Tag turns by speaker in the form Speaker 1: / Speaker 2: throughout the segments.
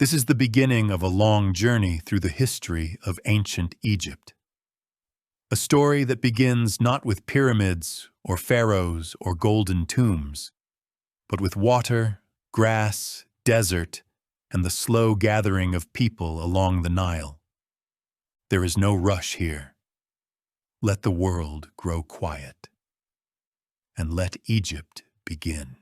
Speaker 1: This is the beginning of a long journey through the history of ancient Egypt. A story that begins not with pyramids or pharaohs or golden tombs, but with water, grass, desert, and the slow gathering of people along the Nile. There is no rush here. Let the world grow quiet, and let Egypt begin.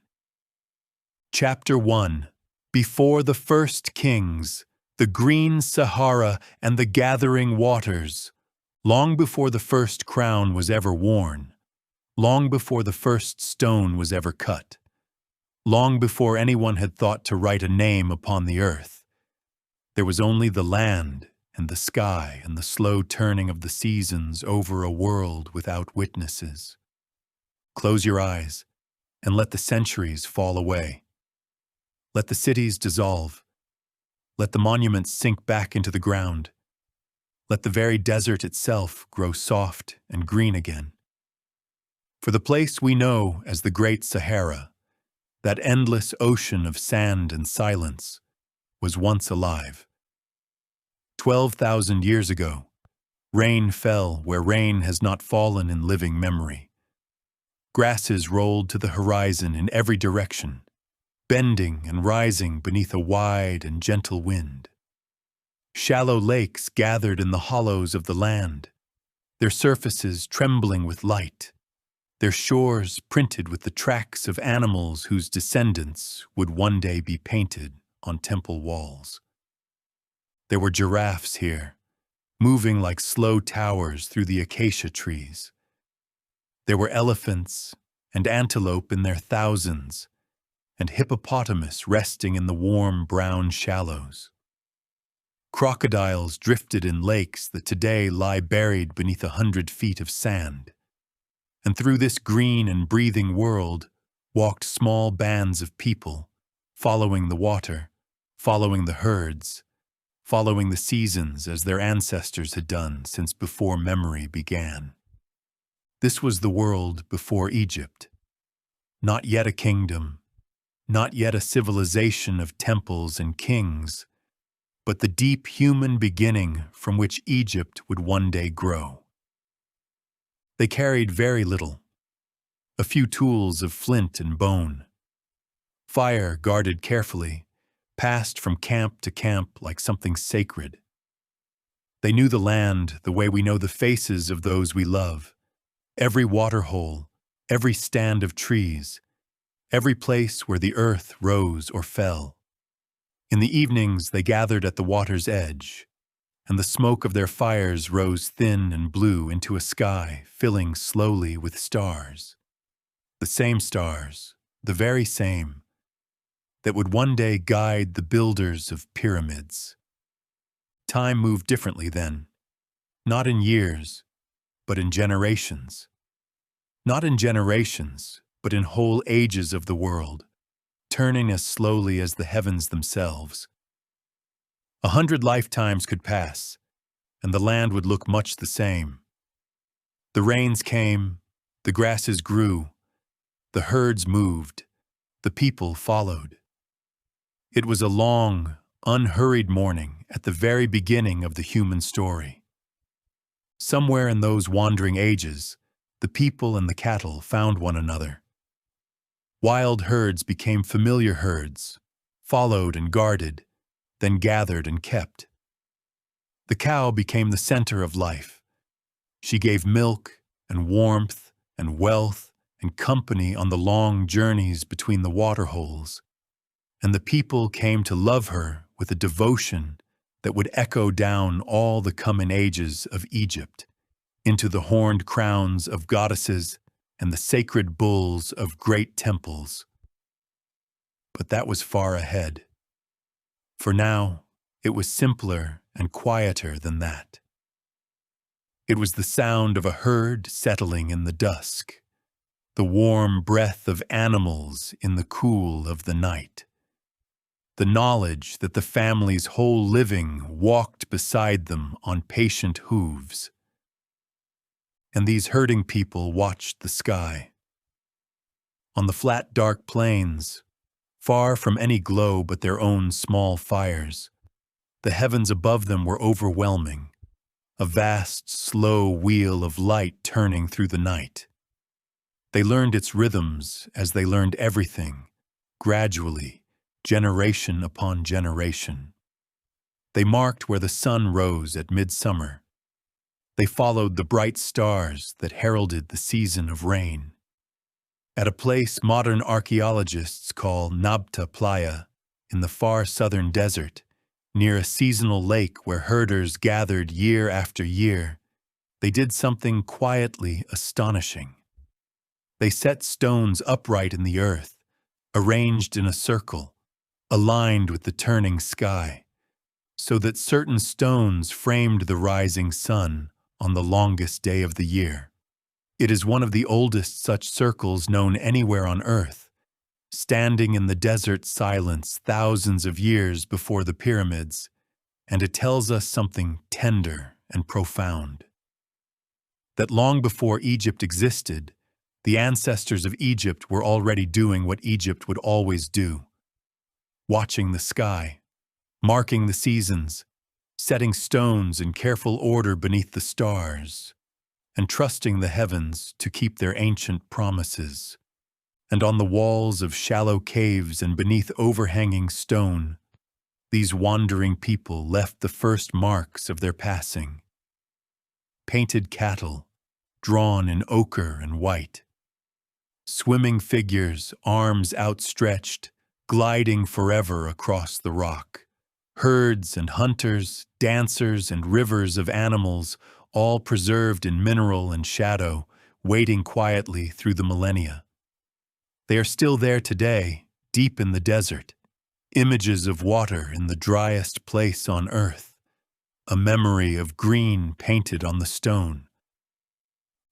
Speaker 1: Chapter 1. Before the first kings, the Green Sahara and the gathering waters, long before the first crown was ever worn, long before the first stone was ever cut, long before anyone had thought to write a name upon the earth, there was only the land and the sky and the slow turning of the seasons over a world without witnesses. Close your eyes and let the centuries fall away. Let the cities dissolve. Let the monuments sink back into the ground. Let the very desert itself grow soft and green again. For the place we know as the Great Sahara, that endless ocean of sand and silence, was once alive. 12,000 years ago, rain fell where rain has not fallen in living memory. Grasses rolled to the horizon in every direction, bending and rising beneath a wide and gentle wind. Shallow lakes gathered in the hollows of the land, their surfaces trembling with light, their shores printed with the tracks of animals whose descendants would one day be painted on temple walls. There were giraffes here, moving like slow towers through the acacia trees. There were elephants and antelope in their thousands, and hippopotamus resting in the warm brown shallows. Crocodiles drifted in lakes that today lie buried beneath 100 feet of sand. And through this green and breathing world walked small bands of people, following the water, following the herds, following the seasons as their ancestors had done since before memory began. This was the world before Egypt. Not yet a kingdom, not yet a civilization of temples and kings, but the deep human beginning from which Egypt would one day grow. They carried very little, a few tools of flint and bone. Fire guarded carefully, passed from camp to camp like something sacred. They knew the land the way we know the faces of those we love, every waterhole, every stand of trees, every place where the earth rose or fell. In the evenings they gathered at the water's edge, and the smoke of their fires rose thin and blue into a sky filling slowly with stars. The same stars, the very same, that would one day guide the builders of pyramids. Time moved differently then, not in years, but in generations. Not in generations, but in whole ages of the world, turning as slowly as the heavens themselves. 100 lifetimes could pass, and the land would look much the same. The rains came, the grasses grew, the herds moved, the people followed. It was a long, unhurried morning at the very beginning of the human story. Somewhere in those wandering ages, the people and the cattle found one another. Wild herds became familiar herds, followed and guarded, then gathered and kept. The cow became the center of life. She gave milk and warmth and wealth and company on the long journeys between the waterholes, and the people came to love her with a devotion that would echo down all the coming ages of Egypt, into the horned crowns of goddesses and the sacred bulls of great temples. But that was far ahead. For now, it was simpler and quieter than that. It was the sound of a herd settling in the dusk, the warm breath of animals in the cool of the night, the knowledge that the family's whole living walked beside them on patient hooves. And these herding people watched the sky. On the flat, dark plains, far from any glow but their own small fires. The heavens above them were overwhelming, a vast, slow wheel of light turning through the night. They learned its rhythms as they learned everything, gradually, generation upon generation. They marked where the sun rose at midsummer. They followed the bright stars that heralded the season of rain. At a place modern archaeologists call Nabta Playa, in the far southern desert, near a seasonal lake where herders gathered year after year, they did something quietly astonishing. They set stones upright in the earth, arranged in a circle, aligned with the turning sky, so that certain stones framed the rising sun on the longest day of the year. It is one of the oldest such circles known anywhere on earth, standing in the desert silence thousands of years before the pyramids, and it tells us something tender and profound. That long before Egypt existed, the ancestors of Egypt were already doing what Egypt would always do: watching the sky, marking the seasons, setting stones in careful order beneath the stars, and trusting the heavens to keep their ancient promises. And on the walls of shallow caves and beneath overhanging stone, these wandering people left the first marks of their passing. Painted cattle, drawn in ochre and white. Swimming figures, arms outstretched, gliding forever across the rock. Herds and hunters, dancers and rivers of animals, all preserved in mineral and shadow, waiting quietly through the millennia. They are still there today, deep in the desert, images of water in the driest place on earth, a memory of green painted on the stone.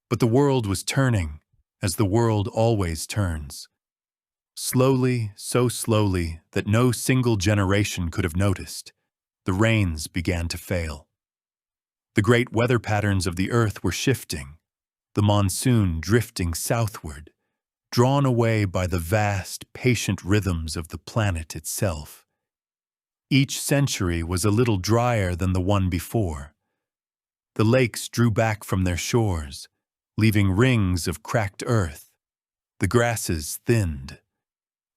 Speaker 1: But the world was turning, as the world always turns. Slowly, so slowly that no single generation could have noticed, the rains began to fail. The great weather patterns of the earth were shifting, the monsoon drifting southward, drawn away by the vast, patient rhythms of the planet itself. Each century was a little drier than the one before. The lakes drew back from their shores, leaving rings of cracked earth. The grasses thinned.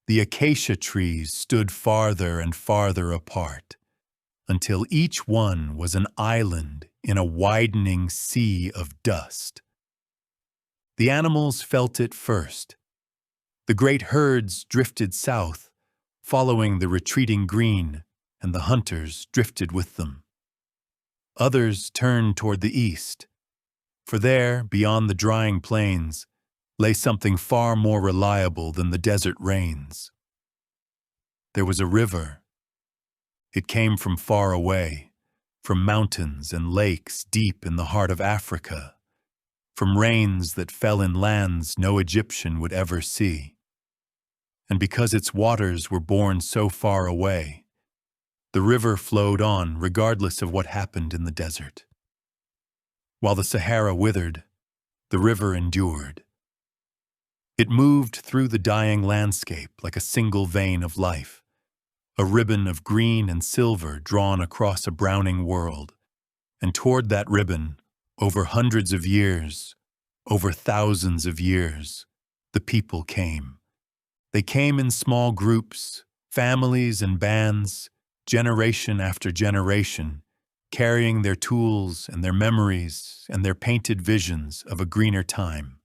Speaker 1: The acacia trees stood farther and farther apart, until each one was an island in a widening sea of dust. The animals felt it first. The great herds drifted south, following the retreating green, and the hunters drifted with them. Others turned toward the east, for there, beyond the drying plains, lay something far more reliable than the desert rains. There was a river. It came from far away, from mountains and lakes deep in the heart of Africa, from rains that fell in lands no Egyptian would ever see. And because its waters were born so far away, the river flowed on regardless of what happened in the desert. While the Sahara withered, the river endured. It moved through the dying landscape like a single vein of life, a ribbon of green and silver drawn across a browning world, and toward that ribbon, over hundreds of years, over thousands of years, the people came. They came in small groups, families and bands, generation after generation, carrying their tools and their memories and their painted visions of a greener time.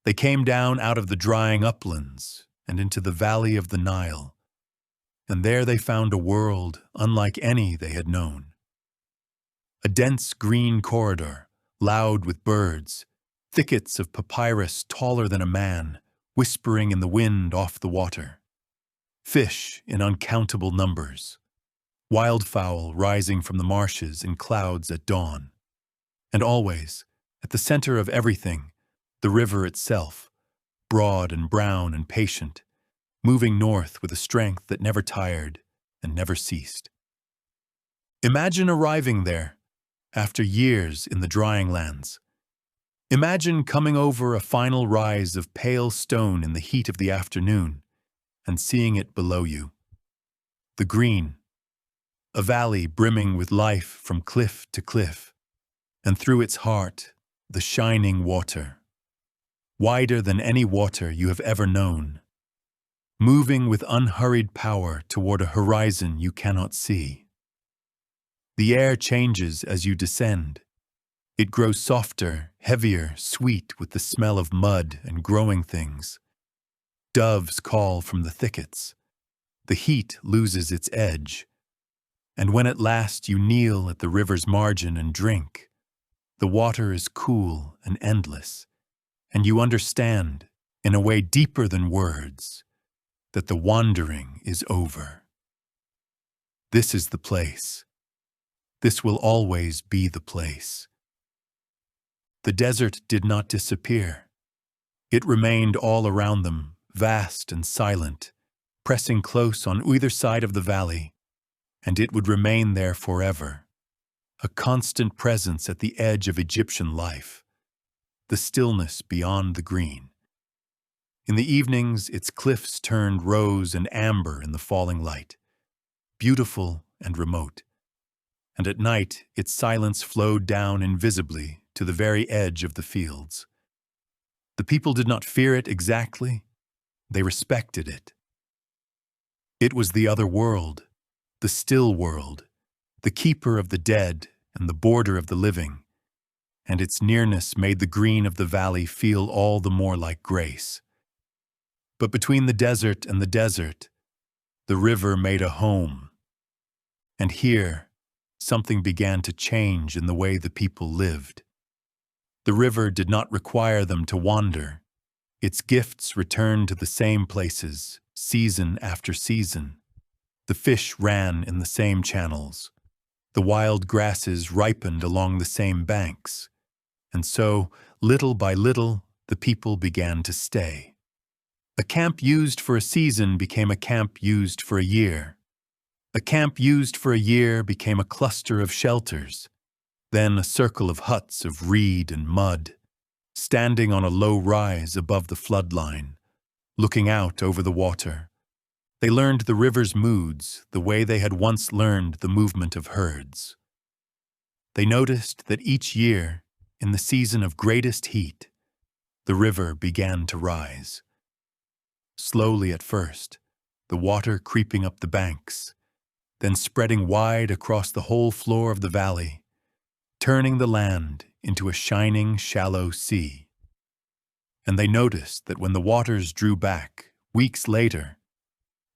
Speaker 1: They came down out of the drying uplands and into the valley of the Nile, and there they found a world unlike any they had known. A dense green corridor, loud with birds, thickets of papyrus taller than a man, whispering in the wind off the water, fish in uncountable numbers, wildfowl rising from the marshes in clouds at dawn, and always, at the center of everything, the river itself, broad and brown and patient, moving north with a strength that never tired and never ceased. Imagine arriving there, after years in the drying lands. Imagine coming over a final rise of pale stone in the heat of the afternoon, and seeing it below you. The green, a valley brimming with life from cliff to cliff, and through its heart, the shining water, wider than any water you have ever known, moving with unhurried power toward a horizon you cannot see. The air changes as you descend. It grows softer, heavier, sweet with the smell of mud and growing things. Doves call from the thickets. The heat loses its edge. And when at last you kneel at the river's margin and drink, the water is cool and endless, and you understand, in a way deeper than words, that the wandering is over. This is the place. This will always be the place. The desert did not disappear. It remained all around them, vast and silent, pressing close on either side of the valley, and it would remain there forever, a constant presence at the edge of Egyptian life, the stillness beyond the green. In the evenings, its cliffs turned rose and amber in the falling light, beautiful and remote, and at night its silence flowed down invisibly to the very edge of the fields. The people did not fear it exactly, they respected it. It was the other world, the still world, the keeper of the dead and the border of the living, and its nearness made the green of the valley feel all the more like grace. But between the desert and the desert, the river made a home, and here something began to change in the way the people lived. The river did not require them to wander. Its gifts returned to the same places, season after season. The fish ran in the same channels. The wild grasses ripened along the same banks. And so, little by little, the people began to stay. A camp used for a season became a camp used for a year. A camp used for a year became a cluster of shelters, then a circle of huts of reed and mud, standing on a low rise above the flood line, looking out over the water. They learned the river's moods the way they had once learned the movement of herds. They noticed that each year, in the season of greatest heat, the river began to rise. Slowly at first, the water creeping up the banks, then spreading wide across the whole floor of the valley, turning the land into a shining, shallow sea. And they noticed that when the waters drew back, weeks later,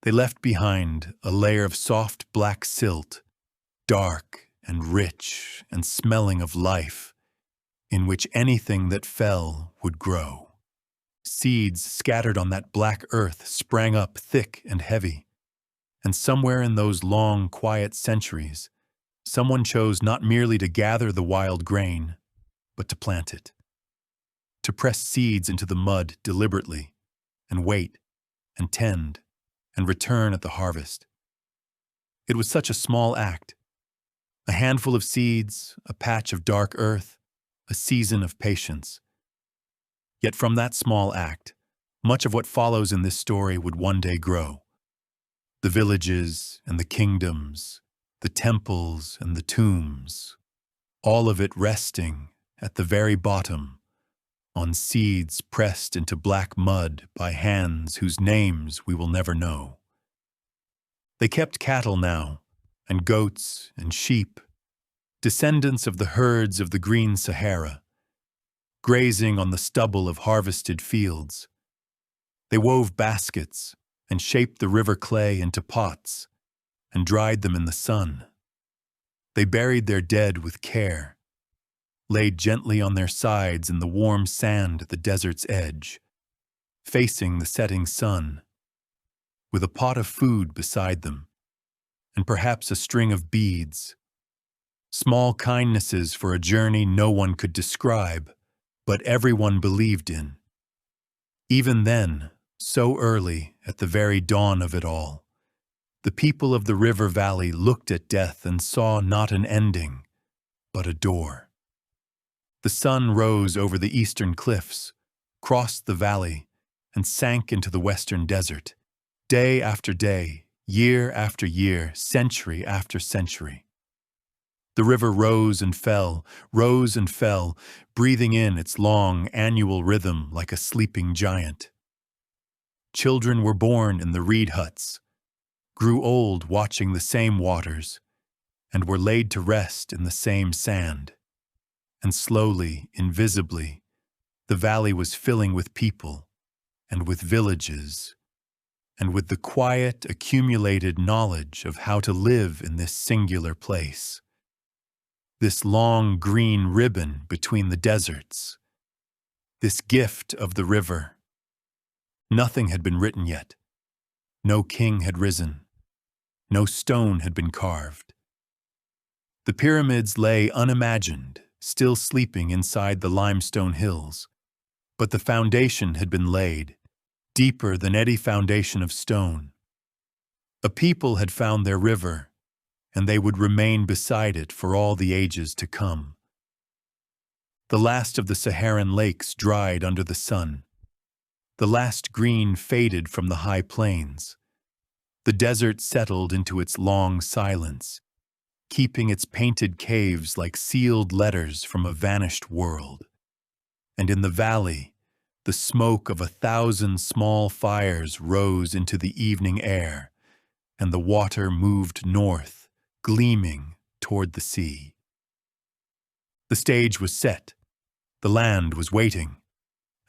Speaker 1: they left behind a layer of soft black silt, dark and rich and smelling of life, in which anything that fell would grow. Seeds scattered on that black earth sprang up thick and heavy, and somewhere in those long, quiet centuries, someone chose not merely to gather the wild grain, but to plant it, to press seeds into the mud deliberately, and wait, and tend, and return at the harvest. It was such a small act, a handful of seeds, a patch of dark earth, a season of patience. Yet from that small act, much of what follows in this story would one day grow. The villages and the kingdoms, the temples and the tombs, all of it resting at the very bottom on seeds pressed into black mud by hands whose names we will never know. They kept cattle now, and goats and sheep, descendants of the herds of the Green Sahara, grazing on the stubble of harvested fields. They wove baskets and shaped the river clay into pots and dried them in the sun. They buried their dead with care, laid gently on their sides in the warm sand at the desert's edge, facing the setting sun, with a pot of food beside them, and perhaps a string of beads, small kindnesses for a journey no one could describe, but everyone believed in. Even then, so early at the very dawn of it all, the people of the river valley looked at death and saw not an ending, but a door. The sun rose over the eastern cliffs, crossed the valley, and sank into the western desert, day after day, year after year, century after century. The river rose and fell, breathing in its long annual rhythm like a sleeping giant. Children were born in the reed huts, grew old watching the same waters, and were laid to rest in the same sand. And slowly, invisibly, the valley was filling with people, and with villages, and with the quiet, accumulated knowledge of how to live in this singular place. This long green ribbon between the deserts, this gift of the river. Nothing had been written yet. No king had risen. No stone had been carved. The pyramids lay unimagined, still sleeping inside the limestone hills. But the foundation had been laid, deeper than any foundation of stone. A people had found their river, and they would remain beside it for all the ages to come. The last of the Saharan lakes dried under the sun. The last green faded from the high plains. The desert settled into its long silence, keeping its painted caves like sealed letters from a vanished world. And in the valley, the smoke of 1,000 small fires rose into the evening air, and the water moved north, gleaming toward the sea. The stage was set, the land was waiting,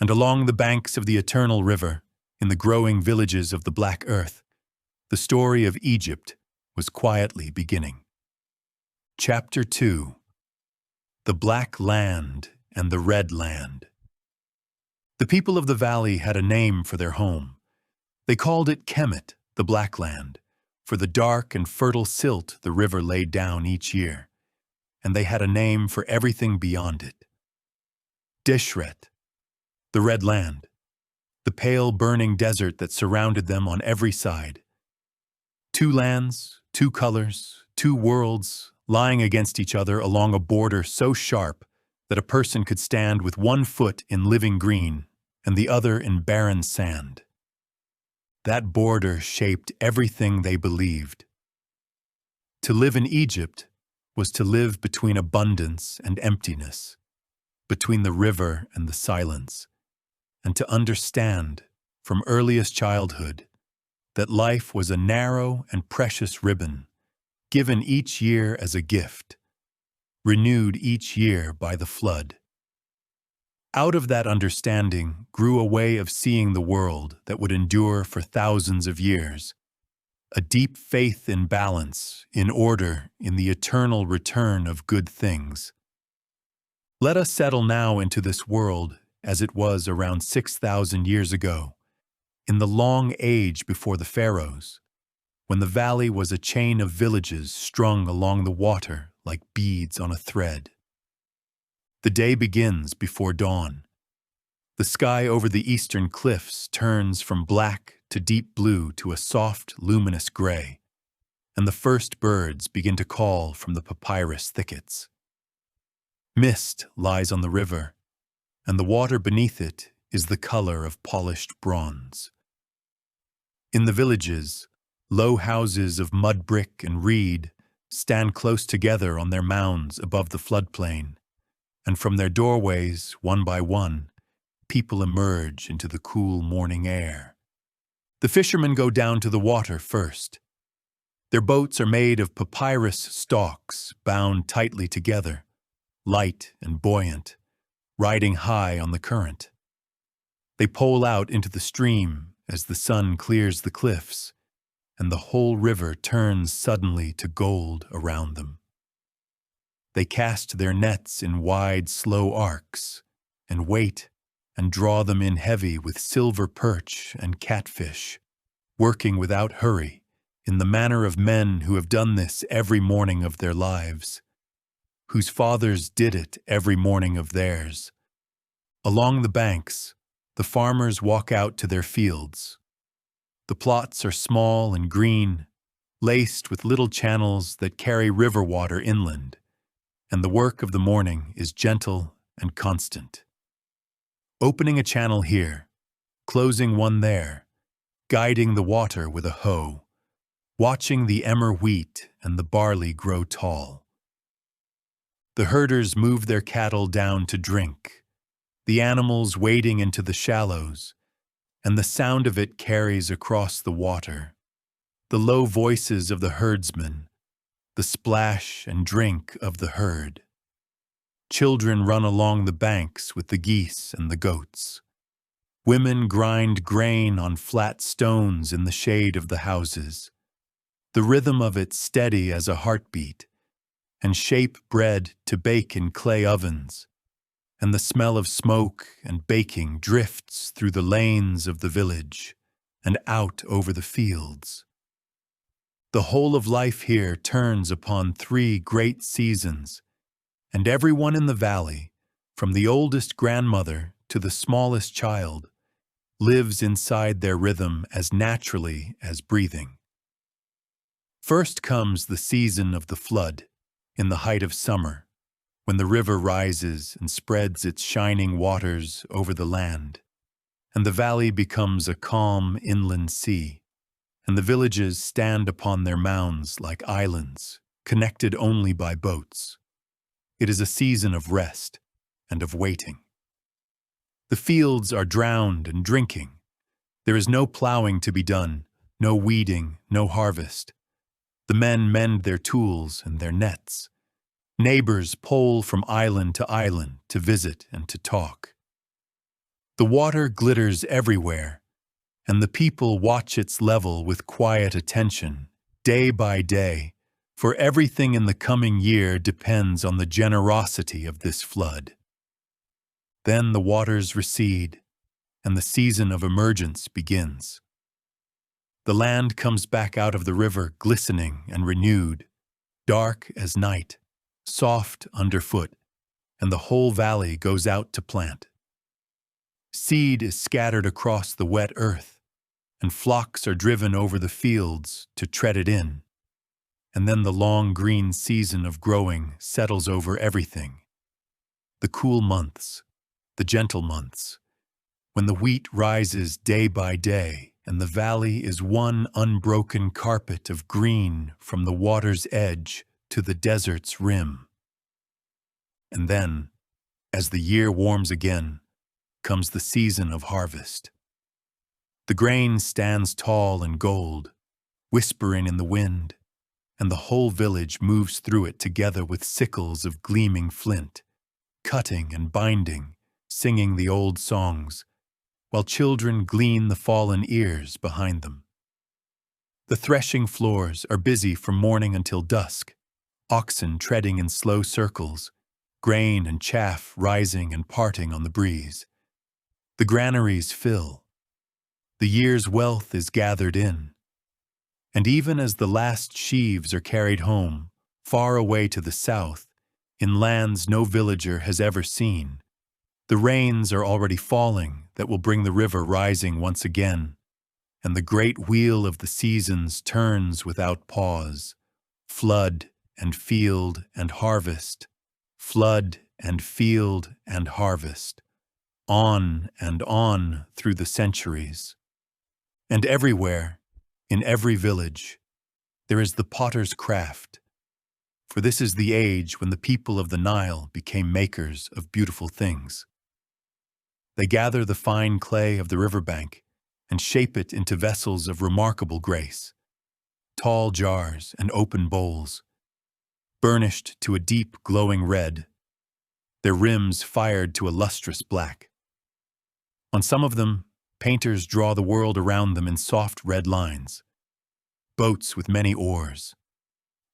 Speaker 1: and along the banks of the eternal river, in the growing villages of the black earth, the story of Egypt was quietly beginning. Chapter 2: The Black Land and the Red Land. The people of the valley had a name for their home. They called it Kemet, the Black Land, for the dark and fertile silt the river laid down each year, and they had a name for everything beyond it. Dishret, the Red Land, the pale burning desert that surrounded them on every side. 2 lands, 2 colors, 2 worlds, lying against each other along a border so sharp that a person could stand with one foot in living green and the other in barren sand. That border shaped everything they believed. To live in Egypt was to live between abundance and emptiness, between the river and the silence, and to understand, from earliest childhood, that life was a narrow and precious ribbon, given each year as a gift, renewed each year by the flood. Out of that understanding grew a way of seeing the world that would endure for thousands of years, a deep faith in balance, in order, in the eternal return of good things. Let us settle now into this world as it was around 6,000 years ago, in the long age before the pharaohs, when the valley was a chain of villages strung along the water like beads on a thread. The day begins before dawn. The sky over the eastern cliffs turns from black to deep blue to a soft, luminous gray, and the first birds begin to call from the papyrus thickets. Mist lies on the river, and the water beneath it is the color of polished bronze. In the villages, low houses of mud brick and reed stand close together on their mounds above the floodplain, and from their doorways, one by one, people emerge into the cool morning air. The fishermen go down to the water first. Their boats are made of papyrus stalks bound tightly together, light and buoyant, riding high on the current. They pole out into the stream as the sun clears the cliffs, and the whole river turns suddenly to gold around them. They cast their nets in wide, slow arcs, and wait and draw them in heavy with silver perch and catfish, working without hurry, in the manner of men who have done this every morning of their lives, whose fathers did it every morning of theirs. Along the banks, the farmers walk out to their fields. The plots are small and green, laced with little channels that carry river water inland, and the work of the morning is gentle and constant. Opening a channel here, closing one there, guiding the water with a hoe, watching the emmer wheat and the barley grow tall. The herders move their cattle down to drink, the animals wading into the shallows, and the sound of it carries across the water. The low voices of the herdsmen, the splash and drink of the herd. Children run along the banks with the geese and the goats. Women grind grain on flat stones in the shade of the houses. The rhythm of it steady as a heartbeat, and shape bread to bake in clay ovens, and the smell of smoke and baking drifts through the lanes of the village and out over the fields. The whole of life here turns upon 3 great seasons, and everyone in the valley, from the oldest grandmother to the smallest child, lives inside their rhythm as naturally as breathing. First comes the season of the flood, in the height of summer, when the river rises and spreads its shining waters over the land, and the valley becomes a calm inland sea, and the villages stand upon their mounds like islands, connected only by boats. It is a season of rest and of waiting. The fields are drowned and drinking. There is no plowing to be done, no weeding, no harvest. The men mend their tools and their nets. Neighbors pole from island to island to visit and to talk. The water glitters everywhere, and the people watch its level with quiet attention, day by day, for everything in the coming year depends on the generosity of this flood. Then the waters recede, and the season of emergence begins. The land comes back out of the river glistening and renewed, dark as night, soft underfoot, and the whole valley goes out to plant. Seed is scattered across the wet earth, and flocks are driven over the fields to tread it in. And then the long green season of growing settles over everything. The cool months, the gentle months, when the wheat rises day by day, and the valley is one unbroken carpet of green from the water's edge to the desert's rim. And then, as the year warms again, comes the season of harvest. The grain stands tall and gold, whispering in the wind, and the whole village moves through it together with sickles of gleaming flint, cutting and binding, singing the old songs, while children glean the fallen ears behind them. The threshing floors are busy from morning until dusk, oxen treading in slow circles, grain and chaff rising and parting on the breeze. The granaries fill. The year's wealth is gathered in. And even as the last sheaves are carried home, far away to the south, in lands no villager has ever seen, the rains are already falling that will bring the river rising once again, and the great wheel of the seasons turns without pause, flood and field and harvest, flood and field and harvest, on and on through the centuries. And everywhere, in every village, there is the potter's craft, for this is the age when the people of the Nile became makers of beautiful things. They gather the fine clay of the riverbank and shape it into vessels of remarkable grace, tall jars and open bowls, burnished to a deep glowing red, their rims fired to a lustrous black. On some of them, painters draw the world around them in soft red lines, boats with many oars,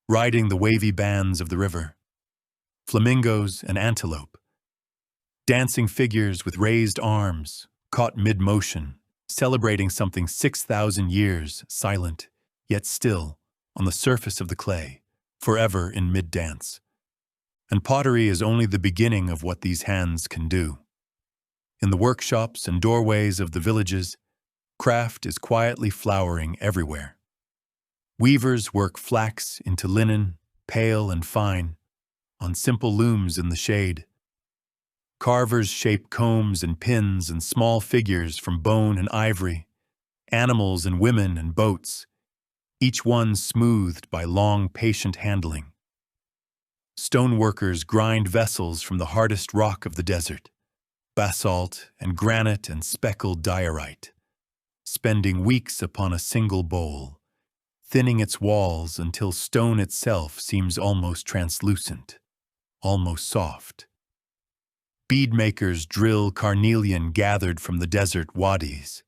Speaker 1: riding the wavy bands of the river, flamingos and antelope, dancing figures with raised arms, caught mid-motion, celebrating something 6,000 years, silent, yet still, on the surface of the clay, forever in mid-dance. And pottery is only the beginning of what these hands can do. In the workshops and doorways of the villages, craft is quietly flowering everywhere. Weavers work flax into linen, pale and fine, on simple looms in the shade. Carvers shape combs and pins and small figures from bone and ivory, animals and women and boats, each one smoothed by long, patient handling. Stoneworkers grind vessels from the hardest rock of the desert, basalt and granite and speckled diorite, spending weeks upon a single bowl, thinning its walls until stone itself seems almost translucent, almost soft. Beadmakers drill carnelian gathered from the desert wadis,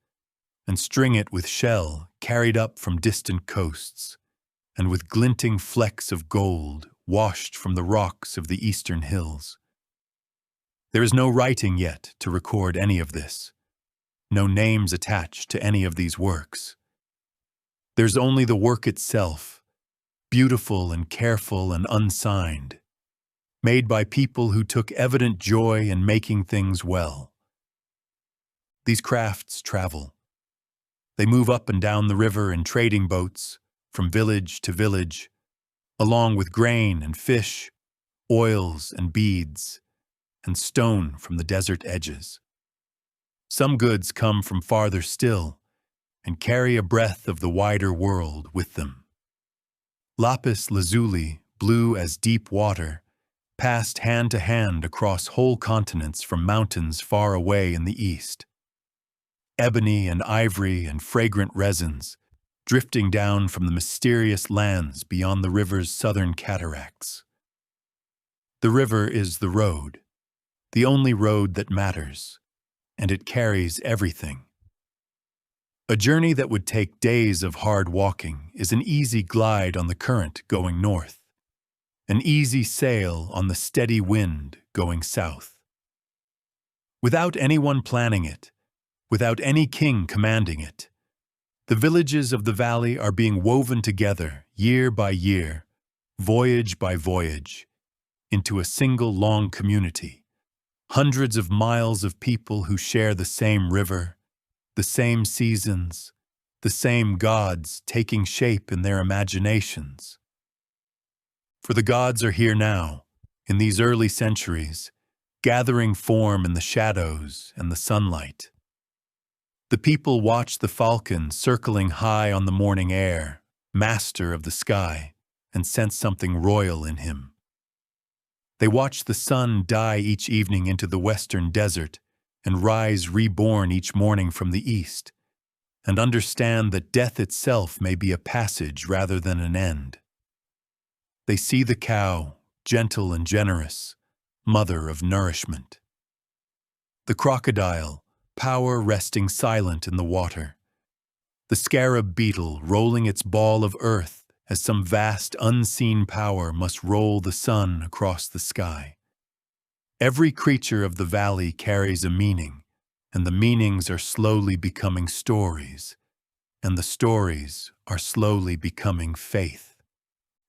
Speaker 1: and string it with shell carried up from distant coasts, and with glinting flecks of gold washed from the rocks of the eastern hills. There is no writing yet to record any of this, no names attached to any of these works. There's only the work itself, beautiful and careful and unsigned, made by people who took evident joy in making things well. These crafts travel. They move up and down the river in trading boats, from village to village, along with grain and fish, oils and beads, and stone from the desert edges. Some goods come from farther still, and carry a breath of the wider world with them. Lapis lazuli, blue as deep water, passed hand to hand across whole continents from mountains far away in the east. Ebony and ivory and fragrant resins, drifting down from the mysterious lands beyond the river's southern cataracts. The river is the road, the only road that matters, and it carries everything. A journey that would take days of hard walking is an easy glide on the current going north, an easy sail on the steady wind going south. Without anyone planning it, without any king commanding it, the villages of the valley are being woven together year by year, voyage by voyage, into a single long community, hundreds of miles of people who share the same river, the same seasons, the same gods taking shape in their imaginations. For the gods are here now, in these early centuries, gathering form in the shadows and the sunlight. The people watch the falcon circling high on the morning air, master of the sky, and sense something royal in him. They watch the sun die each evening into the western desert and rise reborn each morning from the east, and understand that death itself may be a passage rather than an end. They see the cow, gentle and generous, mother of nourishment. The crocodile, power resting silent in the water. The scarab beetle rolling its ball of earth as some vast unseen power must roll the sun across the sky. Every creature of the valley carries a meaning, and the meanings are slowly becoming stories, and the stories are slowly becoming faith.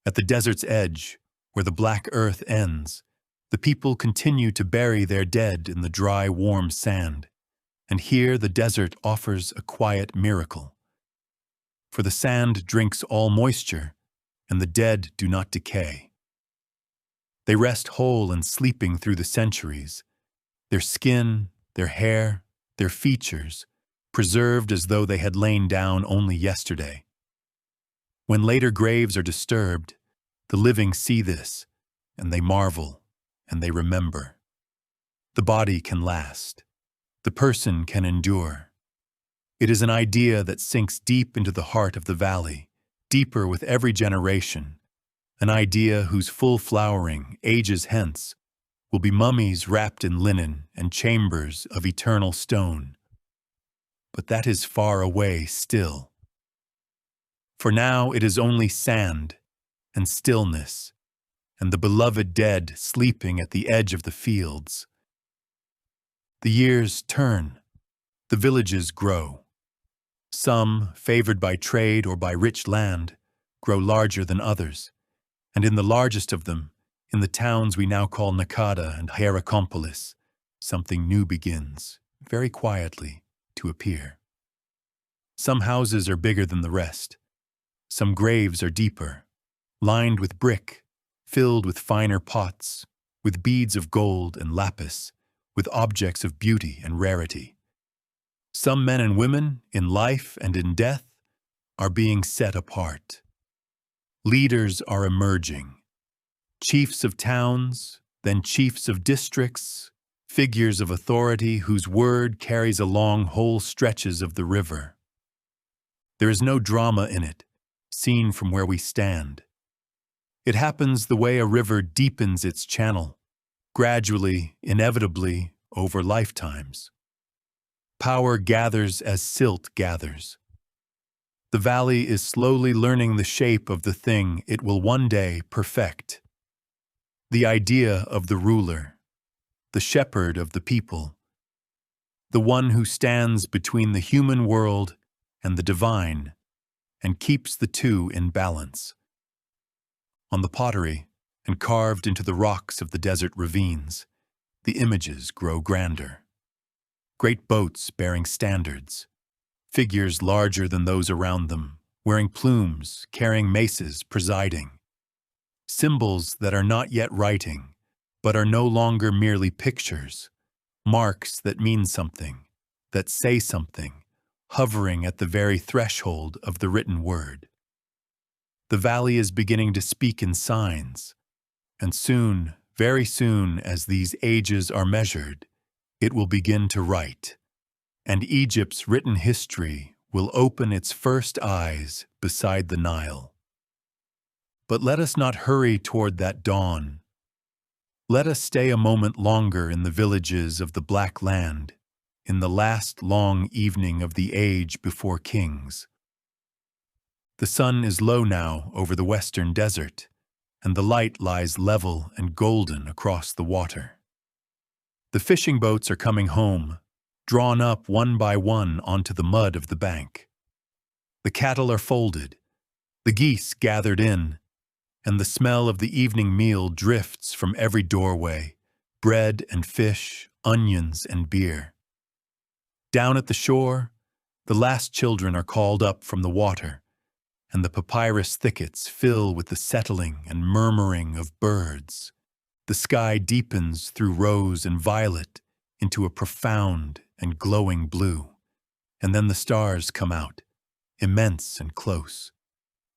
Speaker 1: At the desert's edge, where the black earth ends, the people continue to bury their dead in the dry, warm sand, and here the desert offers a quiet miracle. For the sand drinks all moisture, and the dead do not decay. They rest whole and sleeping through the centuries, their skin, their hair, their features, preserved as though they had lain down only yesterday. When later graves are disturbed, the living see this, and they marvel, and they remember. The body can last. The person can endure. It is an idea that sinks deep into the heart of the valley, deeper with every generation, an idea whose full flowering, ages hence, will be mummies wrapped in linen and chambers of eternal stone. But that is far away still. For now it is only sand and stillness, and the beloved dead sleeping at the edge of the fields. The years turn, the villages grow. Some, favored by trade or by rich land, grow larger than others, and in the largest of them, in the towns we now call Nakada and Hierakonpolis, something new begins, very quietly, to appear. Some houses are bigger than the rest. Some graves are deeper, lined with brick, filled with finer pots, with beads of gold and lapis, with objects of beauty and rarity. Some men and women, in life and in death, are being set apart. Leaders are emerging. Chiefs of towns, then chiefs of districts, figures of authority whose word carries along whole stretches of the river. There is no drama in it, seen from where we stand. It happens the way a river deepens its channel, gradually, inevitably, over lifetimes. Power gathers as silt gathers. The valley is slowly learning the shape of the thing it will one day perfect. The idea of the ruler, the shepherd of the people, the one who stands between the human world and the divine and keeps the two in balance. On the pottery, and carved into the rocks of the desert ravines, the images grow grander. Great boats bearing standards, figures larger than those around them, wearing plumes, carrying maces, presiding. Symbols that are not yet writing, but are no longer merely pictures, marks that mean something, that say something, hovering at the very threshold of the written word. The valley is beginning to speak in signs, and soon, very soon, as these ages are measured, it will begin to write, and Egypt's written history will open its first eyes beside the Nile. But let us not hurry toward that dawn. Let us stay a moment longer in the villages of the Black Land, in the last long evening of the age before kings. The sun is low now over the western desert, and the light lies level and golden across the water. The fishing boats are coming home, drawn up one by one onto the mud of the bank. The cattle are folded, the geese gathered in, and the smell of the evening meal drifts from every doorway, bread and fish, onions and beer. Down at the shore, the last children are called up from the water, and the papyrus thickets fill with the settling and murmuring of birds. The sky deepens through rose and violet into a profound and glowing blue, and then the stars come out, immense and close.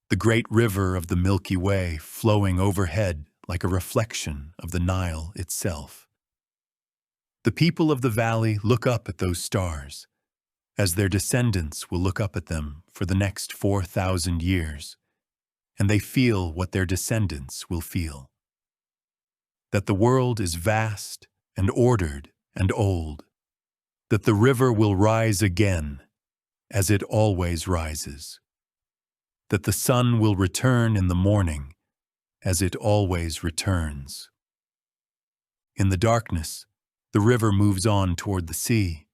Speaker 1: The great river of the Milky Way flowing overhead like a reflection of the Nile itself. The people of the valley look up at those stars, as their descendants will look up at them for the next 4,000 years, and they feel what their descendants will feel. That the world is vast and ordered and old, that the river will rise again, as it always rises, that the sun will return in the morning, as it always returns. In the darkness, the river moves on toward the sea,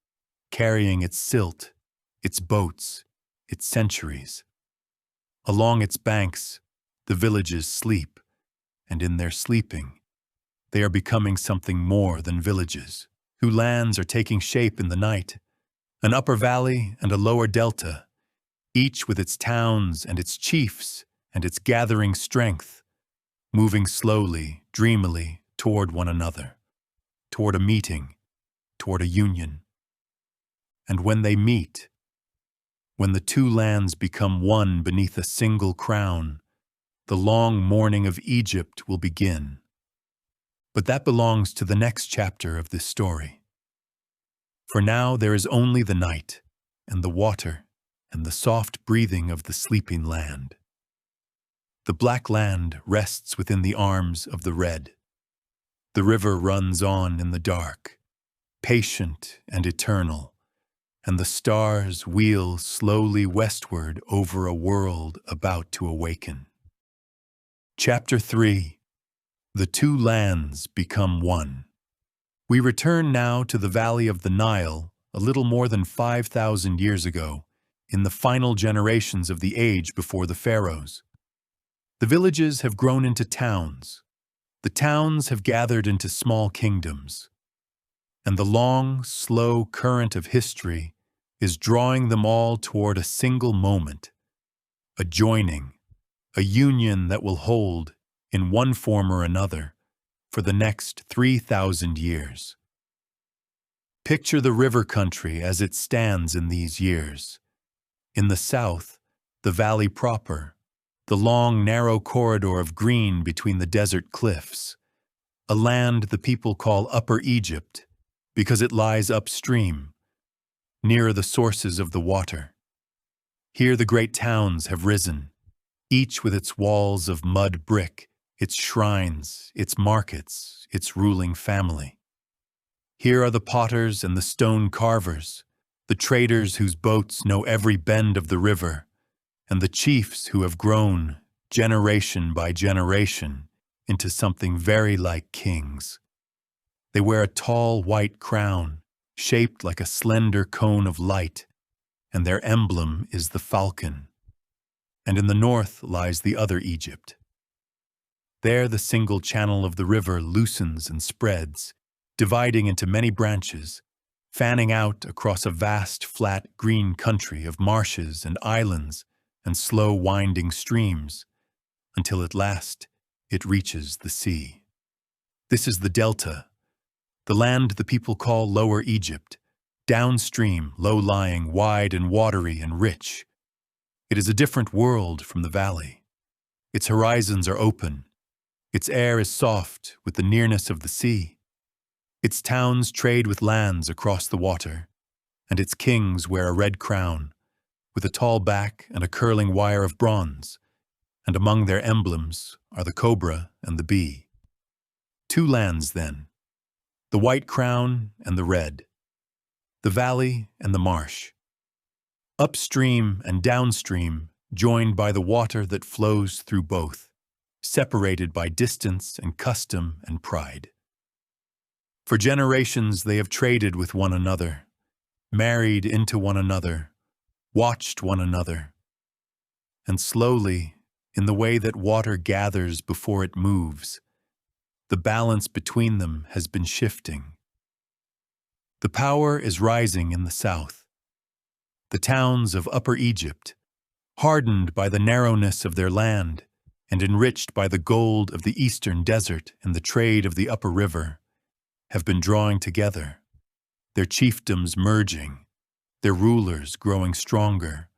Speaker 1: carrying its silt, its boats, its centuries. Along its banks, the villages sleep, and in their sleeping, they are becoming something more than villages, whose lands are taking shape in the night, an upper valley and a lower delta, each with its towns and its chiefs and its gathering strength, moving slowly, dreamily toward one another, toward a meeting, toward a union. And when they meet, when the two lands become one beneath a single crown, the long mourning of Egypt will begin. But that belongs to the next chapter of this story. For now there is only the night, and the water, and the soft breathing of the sleeping land. The black land rests within the arms of the red. The river runs on in the dark, patient and eternal, and the stars wheel slowly westward over a world about to awaken. Chapter 3. The two lands become one. We return now to the valley of the Nile a little more than 5,000 years ago, in the final generations of the age before the pharaohs. The villages have grown into towns. The towns have gathered into small kingdoms. And the long, slow current of history is drawing them all toward a single moment, a joining, a union that will hold, in one form or another, for the next 3,000 years. Picture the river country as it stands in these years. In the south, the valley proper, the long, narrow corridor of green between the desert cliffs, a land the people call Upper Egypt because it lies upstream, nearer the sources of the water. Here the great towns have risen, each with its walls of mud brick, its shrines, its markets, its ruling family. Here are the potters and the stone carvers, the traders whose boats know every bend of the river, and the chiefs who have grown, generation by generation, into something very like kings. They wear a tall white crown, shaped like a slender cone of light, and their emblem is the falcon. And in the north lies the other Egypt. There the single channel of the river loosens and spreads, dividing into many branches, fanning out across a vast flat green country of marshes and islands and slow winding streams, until at last it reaches the sea. This is the delta, the land the people call Lower Egypt, downstream, low-lying, wide and watery and rich. It is a different world from the valley. Its horizons are open. Its air is soft with the nearness of the sea. Its towns trade with lands across the water, and its kings wear a red crown, with a tall back and a curling wire of bronze, and among their emblems are the cobra and the bee. Two lands, then, the white crown and the red, the valley and the marsh, upstream and downstream, joined by the water that flows through both, separated by distance and custom and pride. For generations they have traded with one another, married into one another, watched one another, and slowly, in the way that water gathers before it moves, the balance between them has been shifting. The power is rising in the south. The towns of Upper Egypt, hardened by the narrowness of their land and enriched by the gold of the eastern desert and the trade of the upper river, have been drawing together, their chiefdoms merging, their rulers growing stronger,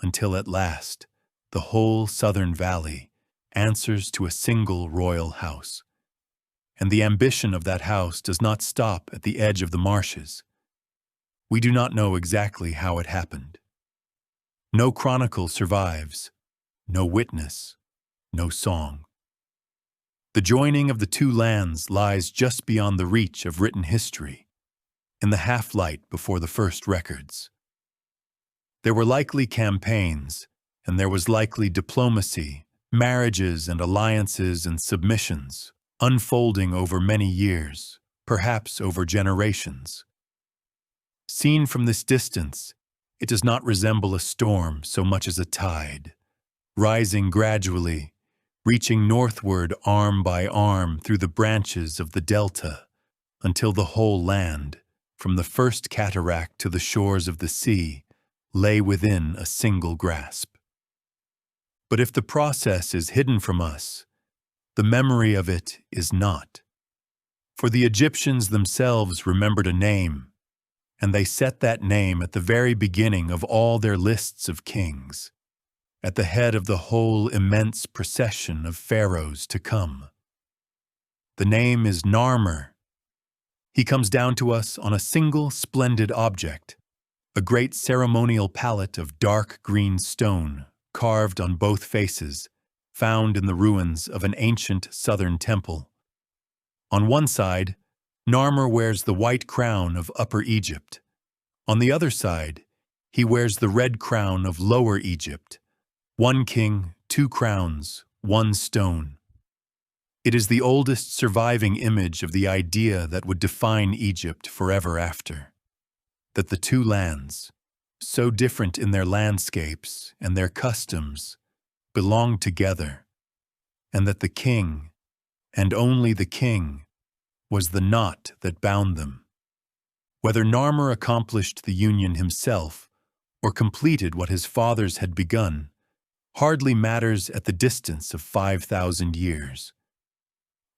Speaker 1: until at last the whole southern valley answers to a single royal house. And the ambition of that house does not stop at the edge of the marshes. We do not know exactly how it happened. No chronicle survives, no witness, no song. The joining of the two lands lies just beyond the reach of written history, in the half-light before the first records. There were likely campaigns, and there was likely diplomacy, marriages and alliances and submissions, unfolding over many years, perhaps over generations. Seen from this distance, it does not resemble a storm so much as a tide, rising gradually, reaching northward arm by arm through the branches of the delta, until the whole land, from the first cataract to the shores of the sea, lay within a single grasp. But if the process is hidden from us, the memory of it is not. For the Egyptians themselves remembered a name, and they set that name at the very beginning of all their lists of kings, at the head of the whole immense procession of pharaohs to come. The name is Narmer. He comes down to us on a single splendid object, a great ceremonial palette of dark green stone carved on both faces, found in the ruins of an ancient southern temple. On one side, Narmer wears the white crown of Upper Egypt. On the other side, he wears the red crown of Lower Egypt. One king, two crowns, one stone. It is the oldest surviving image of the idea that would define Egypt forever after. That the two lands, so different in their landscapes and their customs, belong together, and that the king, and only the king, was the knot that bound them. Whether Narmer accomplished the union himself or completed what his fathers had begun, hardly matters at the distance of 5,000 years.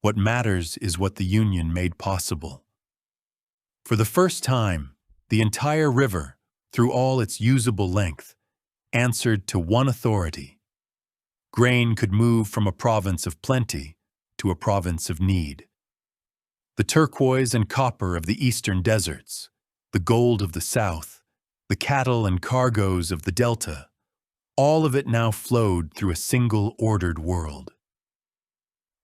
Speaker 1: What matters is what the union made possible. For the first time, the entire river, through all its usable length, answered to one authority. Grain could move from a province of plenty to a province of need. The turquoise and copper of the eastern deserts, the gold of the south, the cattle and cargoes of the delta, all of it now flowed through a single ordered world.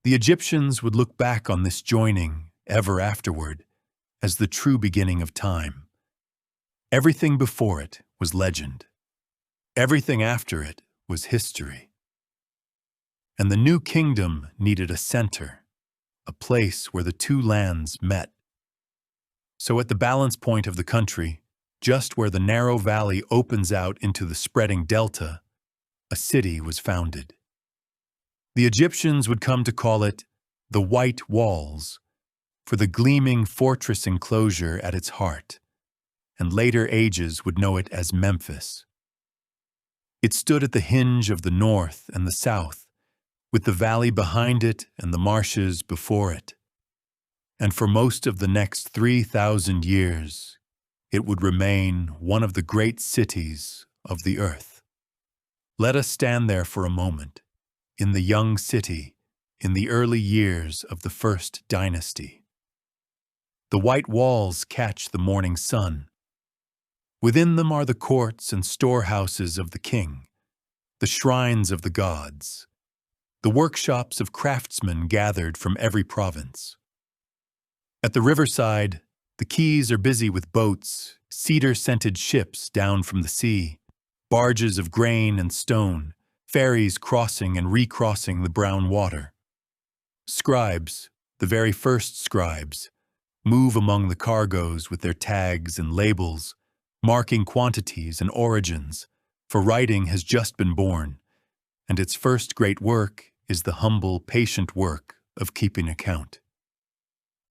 Speaker 1: The Egyptians would look back on this joining, ever afterward, as the true beginning of time. Everything before it was legend. Everything after it was history. And the new kingdom needed a center, a place where the two lands met. So at the balance point of the country, just where the narrow valley opens out into the spreading delta, a city was founded. The Egyptians would come to call it the White Walls, for the gleaming fortress enclosure at its heart, and later ages would know it as Memphis. It stood at the hinge of the north and the south, with the valley behind it and the marshes before it. And for most of the next 3,000 years, it would remain one of the great cities of the earth. Let us stand there for a moment, in the young city, in the early years of the first dynasty. The white walls catch the morning sun. Within them are the courts and storehouses of the king, the shrines of the gods, the workshops of craftsmen gathered from every province. At the riverside, the quays are busy with boats, cedar-scented ships down from the sea, barges of grain and stone, ferries crossing and recrossing the brown water. Scribes, the very first scribes, move among the cargoes with their tags and labels, marking quantities and origins, for writing has just been born, and its first great work is the humble, patient work of keeping account.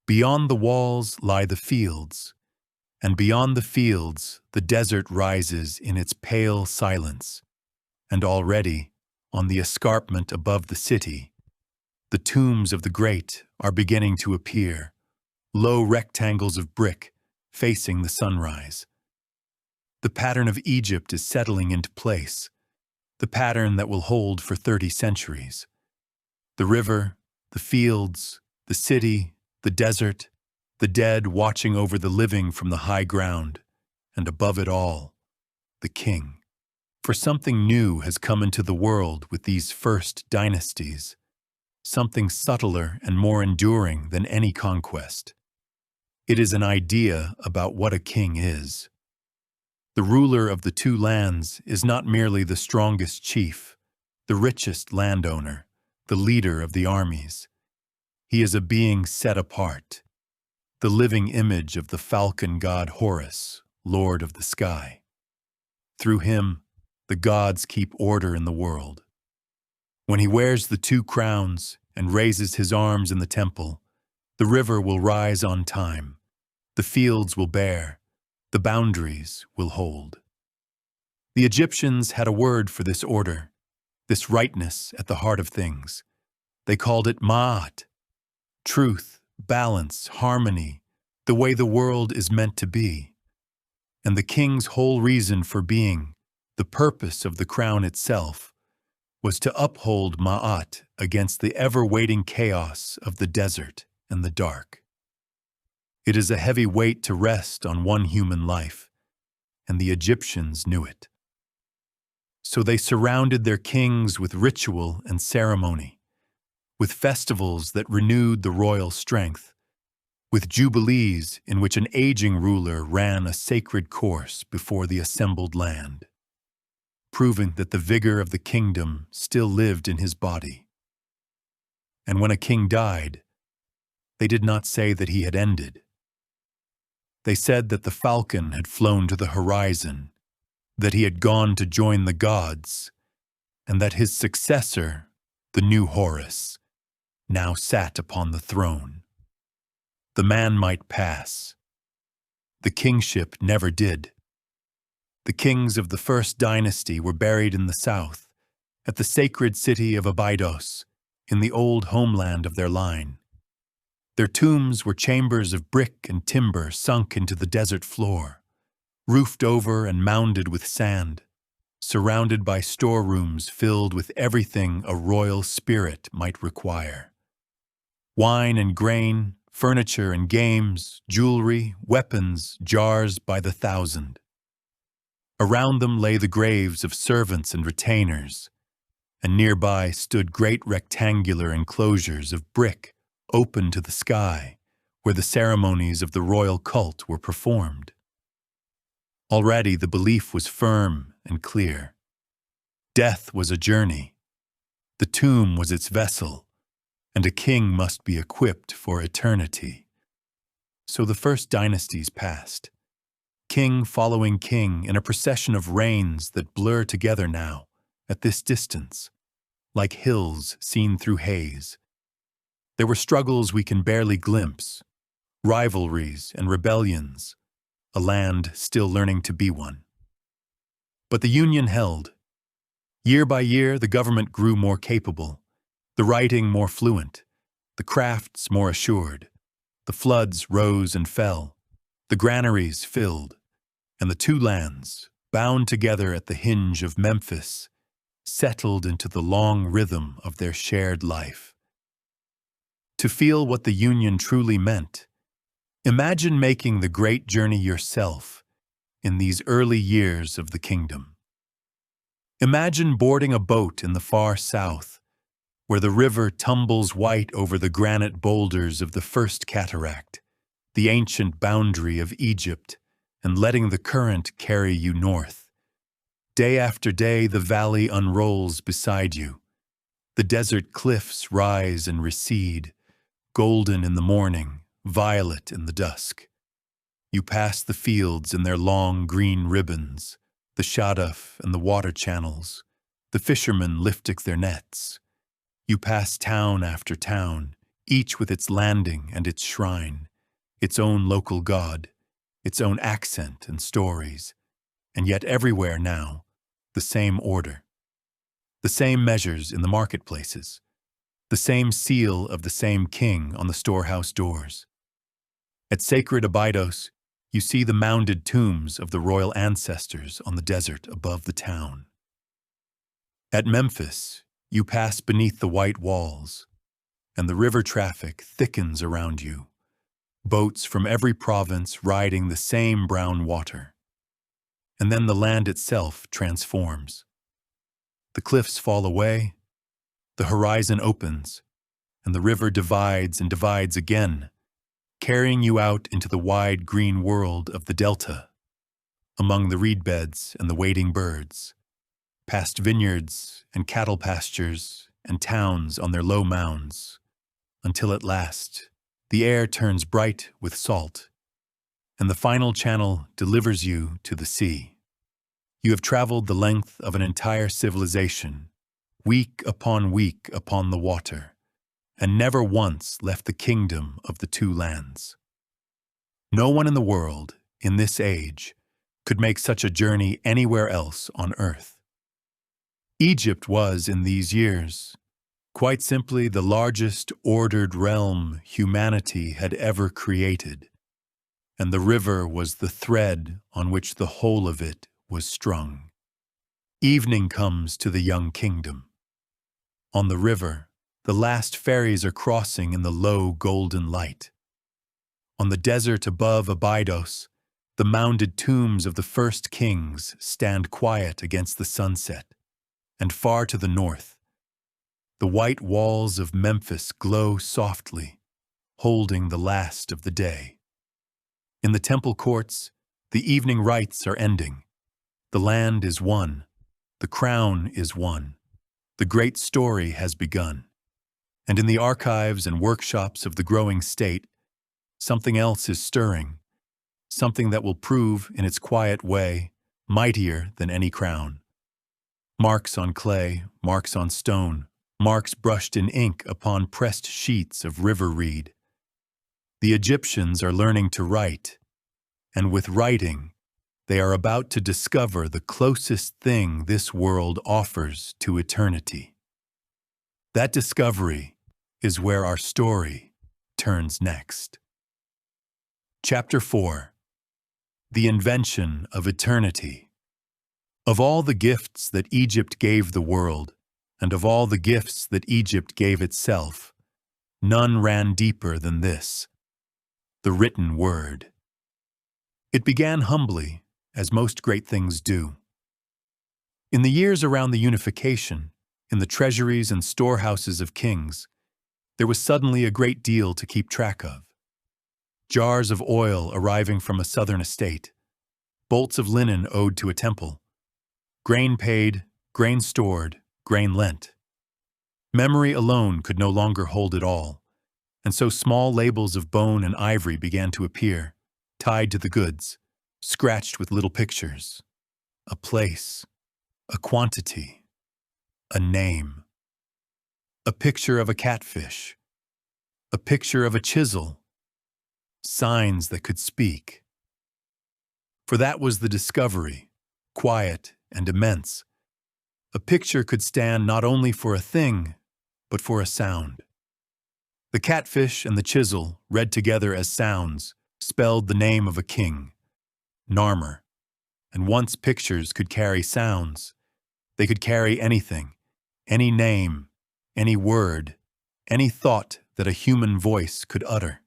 Speaker 1: Beyond the walls lie the fields, and beyond the fields the desert rises in its pale silence, and already, on the escarpment above the city, the tombs of the great are beginning to appear, low rectangles of brick facing the sunrise. The pattern of Egypt is settling into place, the pattern that will hold for 30 centuries. The river, the fields, the city, the desert, the dead watching over the living from the high ground, and above it all, the king. For something new has come into the world with these first dynasties, something subtler and more enduring than any conquest. It is an idea about what a king is. The ruler of the two lands is not merely the strongest chief, the richest landowner, the leader of the armies. He is a being set apart, the living image of the falcon god Horus, lord of the sky. Through him, the gods keep order in the world. When he wears the two crowns and raises his arms in the temple, the river will rise on time, the fields will bear, the boundaries will hold. The Egyptians had a word for this order, this rightness at the heart of things. They called it Ma'at, truth, balance, harmony, the way the world is meant to be. And the king's whole reason for being, the purpose of the crown itself, was to uphold Ma'at against the ever-waiting chaos of the desert and the dark. It is a heavy weight to rest on one human life, and the Egyptians knew it. So they surrounded their kings with ritual and ceremony, with festivals that renewed the royal strength, with jubilees in which an aging ruler ran a sacred course before the assembled land, proving that the vigor of the kingdom still lived in his body. And when a king died, they did not say that he had ended. They said that the falcon had flown to the horizon, that he had gone to join the gods, and that his successor, the new Horus, now sat upon the throne. The man might pass. The kingship never did. The kings of the first dynasty were buried in the south, at the sacred city of Abydos, in the old homeland of their line. Their tombs were chambers of brick and timber sunk into the desert floor, roofed over and mounded with sand, surrounded by storerooms filled with everything a royal spirit might require. Wine and grain, furniture and games, jewelry, weapons, jars by the thousand. Around them lay the graves of servants and retainers, and nearby stood great rectangular enclosures of brick open to the sky, where the ceremonies of the royal cult were performed. Already the belief was firm and clear. Death was a journey. The tomb was its vessel, and a king must be equipped for eternity. So the first dynasties passed, king following king in a procession of reigns that blur together now, at this distance, like hills seen through haze. There were struggles we can barely glimpse, rivalries and rebellions, a land still learning to be one. But the Union held. Year by year, the government grew more capable, the writing more fluent, the crafts more assured. The floods rose and fell, the granaries filled, and the two lands, bound together at the hinge of Memphis, settled into the long rhythm of their shared life. To feel what the union truly meant, imagine making the great journey yourself in these early years of the kingdom. Imagine boarding a boat in the far south, where the river tumbles white over the granite boulders of the first cataract, the ancient boundary of Egypt, and letting the current carry you north. Day after day, the valley unrolls beside you. The desert cliffs rise and recede, golden in the morning, violet in the dusk. You pass the fields in their long green ribbons, the shaduf and the water channels. The fishermen lifting their nets. You pass town after town, each with its landing and its shrine, its own local god, its own accent and stories, and yet everywhere now, the same order. The same measures in the marketplaces, the same seal of the same king on the storehouse doors. At sacred Abydos, you see the mounded tombs of the royal ancestors on the desert above the town. At Memphis, you pass beneath the white walls, and the river traffic thickens around you, boats from every province riding the same brown water. And then the land itself transforms. The cliffs fall away, the horizon opens, and the river divides and divides again, carrying you out into the wide green world of the delta, among the reed beds and the wading birds, past vineyards and cattle pastures and towns on their low mounds, until at last the air turns bright with salt, and the final channel delivers you to the sea. You have traveled the length of an entire civilization, week upon the water, and never once left the kingdom of the two lands. No one in the world, in this age, could make such a journey anywhere else on earth. Egypt was, in these years, quite simply the largest ordered realm humanity had ever created, and the river was the thread on which the whole of it was strung. Evening comes to the young kingdom. On the river, the last ferries are crossing in the low golden light. On the desert above Abydos, the mounded tombs of the first kings stand quiet against the sunset, and far to the north, the white walls of Memphis glow softly, holding the last of the day. In the temple courts, the evening rites are ending. The land is won. The crown is won. The great story has begun. And in the archives and workshops of the growing state, something else is stirring, something that will prove, in its quiet way, mightier than any crown. Marks on clay, marks on stone, marks brushed in ink upon pressed sheets of river reed. The Egyptians are learning to write, and with writing, they are about to discover the closest thing this world offers to eternity. That discovery is where our story turns next. Chapter 4. The Invention of Eternity. Of all the gifts that Egypt gave the world, and of all the gifts that Egypt gave itself, none ran deeper than this, the written word. It began humbly, as most great things do. In the years around the unification, in the treasuries and storehouses of kings, there was suddenly a great deal to keep track of. Jars of oil arriving from a southern estate, bolts of linen owed to a temple, grain paid, grain stored, grain lent. Memory alone could no longer hold it all, and so small labels of bone and ivory began to appear, tied to the goods, scratched with little pictures. A place, a quantity, a name. A picture of a catfish, a picture of a chisel, signs that could speak. For that was the discovery, quiet and immense. A picture could stand not only for a thing, but for a sound. The catfish and the chisel, read together as sounds, spelled the name of a king, Narmer. And once pictures could carry sounds, they could carry anything, any name, any word, any thought that a human voice could utter.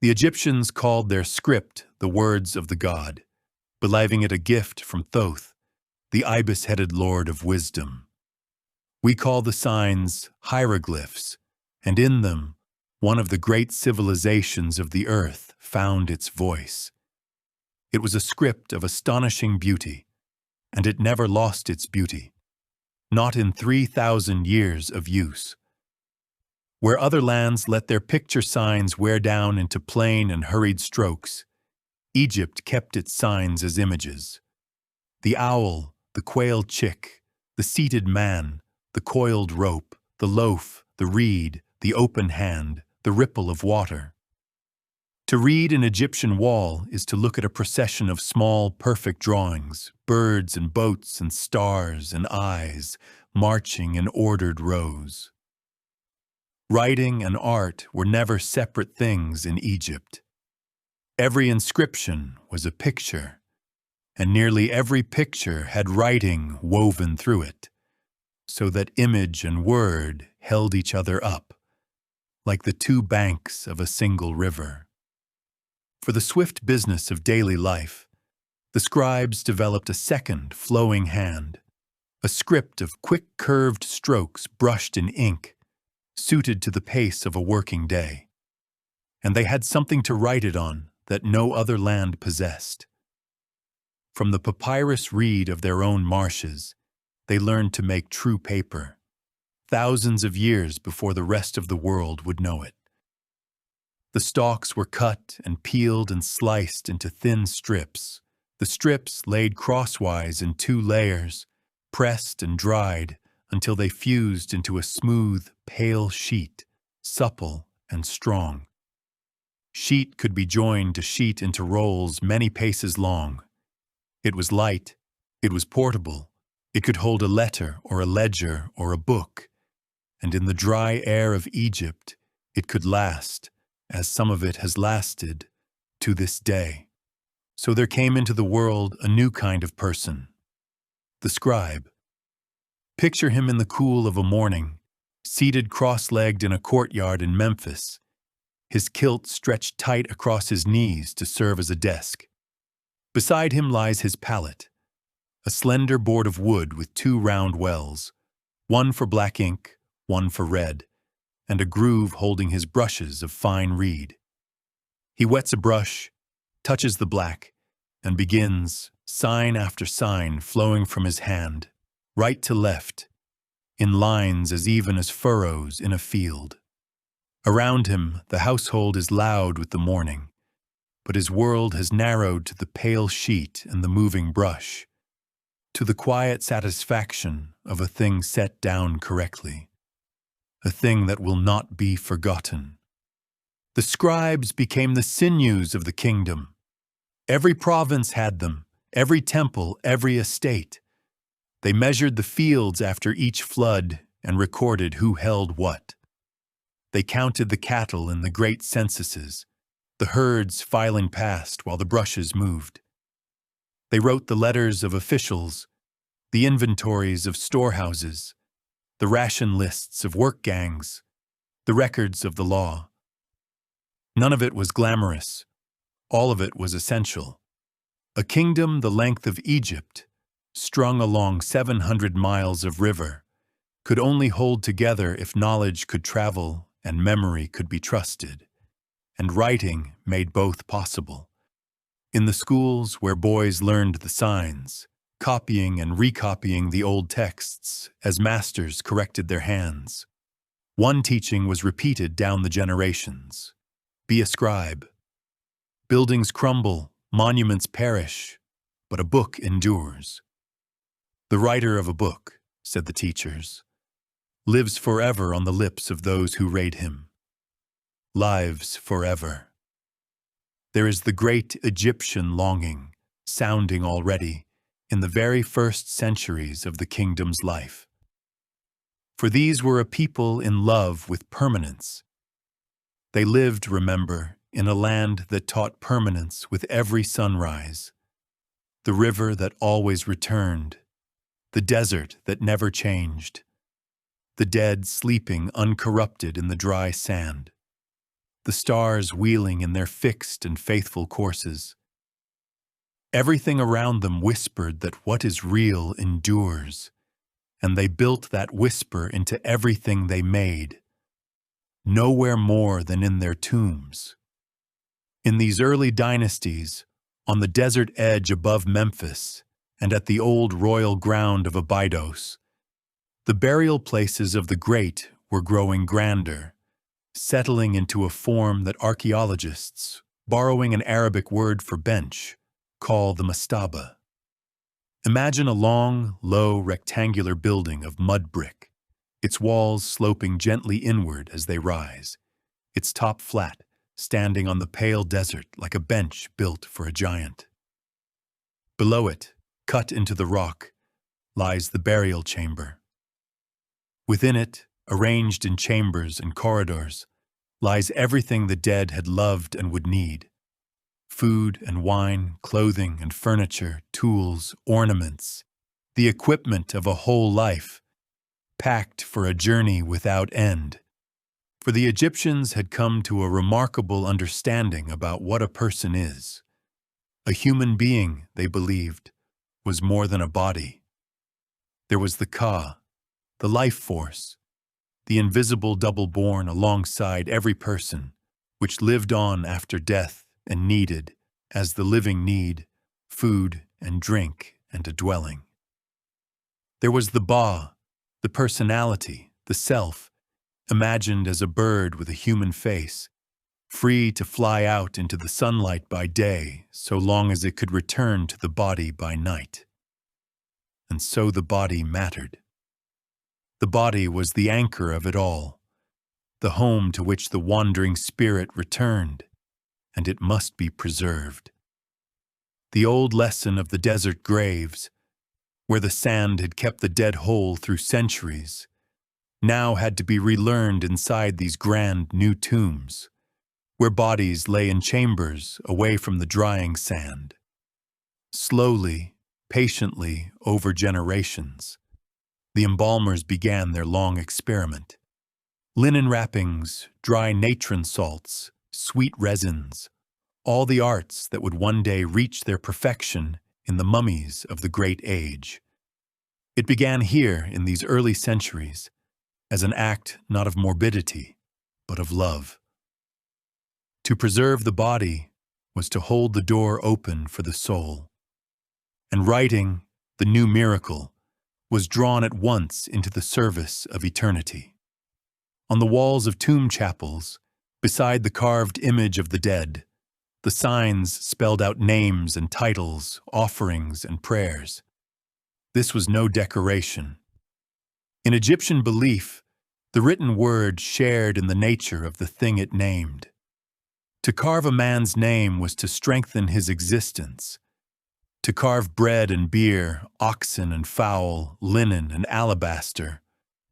Speaker 1: The Egyptians called their script the words of the god, believing it a gift from Thoth, the ibis-headed lord of wisdom. We call the signs hieroglyphs, and in them, one of the great civilizations of the earth found its voice. It was a script of astonishing beauty, and it never lost its beauty. Not in 3,000 years of use. Where other lands let their picture signs wear down into plain and hurried strokes, Egypt kept its signs as images. The owl, the quailed chick, the seated man, the coiled rope, the loaf, the reed, the open hand, the ripple of water. To read an Egyptian wall is to look at a procession of small, perfect drawings, birds and boats and stars and eyes, marching in ordered rows. Writing and art were never separate things in Egypt. Every inscription was a picture, and nearly every picture had writing woven through it, so that image and word held each other up, like the two banks of a single river. For the swift business of daily life, the scribes developed a second flowing hand, a script of quick curved strokes brushed in ink, suited to the pace of a working day. And they had something to write it on that no other land possessed. From the papyrus reed of their own marshes, they learned to make true paper, thousands of years before the rest of the world would know it. The stalks were cut and peeled and sliced into thin strips, the strips laid crosswise in 2 layers, pressed and dried until they fused into a smooth, pale sheet, supple and strong. Sheet could be joined to sheet into rolls many paces long. It was light, it was portable, it could hold a letter or a ledger or a book, and in the dry air of Egypt it could last, as some of it has lasted, to this day. So there came into the world a new kind of person, the scribe. Picture him in the cool of a morning, seated cross-legged in a courtyard in Memphis, his kilt stretched tight across his knees to serve as a desk. Beside him lies his palette, a slender board of wood with 2 round wells, one for black ink, one for red, and a groove holding his brushes of fine reed. He wets a brush, touches the black, and begins, sign after sign flowing from his hand, right to left, in lines as even as furrows in a field. Around him, the household is loud with the morning, but his world has narrowed to the pale sheet and the moving brush, to the quiet satisfaction of a thing set down correctly, a thing that will not be forgotten. The scribes became the sinews of the kingdom. Every province had them, every temple, every estate. They measured the fields after each flood and recorded who held what. They counted the cattle in the great censuses, the herds filing past while the brushes moved. They wrote the letters of officials, the inventories of storehouses, the ration lists of work gangs, the records of the law. None of it was glamorous. All of it was essential. A kingdom the length of Egypt, strung along 700 miles of river, could only hold together if knowledge could travel and memory could be trusted. And writing made both possible. In the schools where boys learned the signs, copying and recopying the old texts as masters corrected their hands. One teaching was repeated down the generations. Be a scribe. Buildings crumble, monuments perish, but a book endures. The writer of a book, said the teachers, lives forever on the lips of those who read him. Lives forever. There is the great Egyptian longing, sounding already, in the very first centuries of the kingdom's life. For these were a people in love with permanence. They lived, remember, in a land that taught permanence with every sunrise, the river that always returned, the desert that never changed, the dead sleeping uncorrupted in the dry sand, the stars wheeling in their fixed and faithful courses. Everything around them whispered that what is real endures, and they built that whisper into everything they made, nowhere more than in their tombs. In these early dynasties, on the desert edge above Memphis and at the old royal ground of Abydos, the burial places of the great were growing grander, settling into a form that archaeologists, borrowing an Arabic word for bench, call the mastaba. Imagine a long, low, rectangular building of mud brick, its walls sloping gently inward as they rise, its top flat, standing on the pale desert like a bench built for a giant. Below it, cut into the rock, lies the burial chamber. Within it, arranged in chambers and corridors, lies everything the dead had loved and would need. Food and wine, clothing and furniture, tools, ornaments, the equipment of a whole life, packed for a journey without end. For the Egyptians had come to a remarkable understanding about what a person is. A human being, they believed, was more than a body. There was the Ka, the life force, the invisible double born alongside every person, which lived on after death and needed, as the living need, food and drink and a dwelling. There was the Ba, the personality, the self, imagined as a bird with a human face, free to fly out into the sunlight by day so long as it could return to the body by night. And so the body mattered. The body was the anchor of it all, the home to which the wandering spirit returned, and it must be preserved. The old lesson of the desert graves, where the sand had kept the dead whole through centuries, now had to be relearned inside these grand new tombs, where bodies lay in chambers away from the drying sand. Slowly, patiently, over generations, the embalmers began their long experiment. Linen wrappings, dry natron salts, sweet resins, all the arts that would one day reach their perfection in the mummies of the great age. It began here in these early centuries, as an act not of morbidity, but of love. To preserve the body was to hold the door open for the soul. And writing, the new miracle, was drawn at once into the service of eternity. On the walls of tomb chapels, beside the carved image of the dead, the signs spelled out names and titles, offerings and prayers. This was no decoration. In Egyptian belief, the written word shared in the nature of the thing it named. To carve a man's name was to strengthen his existence. To carve bread and beer, oxen and fowl, linen and alabaster,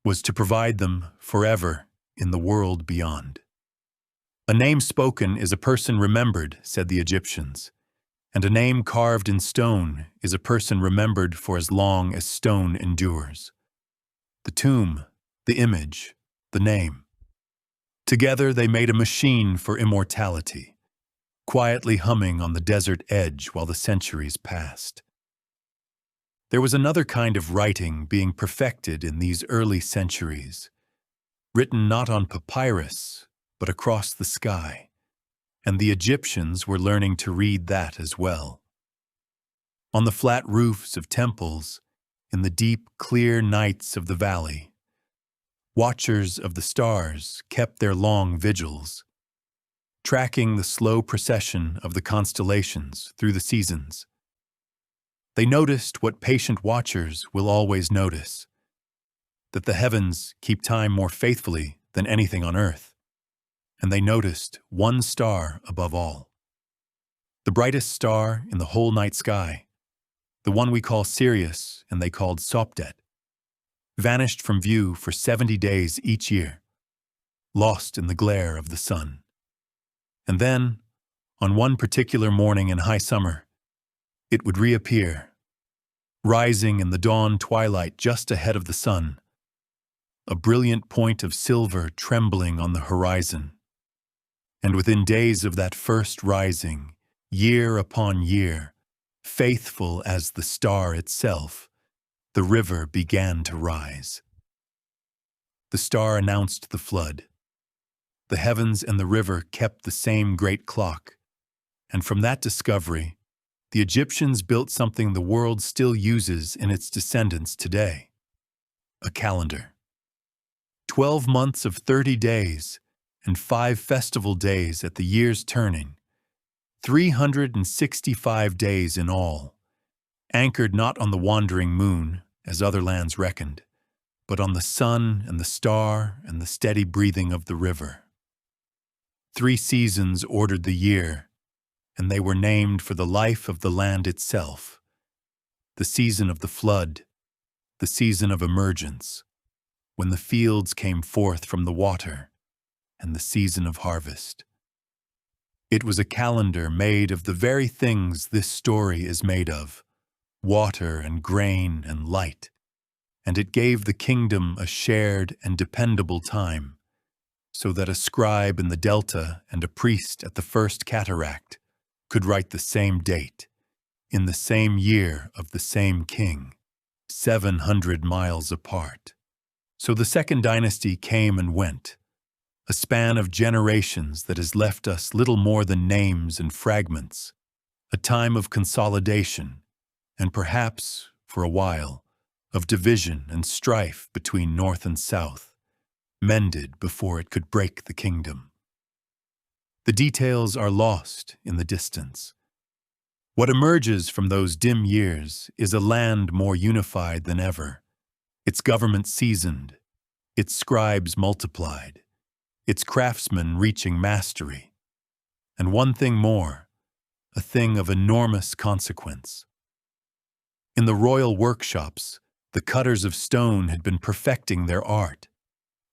Speaker 1: was to provide them forever in the world beyond. A name spoken is a person remembered, said the Egyptians, and a name carved in stone is a person remembered for as long as stone endures. The tomb, the image, the name. Together they made a machine for immortality, quietly humming on the desert edge while the centuries passed. There was another kind of writing being perfected in these early centuries, written not on papyrus, but across the sky, and the Egyptians were learning to read that as well. On the flat roofs of temples, in the deep, clear nights of the valley, watchers of the stars kept their long vigils, tracking the slow procession of the constellations through the seasons. They noticed what patient watchers will always notice, that the heavens keep time more faithfully than anything on earth, and they noticed one star above all. The brightest star in the whole night sky, the one we call Sirius and they called Sopdet, vanished from view for 70 days each year, lost in the glare of the sun. And then, on one particular morning in high summer, it would reappear, rising in the dawn twilight just ahead of the sun, a brilliant point of silver trembling on the horizon. And within days of that first rising, year upon year, faithful as the star itself, the river began to rise. The star announced the flood. The heavens and the river kept the same great clock, and from that discovery, the Egyptians built something the world still uses in its descendants today: a calendar. 12 months of 30 days and 5 festival days at the year's turning, 365 days in all, anchored not on the wandering moon, as other lands reckoned, but on the sun and the star and the steady breathing of the river. 3 seasons ordered the year, and they were named for the life of the land itself: the season of the flood, the season of emergence, when the fields came forth from the water, and the season of harvest. It was a calendar made of the very things this story is made of: water and grain and light, and it gave the kingdom a shared and dependable time, so that a scribe in the Delta and a priest at the first cataract could write the same date, in the same year of the same king, 700 miles apart. So the second dynasty came and went, a span of generations that has left us little more than names and fragments, a time of consolidation, and perhaps, for a while, of division and strife between north and south, mended before it could break the kingdom. The details are lost in the distance. What emerges from those dim years is a land more unified than ever, its government seasoned, its scribes multiplied, its craftsmen reaching mastery, and one thing more, a thing of enormous consequence. In the royal workshops, the cutters of stone had been perfecting their art,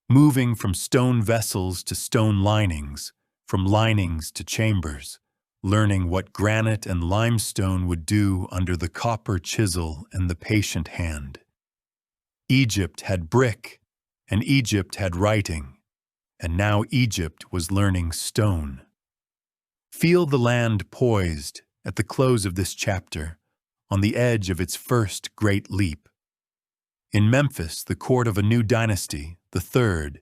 Speaker 1: moving from stone vessels to stone linings, from linings to chambers, learning what granite and limestone would do under the copper chisel and the patient hand. Egypt had brick, and Egypt had writing, and now Egypt was learning stone. Feel the land poised, at the close of this chapter, on the edge of its first great leap. In Memphis, the court of a new dynasty, the third,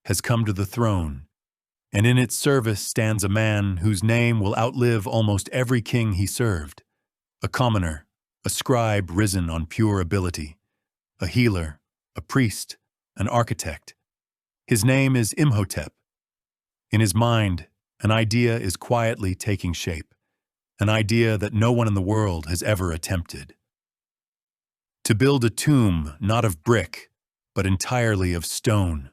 Speaker 1: has come to the throne, and in its service stands a man whose name will outlive almost every king he served: a commoner, a scribe risen on pure ability, a healer, a priest, an architect. His name is Imhotep. In his mind, an idea is quietly taking shape, an idea that no one in the world has ever attempted. To build a tomb not of brick, but entirely of stone,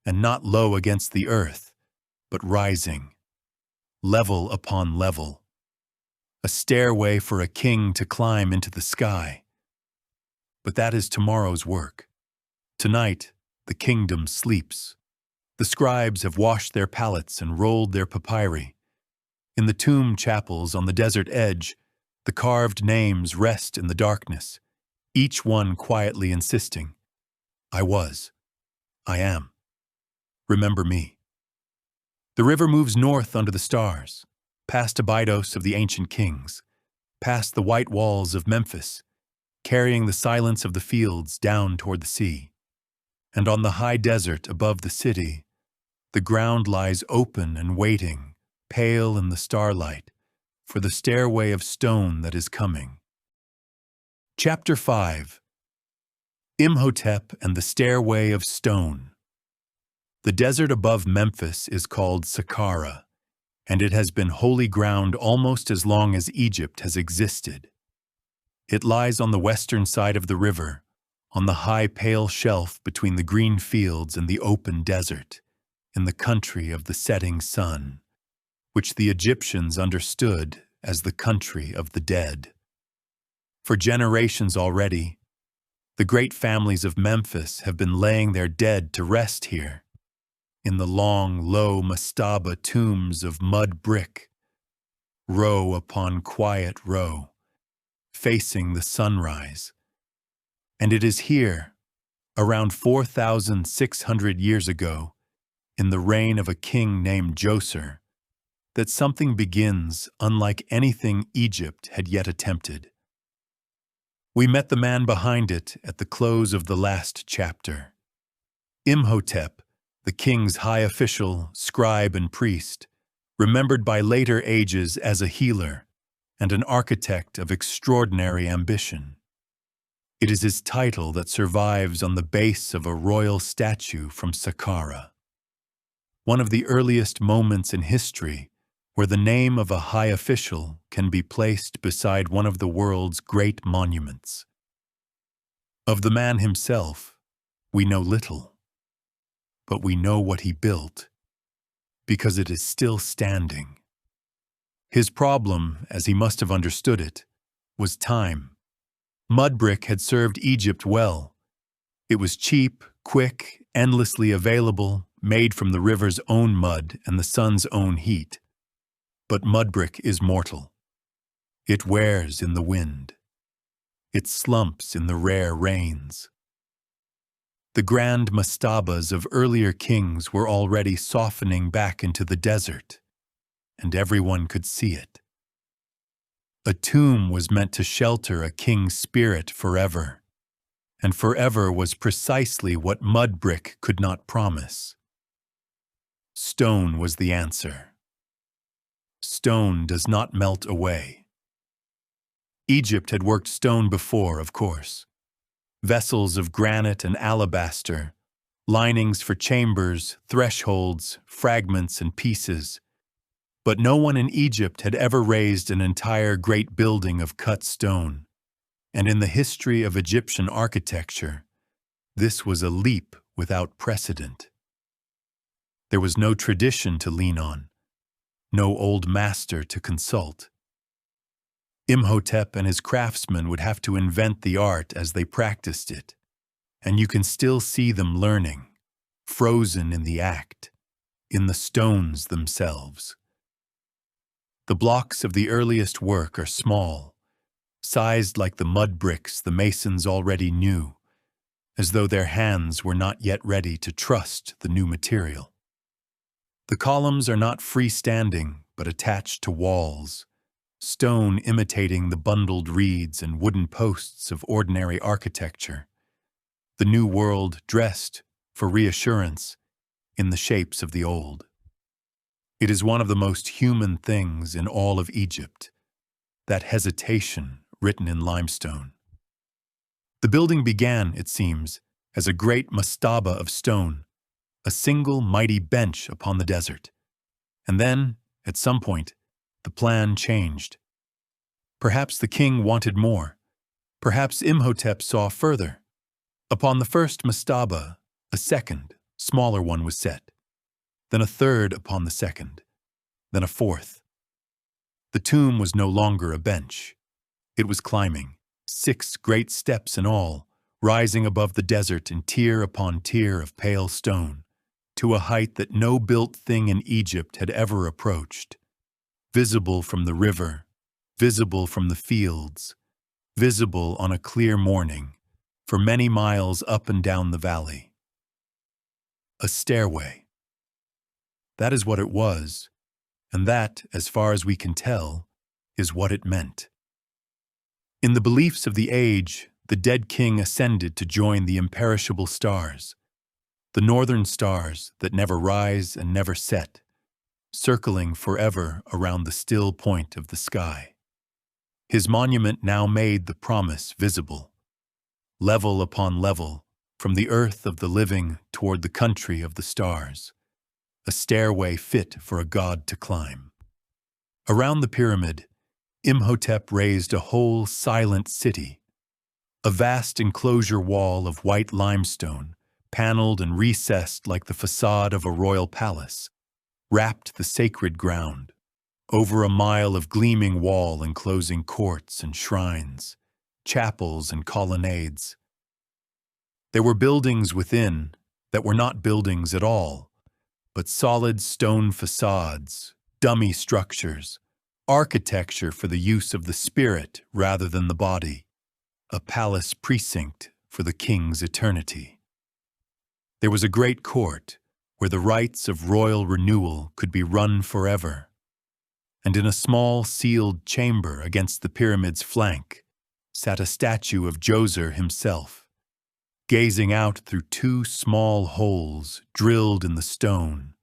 Speaker 1: and not low against the earth, but rising, level upon level, a stairway for a king to climb into the sky. But that is tomorrow's work. Tonight, the kingdom sleeps. The scribes have washed their palettes and rolled their papyri. In the tomb chapels on the desert edge, the carved names rest in the darkness, each one quietly insisting, I was, I am. Remember me. The river moves north under the stars, past Abydos of the ancient kings, past the white walls of Memphis, carrying the silence of the fields down toward the sea. And on the high desert above the city, the ground lies open and waiting, pale in the starlight, for the stairway of stone that is coming. Chapter 5. Imhotep and the Stairway of Stone. The desert above Memphis is called Saqqara, and it has been holy ground almost as long as Egypt has existed. It lies on the western side of the river, on the high pale shelf between the green fields and the open desert, in the country of the setting sun, which the Egyptians understood as the country of the dead. For generations already, the great families of Memphis have been laying their dead to rest here, in the long, low mastaba tombs of mud brick, row upon quiet row, facing the sunrise. And it is here, around 4,600 years ago, in the reign of a king named Djoser, that something begins unlike anything Egypt had yet attempted. We met the man behind it at the close of the last chapter. Imhotep, the king's high official, scribe and priest, remembered by later ages as a healer and an architect of extraordinary ambition. It is his title that survives on the base of a royal statue from Saqqara. One of the earliest moments in history where the name of a high official can be placed beside one of the world's great monuments. Of the man himself, we know little, but we know what he built, because it is still standing. His problem, as he must have understood it, was time. Mud brick had served Egypt well. It was cheap, quick, endlessly available, made from the river's own mud and the sun's own heat. But mud brick is mortal. It wears in the wind. It slumps in the rare rains. The grand mastabas of earlier kings were already softening back into the desert, and everyone could see it. A tomb was meant to shelter a king's spirit forever, and forever was precisely what mud brick could not promise. Stone was the answer. Stone does not melt away. Egypt had worked stone before, of course. Vessels of granite and alabaster, linings for chambers, thresholds, fragments and pieces. But no one in Egypt had ever raised an entire great building of cut stone. And in the history of Egyptian architecture, this was a leap without precedent. There was no tradition to lean on, no old master to consult. Imhotep and his craftsmen would have to invent the art as they practiced it, and you can still see them learning, frozen in the act, in the stones themselves. The blocks of the earliest work are small, sized like the mud bricks the masons already knew, as though their hands were not yet ready to trust the new material. The columns are not freestanding, but attached to walls, stone imitating the bundled reeds and wooden posts of ordinary architecture, the new world dressed, for reassurance, in the shapes of the old. It is one of the most human things in all of Egypt, that hesitation written in limestone. The building began, it seems, as a great mastaba of stone, a single mighty bench upon the desert. And then, at some point, the plan changed. Perhaps the king wanted more. Perhaps Imhotep saw further. Upon the first mastaba, a second, smaller one was set. Then a third upon the second. Then a fourth. The tomb was no longer a bench. It was climbing, 6 great steps in all, rising above the desert in tier upon tier of pale stone, to a height that no built thing in Egypt had ever approached, visible from the river, visible from the fields, visible on a clear morning, for many miles up and down the valley. A stairway. That is what it was, and that, as far as we can tell, is what it meant. In the beliefs of the age, the dead king ascended to join the imperishable stars, the northern stars that never rise and never set, circling forever around the still point of the sky. His monument now made the promise visible, level upon level, from the earth of the living toward the country of the stars, a stairway fit for a god to climb. Around the pyramid, Imhotep raised a whole silent city, a vast enclosure wall of white limestone, paneled and recessed like the facade of a royal palace, wrapped the sacred ground, over a mile of gleaming wall enclosing courts and shrines, chapels and colonnades. There were buildings within that were not buildings at all, but solid stone facades, dummy structures, architecture for the use of the spirit rather than the body, a palace precinct for the king's eternity. There was a great court where the rites of royal renewal could be run forever, and in a small sealed chamber against the pyramid's flank sat a statue of Djoser himself, gazing out through two small holes drilled in the stone,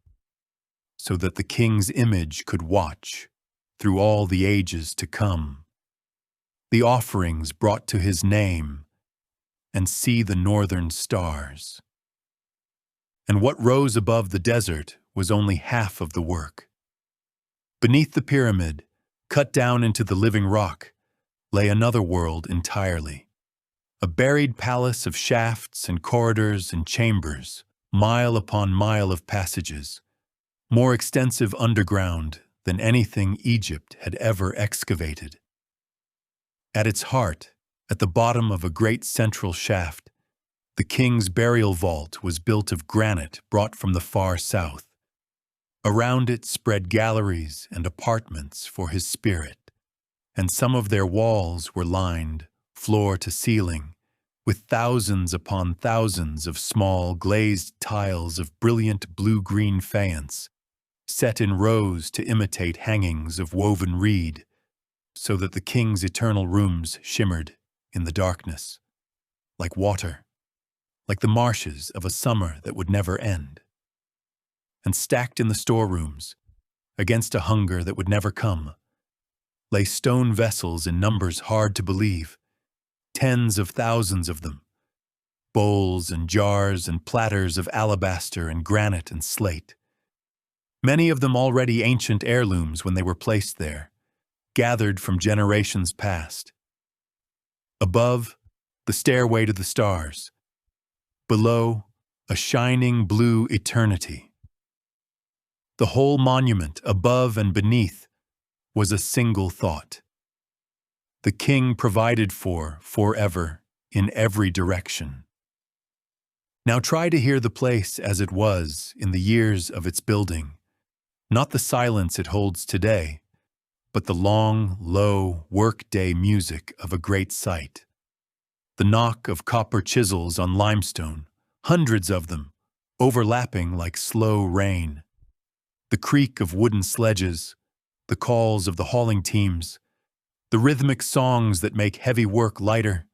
Speaker 1: so that the king's image could watch through all the ages to come, the offerings brought to his name, and see the northern stars. And what rose above the desert was only half of the work. Beneath the pyramid, cut down into the living rock, lay another world entirely, a buried palace of shafts and corridors and chambers, mile upon mile of passages, more extensive underground than anything Egypt had ever excavated. At its heart, at the bottom of a great central shaft, the king's burial vault was built of granite brought from the far south. Around it spread galleries and apartments for his spirit, and some of their walls were lined, floor to ceiling, with thousands upon thousands of small glazed tiles of brilliant blue-green faience, set in rows to imitate hangings of woven reed, so that the king's eternal rooms shimmered in the darkness, like water, like the marshes of a summer that would never end. And stacked in the storerooms, against a hunger that would never come, lay stone vessels in numbers hard to believe, tens of thousands of them, bowls and jars and platters of alabaster and granite and slate, many of them already ancient heirlooms when they were placed there, gathered from generations past. Above, the stairway to the stars. Below, a shining blue eternity. The whole monument, above and beneath, was a single thought. The king provided for forever in every direction. Now try to hear the place as it was in the years of its building, not the silence it holds today, but the long, low, workday music of a great site. The knock of copper chisels on limestone, hundreds of them, overlapping like slow rain. The creak of wooden sledges, the calls of the hauling teams, the rhythmic songs that make heavy work lighter,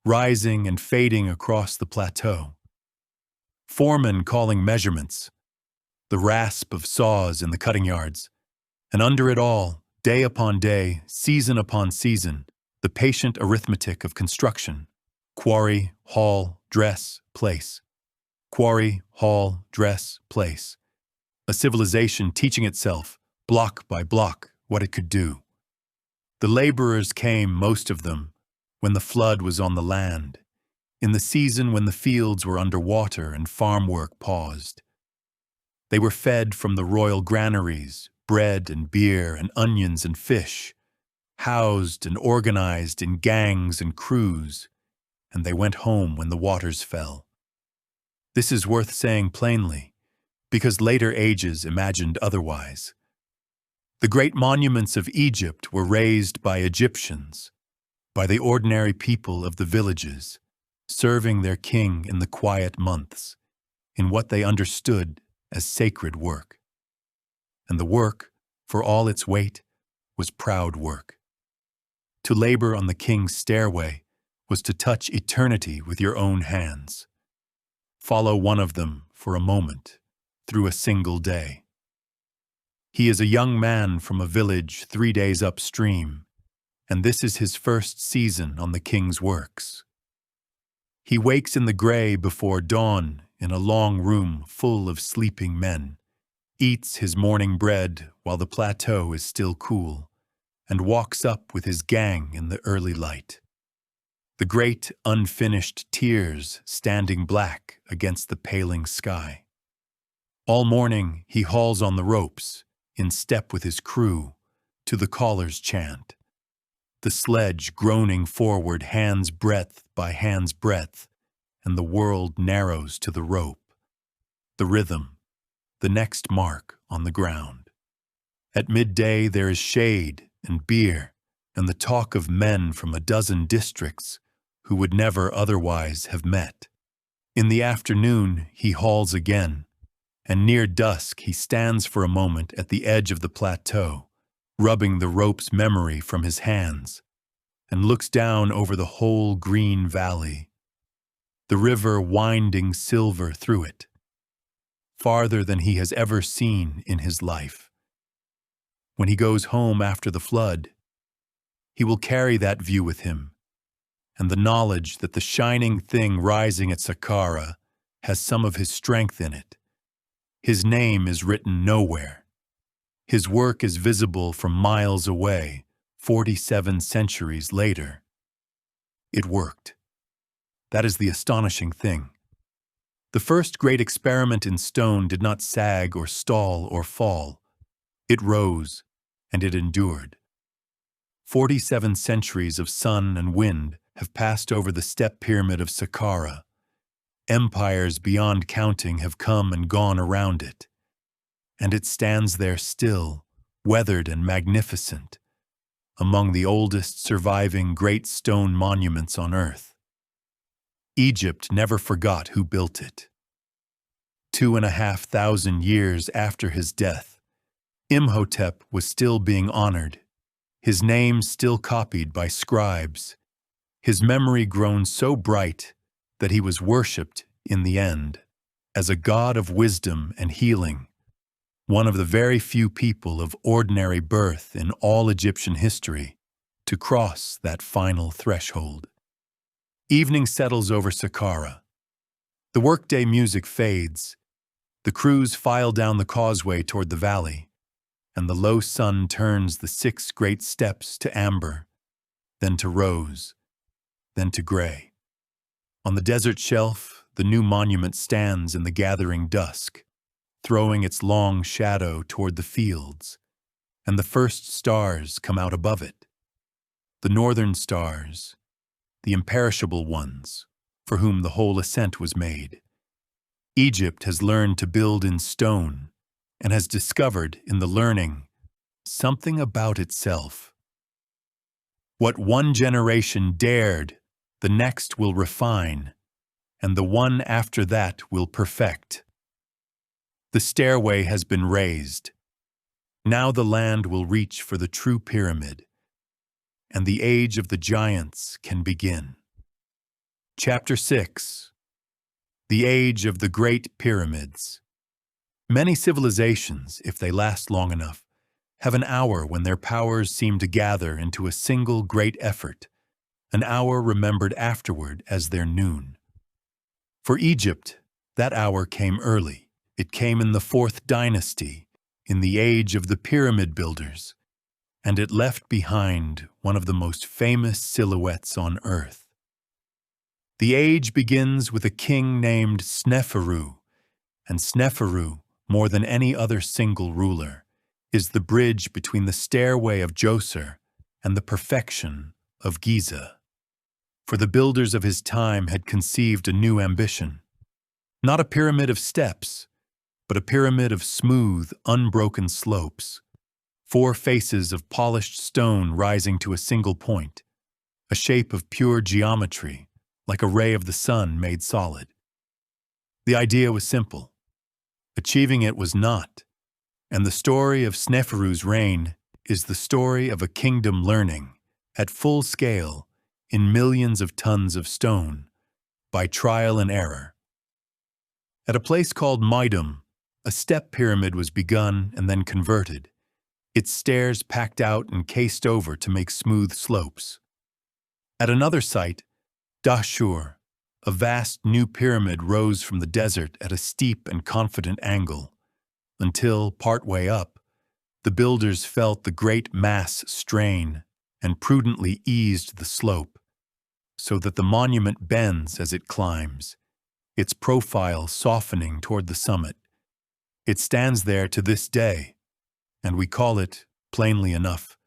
Speaker 1: rising and fading across the plateau. Foremen calling measurements, the rasp of saws in the cutting yards, and under it all, day upon day, season upon season, the patient arithmetic of construction. Quarry, haul, dress, place. Quarry, haul, dress, place. A civilization teaching itself, block by block, what it could do. The laborers came, most of them, when the flood was on the land, in the season when the fields were under water and farm work paused. They were fed from the royal granaries, bread and beer and onions and fish, housed and organized in gangs and crews, and they went home when the waters fell. This is worth saying plainly, because later ages imagined otherwise. The great monuments of Egypt were raised by Egyptians, by the ordinary people of the villages, serving their king in the quiet months, in what they understood as sacred work. And the work, for all its weight, was proud work. To labor on the king's stairway was to touch eternity with your own hands. Follow one of them for a moment, through a single day. He is a young man from a village 3 days upstream, and this is his first season on the king's works. He wakes in the gray before dawn in a long room full of sleeping men, eats his morning bread while the plateau is still cool, and walks up with his gang in the early light. The great unfinished tiers standing black against the paling sky. All morning he hauls on the ropes, in step with his crew, to the caller's chant. The sledge groaning forward hand's breadth by hand's breadth, and the world narrows to the rope. The rhythm, the next mark on the ground. At midday there is shade and beer, and the talk of men from a dozen districts who would never otherwise have met. In the afternoon he hauls again, and near dusk he stands for a moment at the edge of the plateau, rubbing the rope's memory from his hands, and looks down over the whole green valley, the river winding silver through it, farther than he has ever seen in his life. When he goes home after the flood, he will carry that view with him, and the knowledge that the shining thing rising at Saqqara has some of his strength in it. His name is written nowhere. His work is visible from miles away, 47 centuries later. It worked. That is the astonishing thing. The first great experiment in stone did not sag or stall or fall. It rose, and it endured. 47 centuries of sun and wind have passed over the Step Pyramid of Saqqara. Empires beyond counting have come and gone around it, and it stands there still, weathered and magnificent, among the oldest surviving great stone monuments on earth. Egypt never forgot who built it. 2,500 years after his death, Imhotep was still being honored, his name still copied by scribes, his memory grown so bright that he was worshipped in the end as a god of wisdom and healing, one of the very few people of ordinary birth in all Egyptian history to cross that final threshold. Evening settles over Saqqara. The workday music fades. The crews file down the causeway toward the valley, and the low sun turns the 6 great steps to amber, then to rose, then to gray. On the desert shelf, the new monument stands in the gathering dusk, throwing its long shadow toward the fields, and the first stars come out above it. The northern stars, the imperishable ones, for whom the whole ascent was made. Egypt has learned to build in stone, and has discovered in the learning something about itself. What one generation dared, the next will refine, and the one after that will perfect. The stairway has been raised. Now the land will reach for the true pyramid, and the age of the giants can begin. Chapter 6. The Age of the Great Pyramids. Many civilizations, if they last long enough, have an hour when their powers seem to gather into a single great effort, an hour remembered afterward as their noon. For Egypt, that hour came early. It came in the 4th dynasty, in the age of the pyramid builders, and it left behind one of the most famous silhouettes on earth. The age begins with a king named Sneferu, and Sneferu, more than any other single ruler, is the bridge between the Stairway of Djoser and the perfection of Giza. For the builders of his time had conceived a new ambition. Not a pyramid of steps, but a pyramid of smooth, unbroken slopes, 4 faces of polished stone rising to a single point, a shape of pure geometry, like a ray of the sun made solid. The idea was simple. Achieving it was not, and the story of Sneferu's reign is the story of a kingdom learning, at full scale, in millions of tons of stone, by trial and error. At a place called Meidum, a step pyramid was begun and then converted, its stairs packed out and cased over to make smooth slopes. At another site, Djoser, a vast new pyramid rose from the desert at a steep and confident angle, until, partway up, the builders felt the great mass strain and prudently eased the slope, so that the monument bends as it climbs, its profile softening toward the summit. It stands there to this day, and we call it, plainly enough,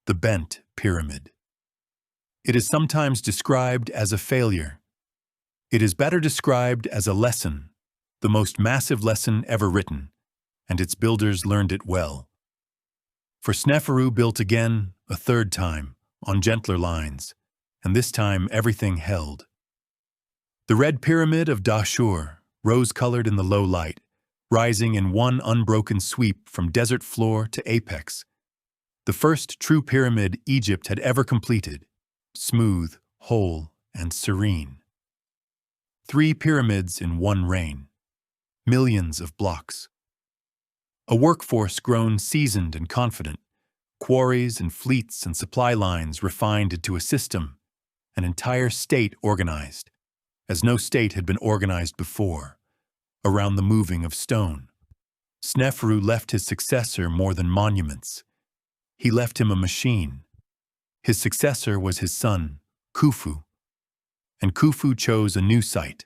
Speaker 1: the bent pyramid. It is sometimes described as a failure. It is better described as a lesson, the most massive lesson ever written, and its builders learned it well. For Sneferu built again, a third time, on gentler lines, and this time everything held. The red pyramid of Djoser, rose-colored in the low light, rising in one unbroken sweep from desert floor to apex, the first true pyramid Egypt had ever completed, smooth, whole, and serene. 3 pyramids in one reign, millions of blocks. A workforce grown seasoned and confident, quarries and fleets and supply lines refined into a system, an entire state organized, as no state had been organized before, around the moving of stone. Sneferu left his successor more than monuments. He left him a machine. His successor was his son, Khufu, and Khufu chose a new site,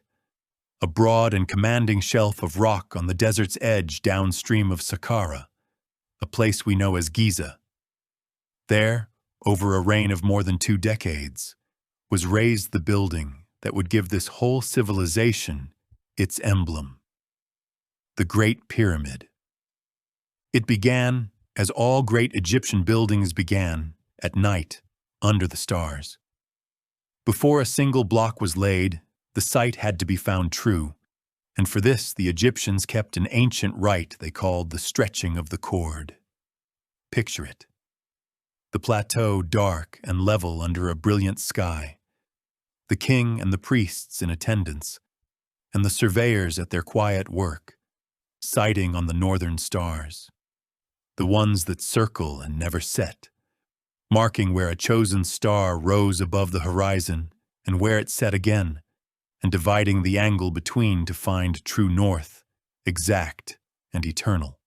Speaker 1: a broad and commanding shelf of rock on the desert's edge downstream of Saqqara, a place we know as Giza. There, over a reign of more than 2 decades, was raised the building that would give this whole civilization its emblem, the Great Pyramid. It began, as all great Egyptian buildings began, at night, under the stars. Before a single block was laid, the site had to be found true, and for this the Egyptians kept an ancient rite they called the stretching of the cord. Picture it. The plateau dark and level under a brilliant sky, the king and the priests in attendance, and the surveyors at their quiet work, sighting on the northern stars, the ones that circle and never set, marking where a chosen star rose above the horizon and where it set again, and dividing the angle between to find true north, exact and eternal.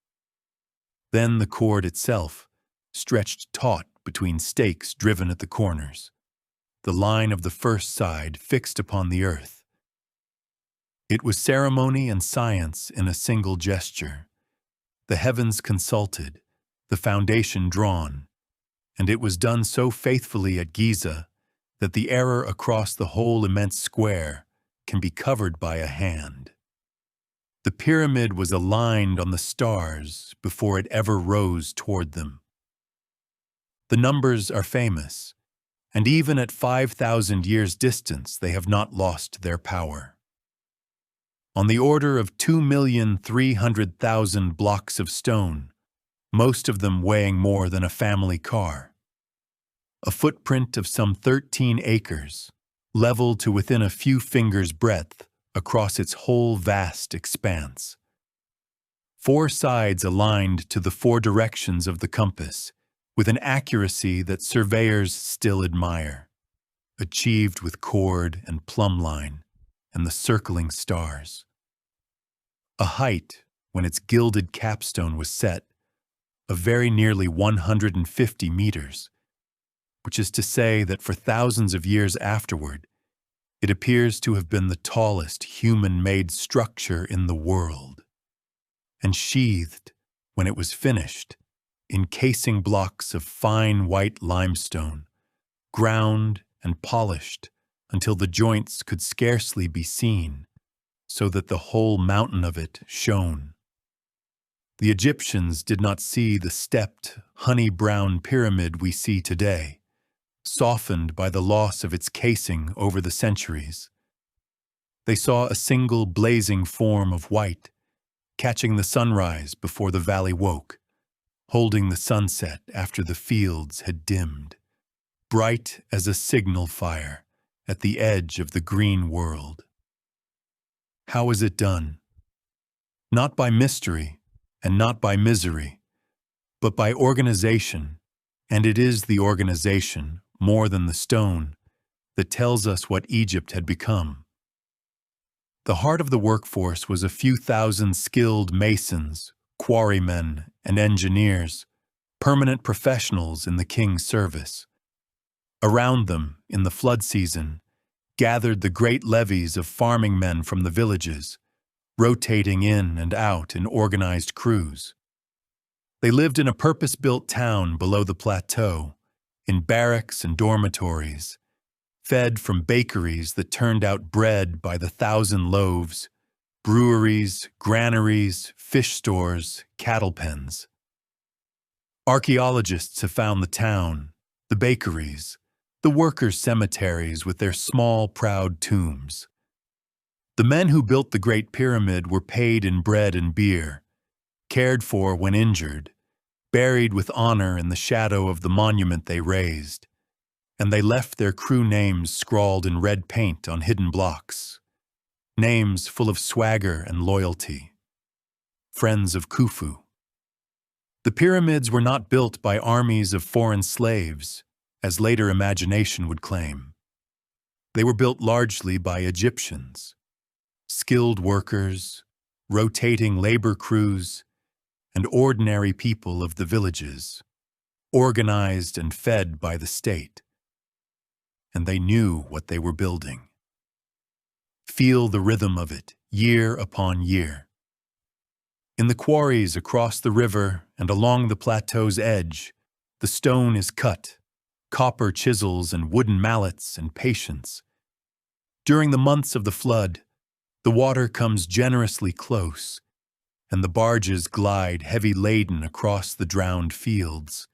Speaker 1: Then the cord itself, stretched taut between stakes driven at the corners, the line of the first side fixed upon the earth. It was ceremony and science in a single gesture. The heavens consulted, the foundation drawn, and it was done so faithfully at Giza that the error across the whole immense square can be covered by a hand. The pyramid was aligned on the stars before it ever rose toward them. The numbers are famous, and even at 5,000 years' distance they have not lost their power. On the order of 2,300,000 blocks of stone, most of them weighing more than a family car. A footprint of some 13 acres, level to within a few fingers' breadth across its whole vast expanse. 4 sides aligned to the 4 directions of the compass, with an accuracy that surveyors still admire, achieved with cord and plumb line and the circling stars. A height, when its gilded capstone was set, of very nearly 150 meters, which is to say that for thousands of years afterward, it appears to have been the tallest human-made structure in the world, and sheathed, when it was finished, encasing blocks of fine white limestone, ground and polished until the joints could scarcely be seen, so that the whole mountain of it shone. The Egyptians did not see the stepped, honey-brown pyramid we see today, softened by the loss of its casing over the centuries. They saw a single blazing form of white, catching the sunrise before the valley woke, holding the sunset after the fields had dimmed, bright as a signal fire at the edge of the green world. How is it done? Not by mystery and not by misery, but by organization, and it is the organization, more than the stone, that tells us what Egypt had become. The heart of the workforce was a few thousand skilled masons, quarrymen, and engineers, permanent professionals in the king's service. Around them, in the flood season, gathered the great levies of farming men from the villages, rotating in and out in organized crews. They lived in a purpose-built town below the plateau, in barracks and dormitories, fed from bakeries that turned out bread by the 1,000 loaves, breweries, granaries, fish stores, cattle pens. Archaeologists have found the town, the bakeries, the workers' cemeteries with their small, proud tombs. The men who built the Great Pyramid were paid in bread and beer, cared for when injured, buried with honor in the shadow of the monument they raised, and they left their crew names scrawled in red paint on hidden blocks, names full of swagger and loyalty. Friends of Khufu. The pyramids were not built by armies of foreign slaves, as later imagination would claim. They were built largely by Egyptians, skilled workers, rotating labor crews, and ordinary people of the villages, organized and fed by the state. And they knew what they were building. Feel the rhythm of it, year upon year. In the quarries across the river and along the plateau's edge, the stone is cut, copper chisels and wooden mallets and patience. During the months of the flood, the water comes generously close, and the barges glide heavy laden across the drowned fields,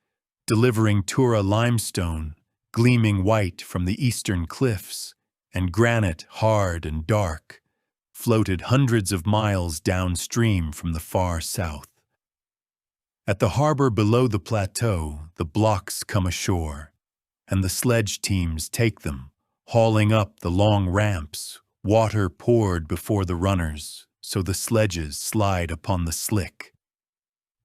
Speaker 1: delivering Tura limestone, gleaming white from the eastern cliffs, and granite hard and dark, floated hundreds of miles downstream from the far south. At the harbor below the plateau, the blocks come ashore, and the sledge teams take them, hauling up the long ramps, water poured before the runners, so the sledges slide upon the slick.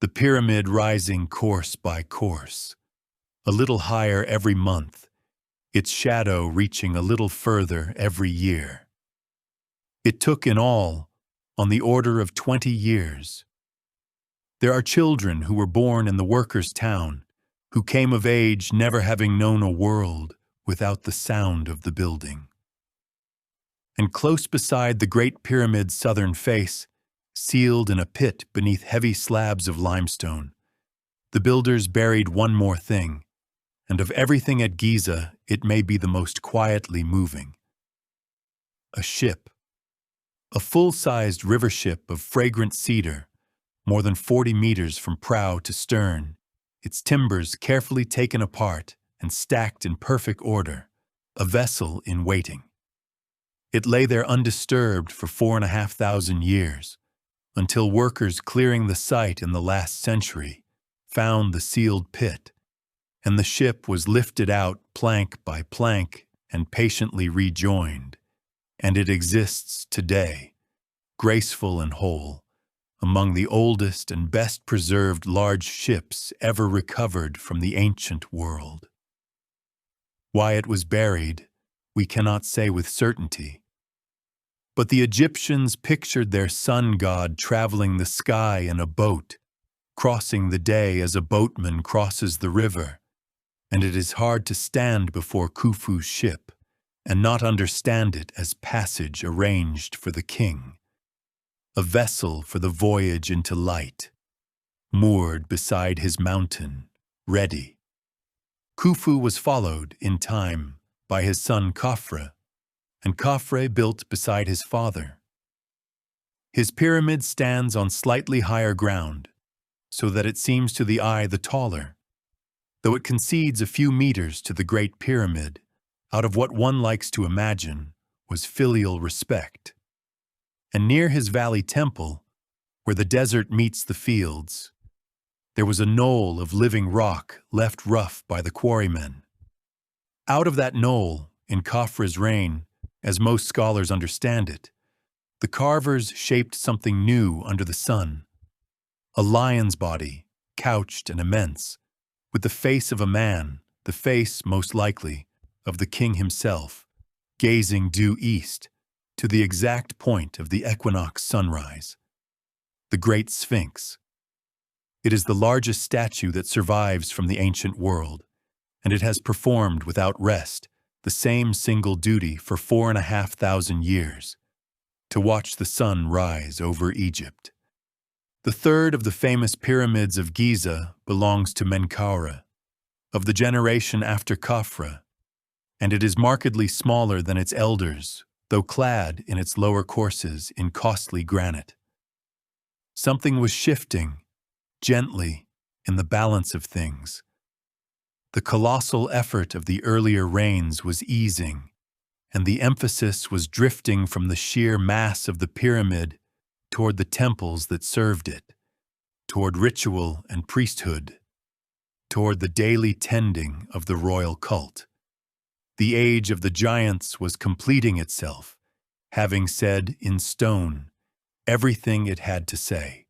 Speaker 1: The pyramid rising course by course, a little higher every month, its shadow reaching a little further every year. It took in all, on the order of 20 years. There are children who were born in the workers' town, who came of age never having known a world without the sound of the building. And close beside the Great Pyramid's southern face, sealed in a pit beneath heavy slabs of limestone, the builders buried one more thing, and of everything at Giza, it may be the most quietly moving. A ship. A full-sized river ship of fragrant cedar, more than 40 meters from prow to stern, its timbers carefully taken apart and stacked in perfect order, a vessel in waiting. It lay there undisturbed for 4,500 years, until workers clearing the site in the last century found the sealed pit, and the ship was lifted out plank by plank and patiently rejoined, and it exists today, graceful and whole, among the oldest and best preserved large ships ever recovered from the ancient world. Why it was buried, we cannot say with certainty. But the Egyptians pictured their sun god traveling the sky in a boat, crossing the day as a boatman crosses the river, and it is hard to stand before Khufu's ship and not understand it as passage arranged for the king, a vessel for the voyage into light, moored beside his mountain, ready. Khufu was followed, in time, by his son Khafre, and Khafre built beside his father. His pyramid stands on slightly higher ground, so that it seems to the eye the taller, though it concedes a few meters to the Great Pyramid, out of what one likes to imagine was filial respect. And near his valley temple, where the desert meets the fields, there was a knoll of living rock left rough by the quarrymen. Out of that knoll, in Khafra's reign, as most scholars understand it, the carvers shaped something new under the sun. A lion's body, couched and immense, with the face of a man, the face, most likely, of the king himself, gazing due east, to the exact point of the equinox sunrise. The Great Sphinx. It is the largest statue that survives from the ancient world, and it has performed without rest the same single duty for 4,500 years, to watch the sun rise over Egypt. The third of the famous pyramids of Giza belongs to Menkaure, of the generation after Khafra, and it is markedly smaller than its elders, though clad in its lower courses in costly granite. Something was shifting, gently, in the balance of things. The colossal effort of the earlier reigns was easing, and the emphasis was drifting from the sheer mass of the pyramid toward the temples that served it, toward ritual and priesthood, toward the daily tending of the royal cult. The age of the giants was completing itself, having said in stone everything it had to say.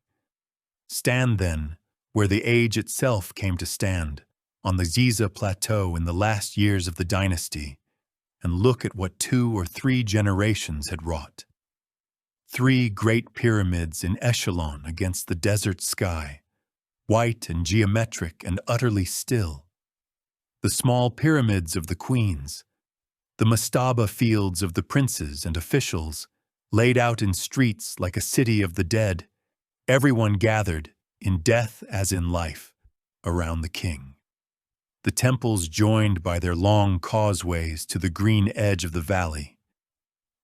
Speaker 1: Stand then where the age itself came to stand, on the Giza plateau in the last years of the dynasty, and look at what 2 or 3 generations had wrought. 3 great pyramids in echelon against the desert sky, white and geometric and utterly still. The small pyramids of the queens, the mastaba fields of the princes and officials, laid out in streets like a city of the dead, everyone gathered, in death as in life, around the king. The temples joined by their long causeways to the green edge of the valley.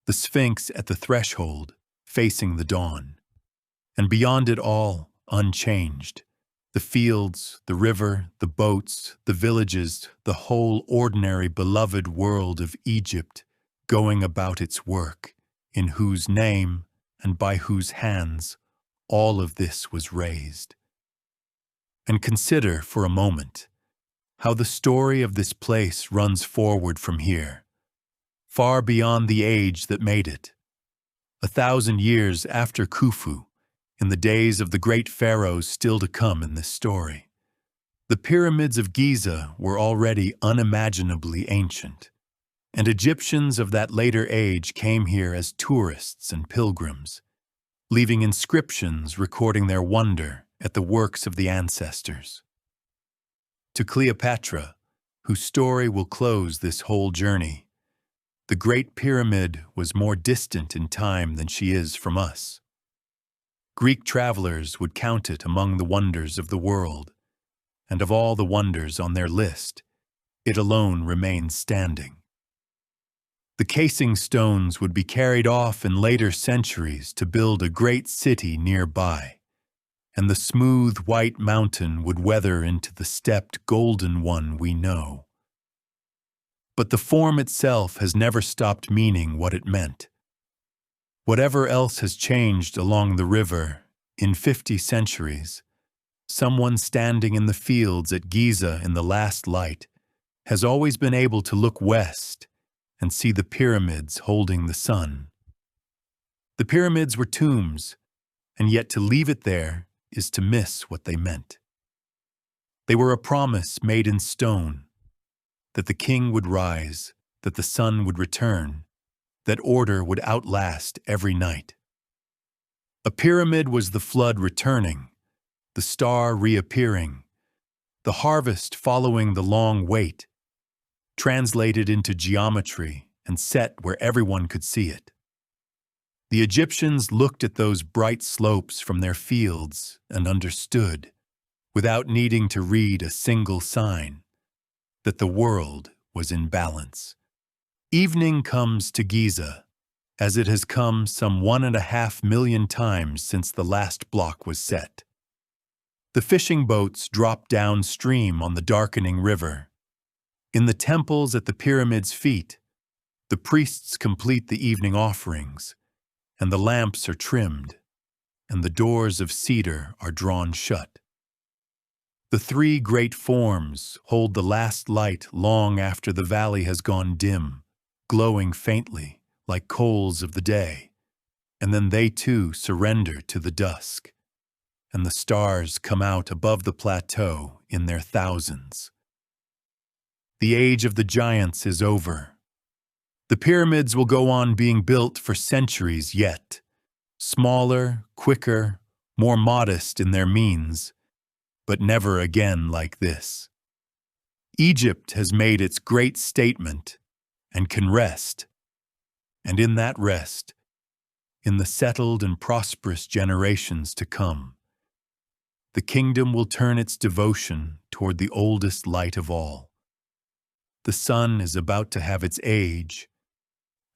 Speaker 1: The Sphinx at the threshold, facing the dawn. And beyond it all, unchanged, the fields, the river, the boats, the villages, the whole ordinary beloved world of Egypt going about its work, in whose name and by whose hands all of this was raised. And consider for a moment how the story of this place runs forward from here, far beyond the age that made it. 1,000 years after Khufu, in the days of the great pharaohs still to come in this story. The pyramids of Giza were already unimaginably ancient, and Egyptians of that later age came here as tourists and pilgrims, leaving inscriptions recording their wonder at the works of the ancestors. To Cleopatra, whose story will close this whole journey, the Great Pyramid was more distant in time than she is from us. Greek travelers would count it among the wonders of the world, and of all the wonders on their list, it alone remains standing. The casing stones would be carried off in later centuries to build a great city nearby, and the smooth white mountain would weather into the stepped golden one we know. But the form itself has never stopped meaning what it meant. Whatever else has changed along the river, in 50 centuries, someone standing in the fields at Giza in the last light has always been able to look west and see the pyramids holding the sun. The pyramids were tombs, and yet to leave it there is to miss what they meant. They were a promise made in stone, that the king would rise, that the sun would return, that order would outlast every night. A pyramid was the flood returning, the star reappearing, the harvest following the long wait, translated into geometry and set where everyone could see it. The Egyptians looked at those bright slopes from their fields and understood, without needing to read a single sign, that the world was in balance. Evening comes to Giza, as it has come some 1.5 million times since the last block was set. The fishing boats drop downstream on the darkening river. In the temples at the pyramid's feet, the priests complete the evening offerings, and the lamps are trimmed, and the doors of cedar are drawn shut. The three great forms hold the last light long after the valley has gone dim, glowing faintly like coals of the day, and then they too surrender to the dusk, and the stars come out above the plateau in their thousands. The age of the giants is over. The pyramids will go on being built for centuries yet, smaller, quicker, more modest in their means, but never again like this. Egypt has made its great statement and can rest, and in that rest, in the settled and prosperous generations to come, the kingdom will turn its devotion toward the oldest light of all. The sun is about to have its age,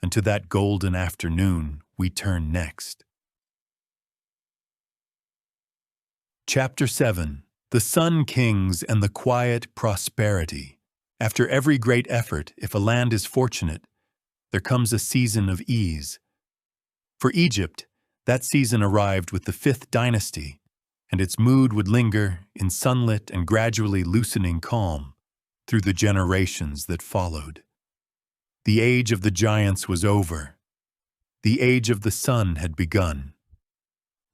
Speaker 1: and to that golden afternoon we turn next. Chapter 7. The Sun Kings and the Quiet Prosperity. After every great effort, if a land is fortunate, there comes a season of ease. For Egypt, that season arrived with the 5th dynasty, and its mood would linger in sunlit and gradually loosening calm through the generations that followed. The age of the giants was over. The age of the sun had begun.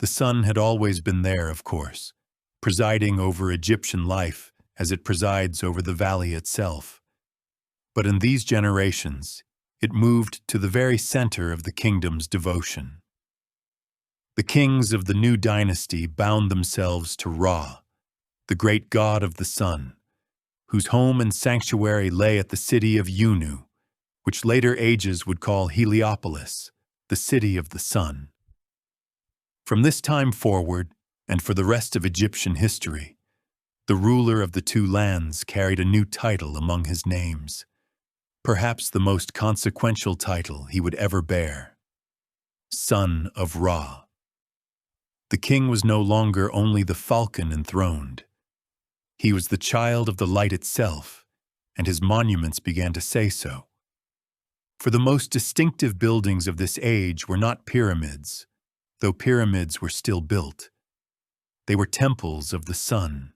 Speaker 1: The sun had always been there, of course, presiding over Egyptian life as it presides over the valley itself. But in these generations, it moved to the very center of the kingdom's devotion. The kings of the new dynasty bound themselves to Ra, the great god of the sun, whose home and sanctuary lay at the city of Unu, which later ages would call Heliopolis, the city of the sun. From this time forward, and for the rest of Egyptian history, the ruler of the two lands carried a new title among his names, perhaps the most consequential title he would ever bear: Son of Ra. The king was no longer only the falcon enthroned. He was the child of the light itself, and his monuments began to say so. For the most distinctive buildings of this age were not pyramids, though pyramids were still built. They were temples of the sun.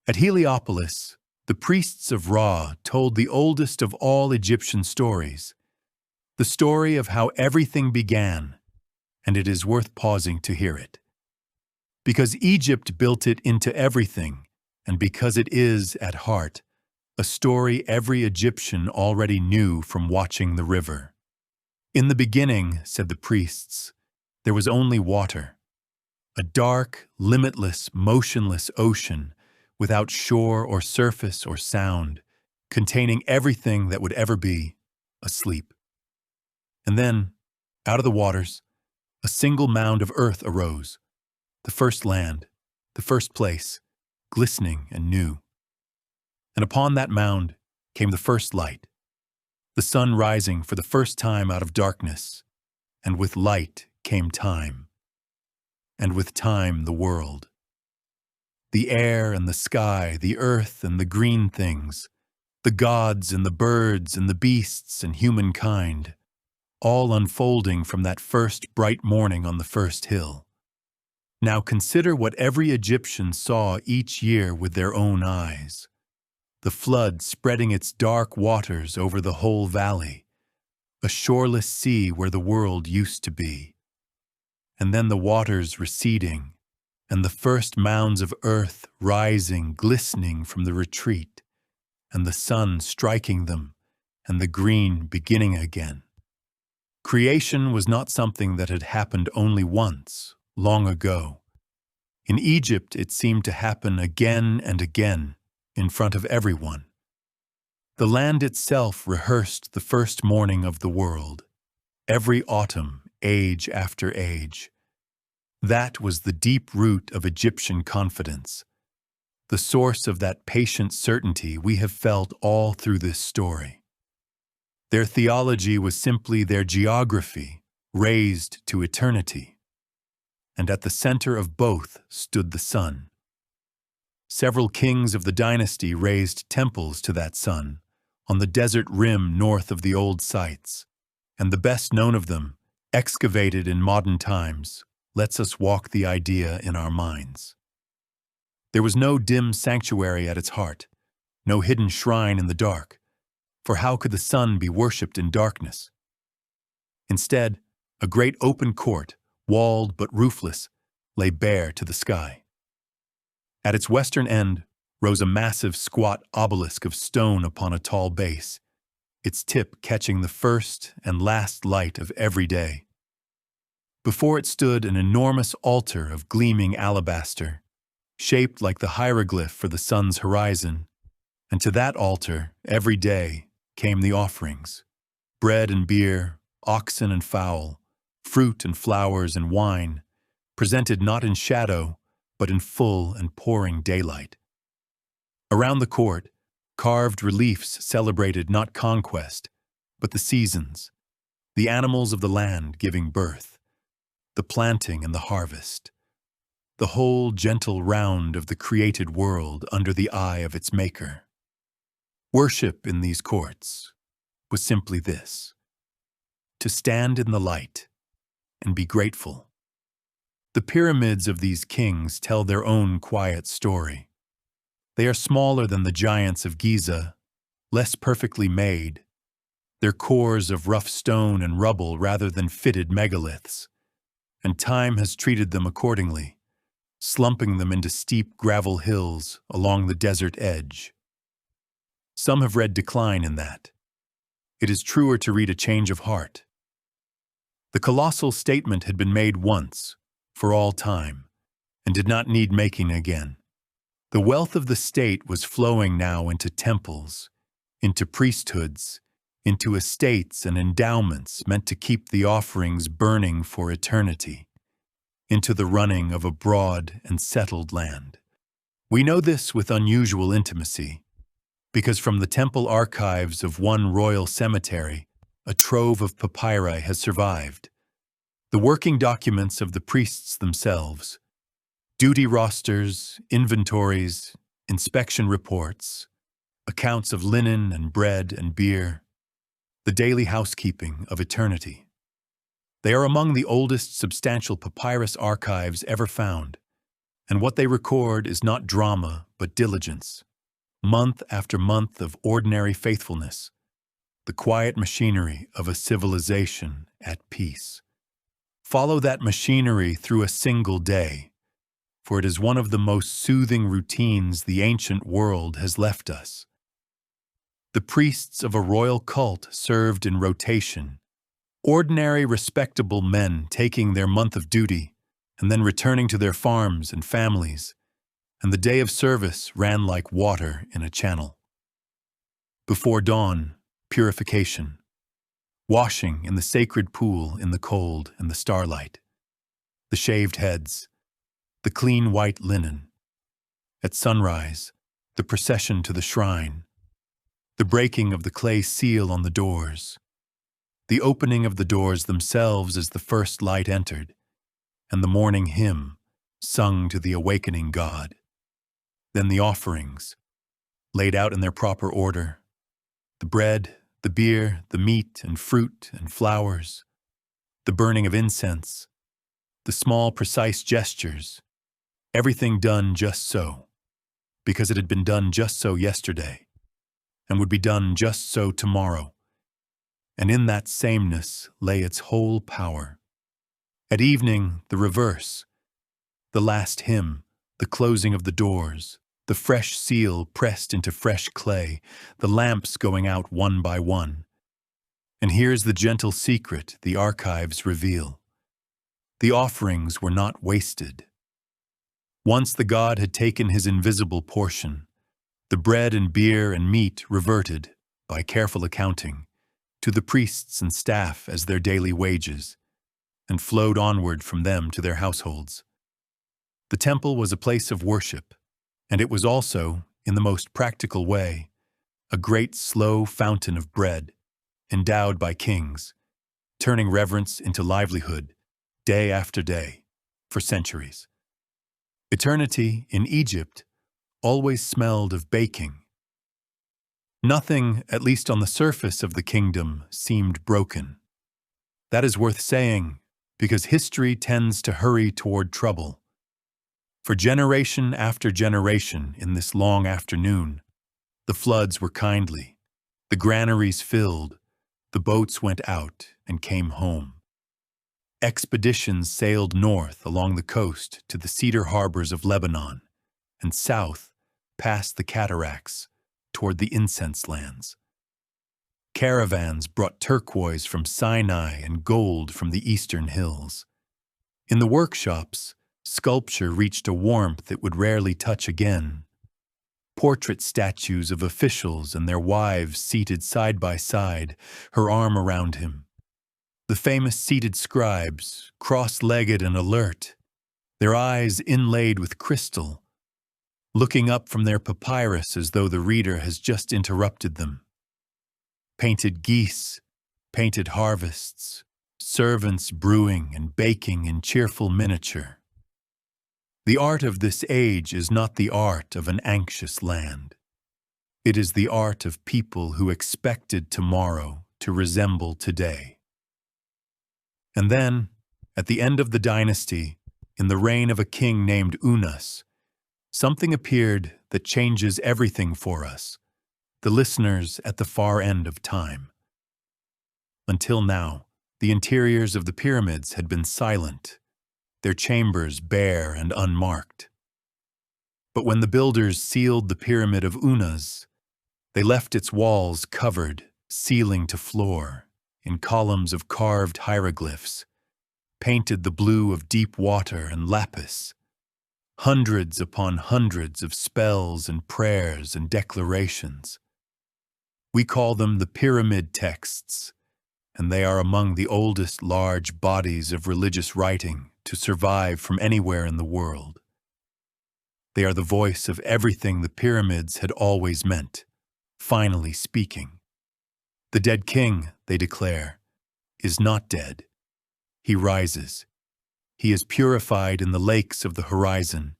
Speaker 1: At Heliopolis, the priests of Ra told the oldest of all Egyptian stories, the story of how everything began, and it is worth pausing to hear it. Because Egypt built it into everything, and because it is, at heart, a story every Egyptian already knew from watching the river. In the beginning, said the priests, there was only water, a dark, limitless, motionless ocean without shore or surface or sound, containing everything that would ever be asleep. And then, out of the waters, a single mound of earth arose, the first land, the first place, glistening and new. And upon that mound came the first light, the sun rising for the first time out of darkness, and with light came time, and with time the world. The air and the sky, the earth and the green things, the gods and the birds and the beasts and humankind, all unfolding from that first bright morning on the first hill. Now consider what every Egyptian saw each year with their own eyes. The flood spreading its dark waters over the whole valley, a shoreless sea where the world used to be. And then the waters receding, and the first mounds of earth rising, glistening from the retreat, and the sun striking them, and the green beginning again. Creation was not something that had happened only once, long ago. In Egypt, it seemed to happen again and again, in front of everyone. The land itself rehearsed the first morning of the world, every autumn, age after age. That was the deep root of Egyptian confidence, the source of that patient certainty we have felt all through this story. Their theology was simply their geography, raised to eternity. And at the center of both stood the sun, Several kings of the dynasty raised temples to that sun, on the desert rim north of the old sites, and the best known of them, excavated in modern times, lets us walk the idea in our minds. There was no dim sanctuary at its heart, no hidden shrine in the dark, for how could the sun be worshipped in darkness? Instead, a great open court, walled but roofless, lay bare to the sky. At its western end rose a massive squat obelisk of stone upon a tall base, its tip catching the first and last light of every day. Before it stood an enormous altar of gleaming alabaster, shaped like the hieroglyph for the sun's horizon, and to that altar, every day, came the offerings: bread and beer, oxen and fowl, fruit and flowers and wine, presented not in shadow, but in full and pouring daylight. Around the court, carved reliefs celebrated not conquest, but the seasons, the animals of the land giving birth, the planting and the harvest, the whole gentle round of the created world under the eye of its maker. Worship in these courts was simply this: to stand in the light and be grateful. The pyramids of these kings tell their own quiet story. They are smaller than the giants of Giza, less perfectly made, their cores of rough stone and rubble rather than fitted megaliths, and time has treated them accordingly, slumping them into steep gravel hills along the desert edge. Some have read decline in that. It is truer to read a change of heart. The colossal statement had been made once, for all time, and did not need making again. The wealth of the state was flowing now into temples, into priesthoods, into estates and endowments meant to keep the offerings burning for eternity, into the running of a broad and settled land. We know this with unusual intimacy, because from the temple archives of one royal cemetery, a trove of papyri has survived. The working documents of the priests themselves, duty rosters, inventories, inspection reports, accounts of linen and bread and beer, the daily housekeeping of eternity. They are among the oldest substantial papyrus archives ever found, and what they record is not drama but diligence, month after month of ordinary faithfulness, the quiet machinery of a civilization at peace. Follow that machinery through a single day, for it is one of the most soothing routines the ancient world has left us. The priests of a royal cult served in rotation, ordinary respectable men taking their month of duty and then returning to their farms and families, and the day of service ran like water in a channel. Before dawn, purification, washing in the sacred pool in the cold and the starlight, the shaved heads, the clean white linen. At sunrise, the procession to the shrine, the breaking of the clay seal on the doors, the opening of the doors themselves as the first light entered, and the morning hymn sung to the awakening God. Then the offerings, laid out in their proper order, the bread, the beer, the meat and fruit and flowers, the burning of incense, the small precise gestures, everything done just so, because it had been done just so yesterday, and would be done just so tomorrow, and in that sameness lay its whole power. At evening, the reverse, the last hymn, the closing of the doors, the fresh seal pressed into fresh clay, the lamps going out one by one. And here's the gentle secret the archives reveal. The offerings were not wasted. Once the god had taken his invisible portion, the bread and beer and meat reverted, by careful accounting, to the priests and staff as their daily wages, and flowed onward from them to their households. The temple was a place of worship, and it was also, in the most practical way, a great slow fountain of bread, endowed by kings, turning reverence into livelihood, day after day, for centuries. Eternity, in Egypt, always smelled of baking. Nothing, at least on the surface of the kingdom, seemed broken. That is worth saying, because history tends to hurry toward trouble. For generation after generation in this long afternoon, the floods were kindly, the granaries filled, the boats went out and came home. Expeditions sailed north along the coast to the cedar harbors of Lebanon, and south past the cataracts toward the incense lands. Caravans brought turquoise from Sinai and gold from the eastern hills. In the workshops, sculpture reached a warmth it would rarely touch again. Portrait statues of officials and their wives seated side by side, her arm around him. The famous seated scribes, cross-legged and alert, their eyes inlaid with crystal, looking up from their papyrus as though the reader has just interrupted them. Painted geese, painted harvests, servants brewing and baking in cheerful miniature. The art of this age is not the art of an anxious land. It is the art of people who expected tomorrow to resemble today. And then, at the end of the dynasty, in the reign of a king named Unas, something appeared that changes everything for us, the listeners at the far end of time. Until now, the interiors of the pyramids had been silent, their chambers bare and unmarked. But when the builders sealed the pyramid of Unas, they left its walls covered, ceiling to floor, in columns of carved hieroglyphs, painted the blue of deep water and lapis, hundreds upon hundreds of spells and prayers and declarations. We call them the pyramid texts, and they are among the oldest large bodies of religious writing to survive from anywhere in the world. They are the voice of everything the pyramids had always meant, finally speaking. The dead king, they declare, is not dead. He rises. He is purified in the lakes of the horizon.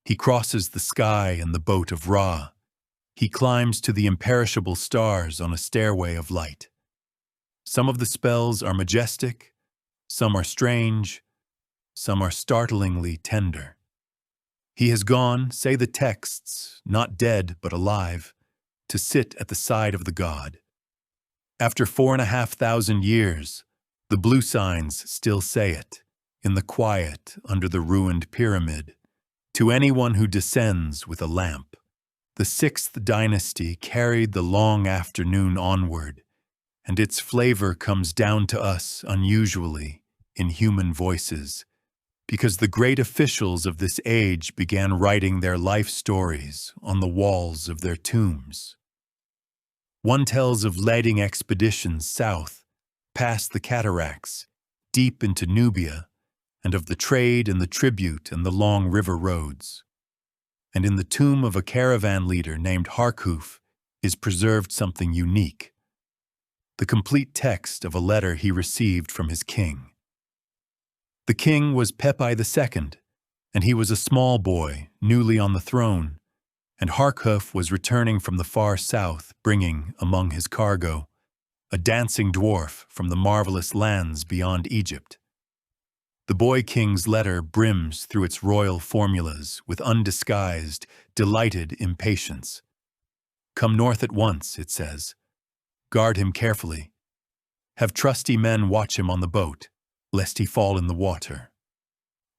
Speaker 1: He crosses the sky in the boat of Ra. He climbs to the imperishable stars on a stairway of light. Some of the spells are majestic, some are strange, some are startlingly tender. He has gone, say the texts, not dead but alive, to sit at the side of the god. After 4,500 years, the blue signs still say it, in the quiet under the ruined pyramid, to anyone who descends with a lamp. The sixth dynasty carried the long afternoon onward, and its flavor comes down to us unusually in human voices, because the great officials of this age began writing their life stories on the walls of their tombs. One tells of leading expeditions south, past the cataracts, deep into Nubia, and of the trade and the tribute and the long river roads. And in the tomb of a caravan leader named Harkhuf is preserved something unique, the complete text of a letter he received from his king. The king was Pepi II, and he was a small boy, newly on the throne, and Harkhuf was returning from the far south, bringing, among his cargo, a dancing dwarf from the marvelous lands beyond Egypt. The boy king's letter brims through its royal formulas with undisguised, delighted impatience. Come north at once, it says. Guard him carefully. Have trusty men watch him on the boat, lest he fall in the water.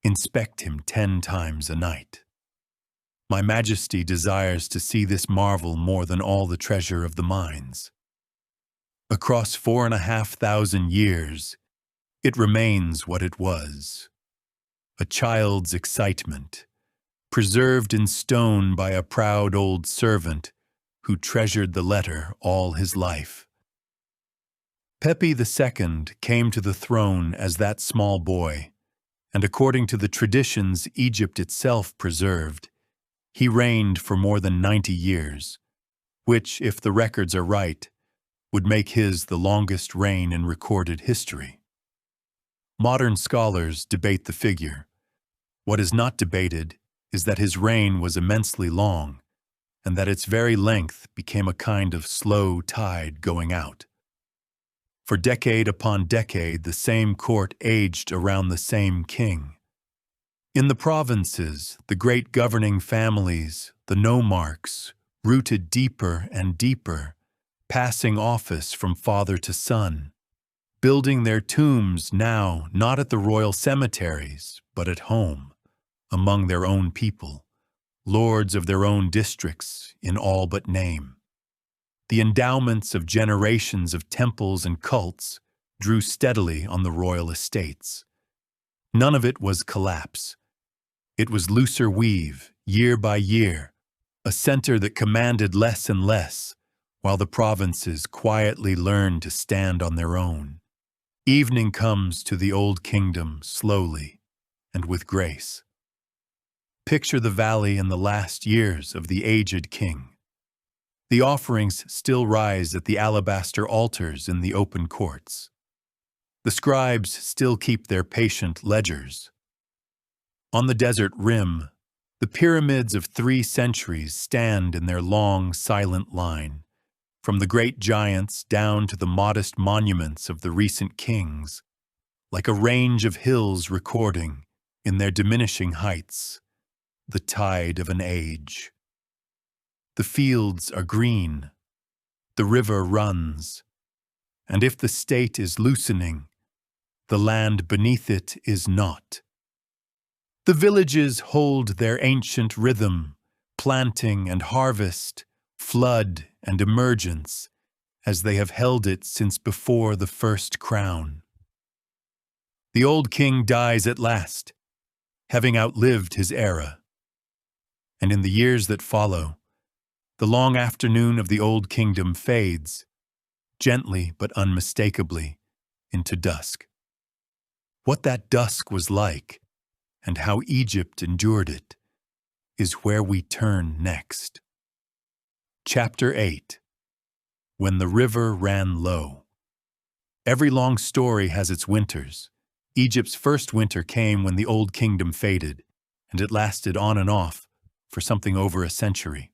Speaker 1: Inspect him 10 times a night. My Majesty desires to see this marvel more than all the treasure of the mines. Across 4,500 years, it remains what it was, a child's excitement, preserved in stone by a proud old servant who treasured the letter all his life. Pepi II came to the throne as that small boy, and according to the traditions Egypt itself preserved, he reigned for more than 90 years, which, if the records are right, would make his the longest reign in recorded history. Modern scholars debate the figure. What is not debated is that his reign was immensely long, and that its very length became a kind of slow tide going out. For decade upon decade, the same court aged around the same king. In the provinces, the great governing families, the nomarchs, rooted deeper and deeper, passing office from father to son, building their tombs now not at the royal cemeteries, but at home, among their own people, lords of their own districts in all but name. The endowments of generations of temples and cults drew steadily on the royal estates. None of it was collapse. It was looser weave, year by year, a center that commanded less and less, while the provinces quietly learned to stand on their own. Evening comes to the old kingdom slowly and with grace. Picture the valley in the last years of the aged king. The offerings still rise at the alabaster altars in the open courts. The scribes still keep their patient ledgers. On the desert rim, the pyramids of 3 centuries stand in their long, silent line, from the great giants down to the modest monuments of the recent kings, like a range of hills recording, in their diminishing heights, the tide of an age. The fields are green, the river runs, and if the state is loosening, the land beneath it is not. The villages hold their ancient rhythm, planting and harvest, flood and emergence, as they have held it since before the first crown. The old king dies at last, having outlived his era. And in the years that follow, the long afternoon of the old kingdom fades, gently but unmistakably, into dusk. What that dusk was like, and how Egypt endured it, is where we turn next. Chapter 8. When the river ran low. Every long story has its winters. Egypt's first winter came when the old kingdom faded, and it lasted on and off for something over a century.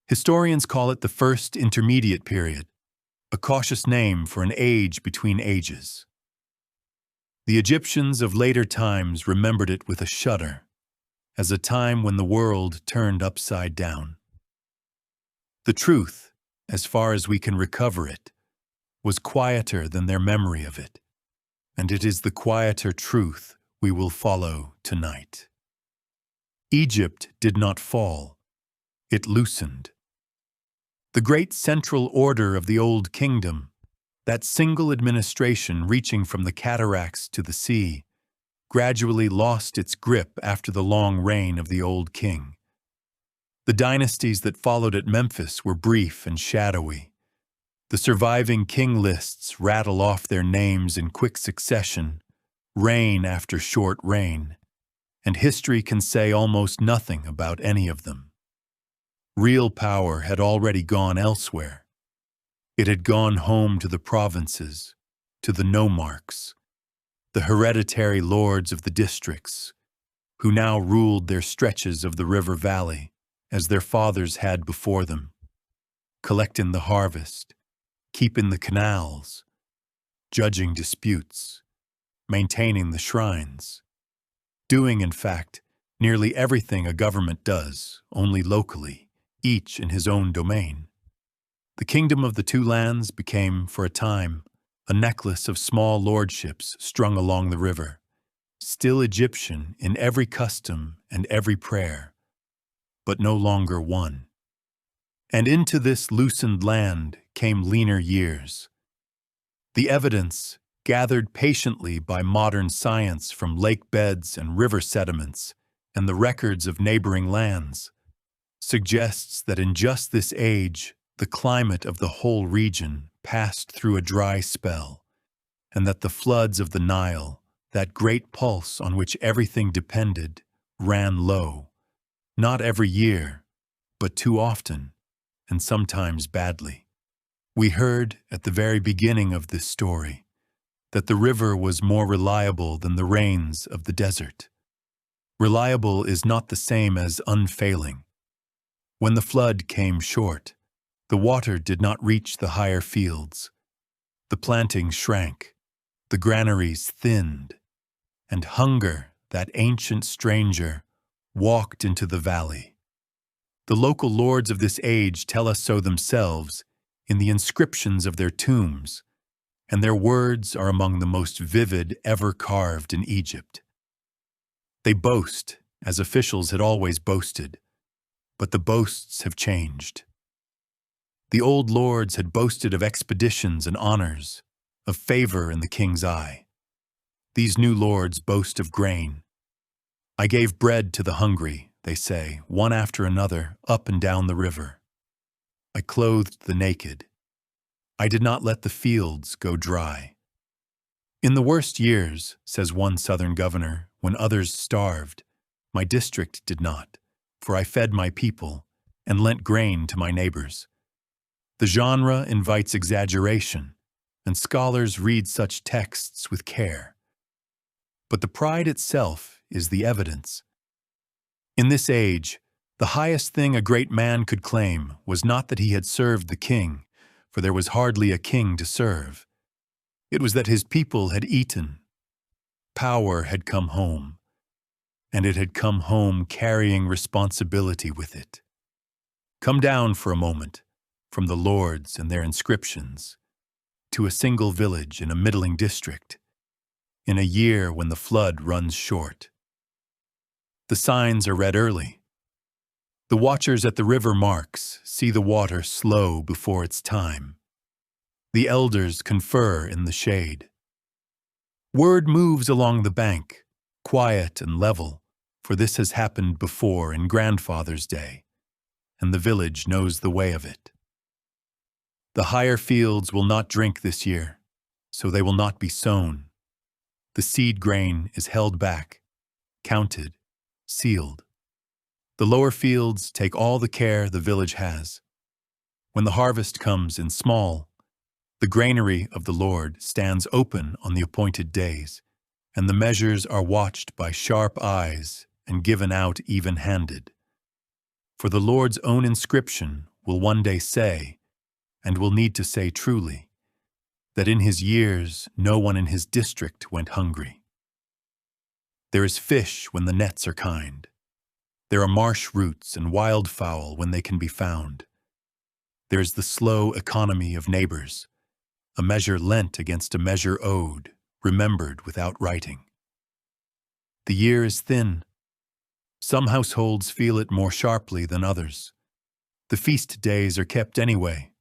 Speaker 1: Historians call it the First Intermediate Period, a cautious name for an age between ages. The Egyptians of later times remembered it with a shudder, as a time when the world turned upside down. The truth, as far as we can recover it, was quieter than their memory of it, and it is the quieter truth we will follow tonight. Egypt did not fall, it loosened. The great central order of the Old Kingdom, that single administration reaching from the cataracts to the sea, gradually lost its grip after the long reign of the old king. The dynasties that followed at Memphis were brief and shadowy. The surviving king lists rattle off their names in quick succession, reign after short reign, and history can say almost nothing about any of them. Real power had already gone elsewhere. It had gone home to the provinces, to the nomarchs, the hereditary lords of the districts, who now ruled their stretches of the river valley, as their fathers had before them, collecting the harvest, keeping the canals, judging disputes, maintaining the shrines, doing, in fact, nearly everything a government does, only locally, each in his own domain. The kingdom of the two lands became, for a time, a necklace of small lordships strung along the river, still Egyptian in every custom and every prayer, but no longer one. And into this loosened land came leaner years. The evidence, gathered patiently by modern science from lake beds and river sediments and the records of neighboring lands, suggests that in just this age, the climate of the whole region passed through a dry spell, and that the floods of the Nile, that great pulse on which everything depended, ran low, not every year, but too often, and sometimes badly. We heard at the very beginning of this story that the river was more reliable than the rains of the desert. Reliable is not the same as unfailing. When the flood came short, the water did not reach the higher fields. The plantings shrank, the granaries thinned, and hunger, that ancient stranger, walked into the valley. The local lords of this age tell us so themselves in the inscriptions of their tombs, and their words are among the most vivid ever carved in Egypt. They boast, as officials had always boasted, but the boasts have changed. The old lords had boasted of expeditions and honors, of favor in the king's eye. These new lords boast of grain. I gave bread to the hungry, they say, one after another, up and down the river. I clothed the naked. I did not let the fields go dry. In the worst years, says one southern governor, when others starved, my district did not, for I fed my people and lent grain to my neighbors. The genre invites exaggeration, and scholars read such texts with care. But the pride itself is the evidence. In this age, the highest thing a great man could claim was not that he had served the king, for there was hardly a king to serve. It was that his people had eaten. Power had come home, and it had come home carrying responsibility with it. Come down for a moment from the lords and their inscriptions to a single village in a middling district, in a year when the flood runs short. The signs are read early. The watchers at the river marks see the water slow before its time. The elders confer in the shade. Word moves along the bank, quiet and level, for this has happened before in grandfather's day, and the village knows the way of it. The higher fields will not drink this year, so they will not be sown. The seed grain is held back, counted, sealed. The lower fields take all the care the village has. When the harvest comes in small, the granary of the Lord stands open on the appointed days, and the measures are watched by sharp eyes and given out even-handed. For the Lord's own inscription will one day say, and will need to say truly, that in his years no one in his district went hungry. There is fish when the nets are kind. There are marsh roots and wildfowl when they can be found. There is the slow economy of neighbors, a measure lent against a measure owed, remembered without writing. The year is thin. Some households feel it more sharply than others. The feast days are kept anyway,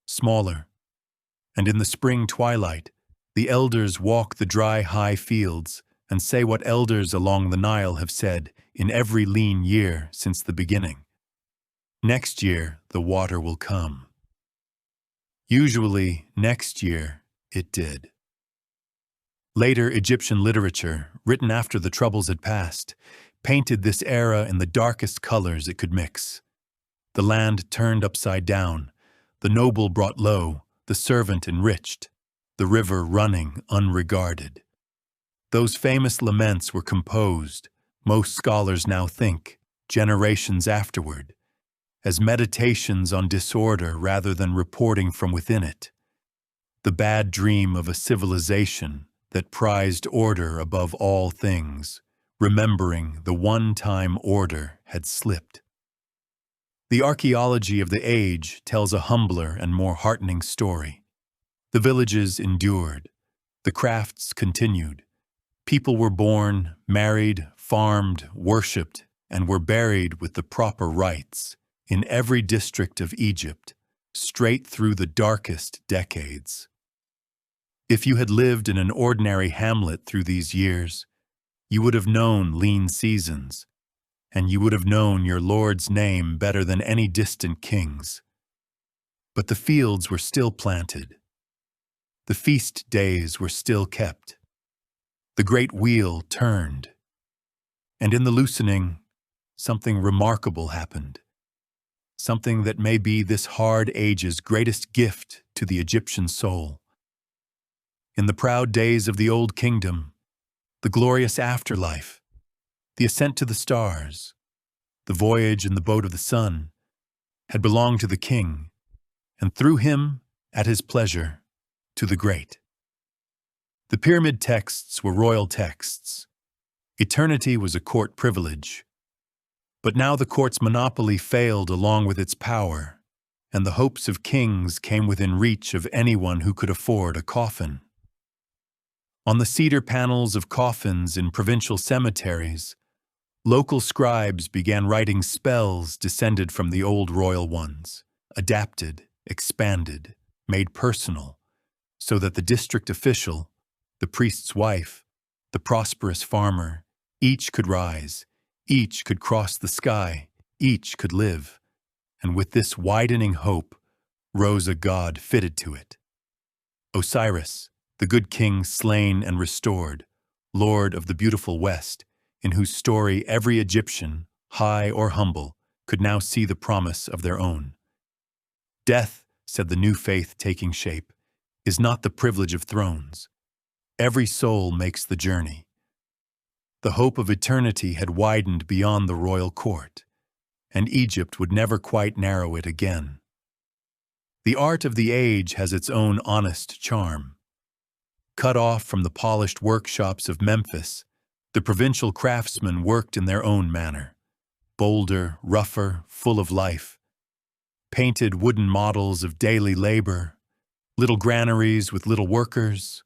Speaker 1: smaller, and in the spring twilight, the elders walk the dry, high fields and say what elders along the Nile have said in every lean year since the beginning. Next year, the water will come. Usually, next year, it did. Later Egyptian literature, written after the troubles had passed, painted this era in the darkest colors it could mix. The land turned upside down, the noble brought low, the servant enriched, the river running unregarded. Those famous laments were composed, most scholars now think, generations afterward, as meditations on disorder rather than reporting from within it. The bad dream of a civilization that prized order above all things, remembering the one-time order had slipped. The archaeology of the age tells a humbler and more heartening story. The villages endured. The crafts continued. People were born, married, farmed, worshipped, and were buried with the proper rites in every district of Egypt, straight through the darkest decades. If you had lived in an ordinary hamlet through these years, you would have known lean seasons, and you would have known your Lord's name better than any distant king's. But the fields were still planted. The feast days were still kept. The great wheel turned. And in the loosening, something remarkable happened. Something that may be this hard age's greatest gift to the Egyptian soul. In the proud days of the Old Kingdom, the glorious afterlife, The ascent to the stars, the voyage in the boat of the sun, had belonged to the king, and through him, at his pleasure, to the great. The pyramid texts were royal texts. Eternity was a court privilege. But now the court's monopoly failed along with its power, and the hopes of kings came within reach of anyone who could afford a coffin. On the cedar panels of coffins in provincial cemeteries, local scribes began writing spells descended from the old royal ones, adapted, expanded, made personal, so that the district official, the priest's wife, the prosperous farmer, each could rise, each could cross the sky, each could live, and with this widening hope rose a god fitted to it. Osiris, the good king slain and restored, lord of the beautiful West, in whose story every Egyptian, high or humble, could now see the promise of their own. Death, said the new faith taking shape, is not the privilege of thrones. Every soul makes the journey. The hope of eternity had widened beyond the royal court, and Egypt would never quite narrow it again. The art of the age has its own honest charm. Cut off from the polished workshops of Memphis, the provincial craftsmen worked in their own manner, bolder, rougher, full of life. Painted wooden models of daily labor, little granaries with little workers,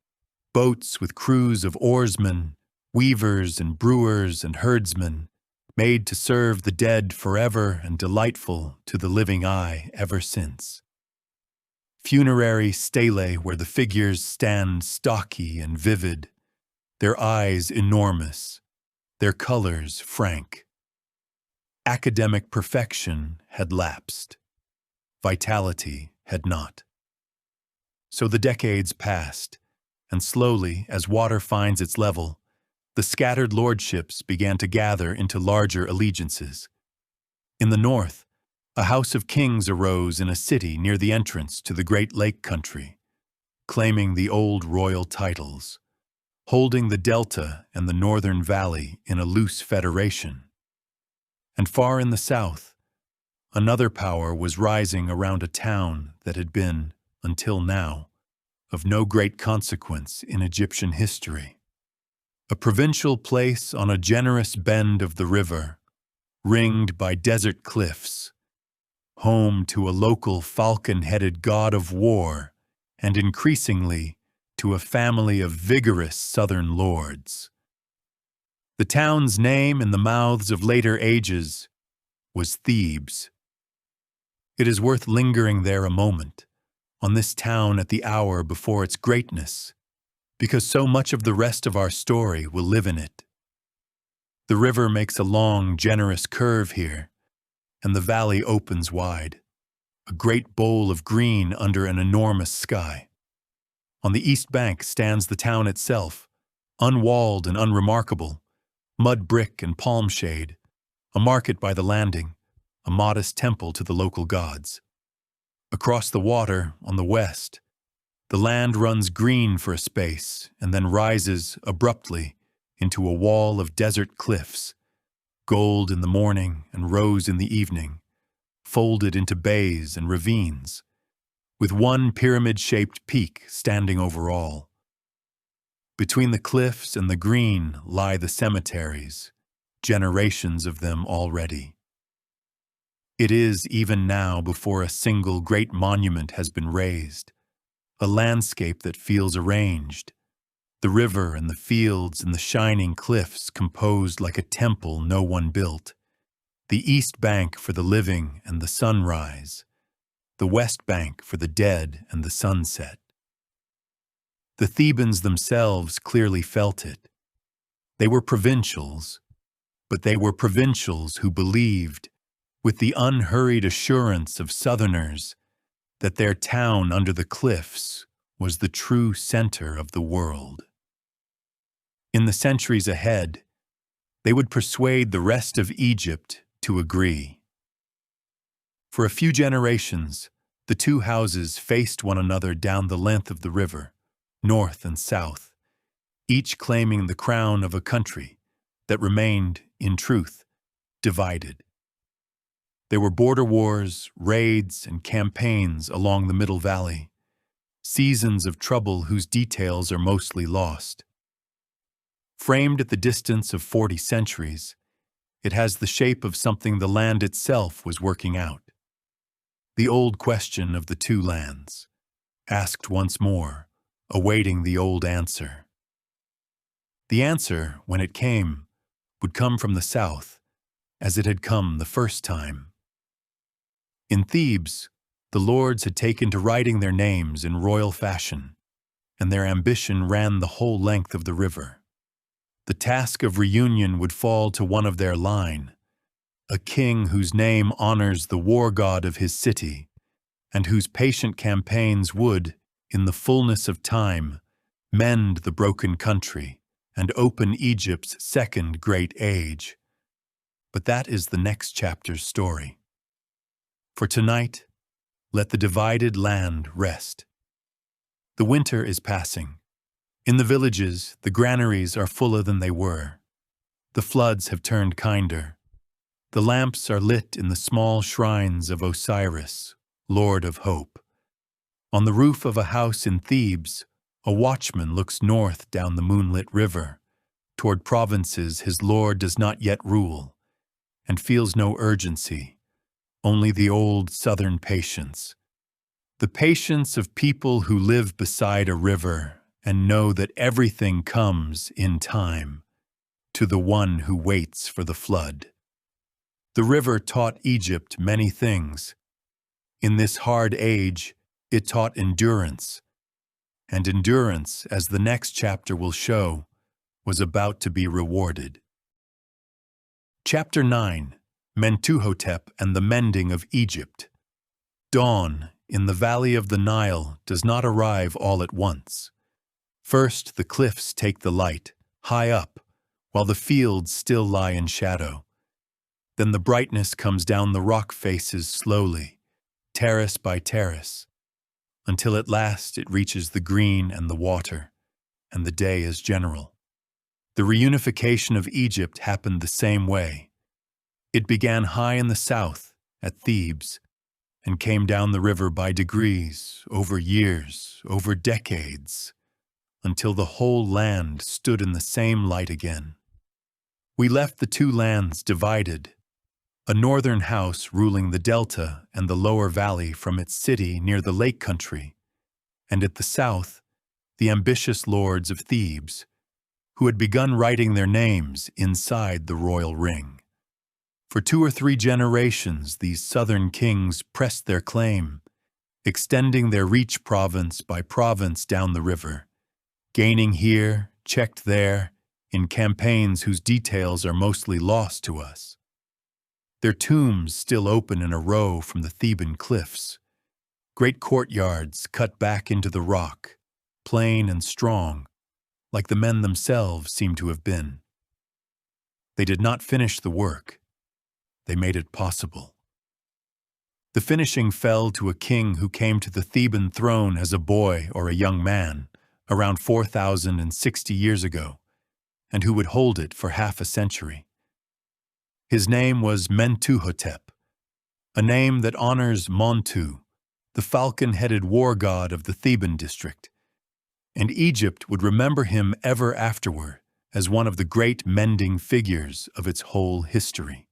Speaker 1: boats with crews of oarsmen, weavers and brewers and herdsmen, made to serve the dead forever and delightful to the living eye ever since. Funerary stelae where the figures stand stocky and vivid, their eyes enormous, their colors frank. Academic perfection had lapsed. Vitality had not. So the decades passed, and slowly, as water finds its level, the scattered lordships began to gather into larger allegiances. In the north, a house of kings arose in a city near the entrance to the Great Lake country, claiming the old royal titles, holding the Delta and the Northern Valley in a loose federation. And far in the south, another power was rising around a town that had been, until now, of no great consequence in Egyptian history. A provincial place on a generous bend of the river, ringed by desert cliffs, home to a local falcon-headed god of war, and increasingly to a family of vigorous southern lords. The town's name in the mouths of later ages was Thebes. It is worth lingering there a moment, on this town at the hour before its greatness, because so much of the rest of our story will live in it. The river makes a long, generous curve here, and the valley opens wide, a great bowl of green under an enormous sky. On the east bank stands the town itself, unwalled and unremarkable, mud brick and palm shade, a market by the landing, a modest temple to the local gods. Across the water, on the west, the land runs green for a space and then rises abruptly into a wall of desert cliffs, gold in the morning and rose in the evening, folded into bays and ravines, with one pyramid-shaped peak standing over all. Between the cliffs and the green lie the cemeteries, generations of them already. It is even now before a single great monument has been raised, a landscape that feels arranged, the river and the fields and the shining cliffs composed like a temple no one built, the east bank for the living and the sunrise, the west bank for the dead and the sunset. The Thebans themselves clearly felt it. They were provincials, but they were provincials who believed, with the unhurried assurance of Southerners, that their town under the cliffs was the true center of the world. In the centuries ahead, they would persuade the rest of Egypt to agree. For a few generations, the two houses faced one another down the length of the river, north and south, each claiming the crown of a country, that remained, in truth, divided. There were border wars, raids, and campaigns along the Middle Valley, seasons of trouble whose details are mostly lost. Framed at the distance of 40 centuries, it has the shape of something the land itself was working out. The old question of the two lands, asked once more, awaiting the old answer. The answer, when it came, would come from the south, as it had come the first time. In Thebes, the lords had taken to writing their names in royal fashion, and their ambition ran the whole length of the river. The task of reunion would fall to one of their line, a king whose name honors the war god of his city, and whose patient campaigns would, in the fullness of time, mend the broken country and open Egypt's second great age. But that is the next chapter's story. For tonight, let the divided land rest. The winter is passing. In the villages, the granaries are fuller than they were. The floods have turned kinder. The lamps are lit in the small shrines of Osiris, Lord of Hope. On the roof of a house in Thebes, a watchman looks north down the moonlit river, toward provinces his lord does not yet rule, and feels no urgency, only the old southern patience. The patience of people who live beside a river and know that everything comes in time to the one who waits for the flood. The river taught Egypt many things. In this hard age, it taught endurance, and endurance, as the next chapter will show, was about to be rewarded. Chapter 9, Mentuhotep and the Mending of Egypt. Dawn, in the valley of the Nile, does not arrive all at once. First, the cliffs take the light, high up, while the fields still lie in shadow. Then the brightness comes down the rock faces slowly, terrace by terrace, until at last it reaches the green and the water, and the day is general. The reunification of Egypt happened the same way. It began high in the south, at Thebes, and came down the river by degrees, over years, over decades, until the whole land stood in the same light again. We left the two lands divided, a northern house ruling the delta and the lower valley from its city near the lake country, and at the south, the ambitious lords of Thebes, who had begun writing their names inside the royal ring. For 2 or 3 generations, these southern kings pressed their claim, extending their reach province by province down the river, gaining here, checked there, in campaigns whose details are mostly lost to us. Their tombs still open in a row from the Theban cliffs, great courtyards cut back into the rock, plain and strong, like the men themselves seem to have been. They did not finish the work. They made it possible. The finishing fell to a king who came to the Theban throne as a boy or a young man, around 4,060 years ago, and who would hold it for half a century. His name was Mentuhotep, a name that honors Montu, the falcon-headed war god of the Theban district, and Egypt would remember him ever afterward as one of the great mending figures of its whole history.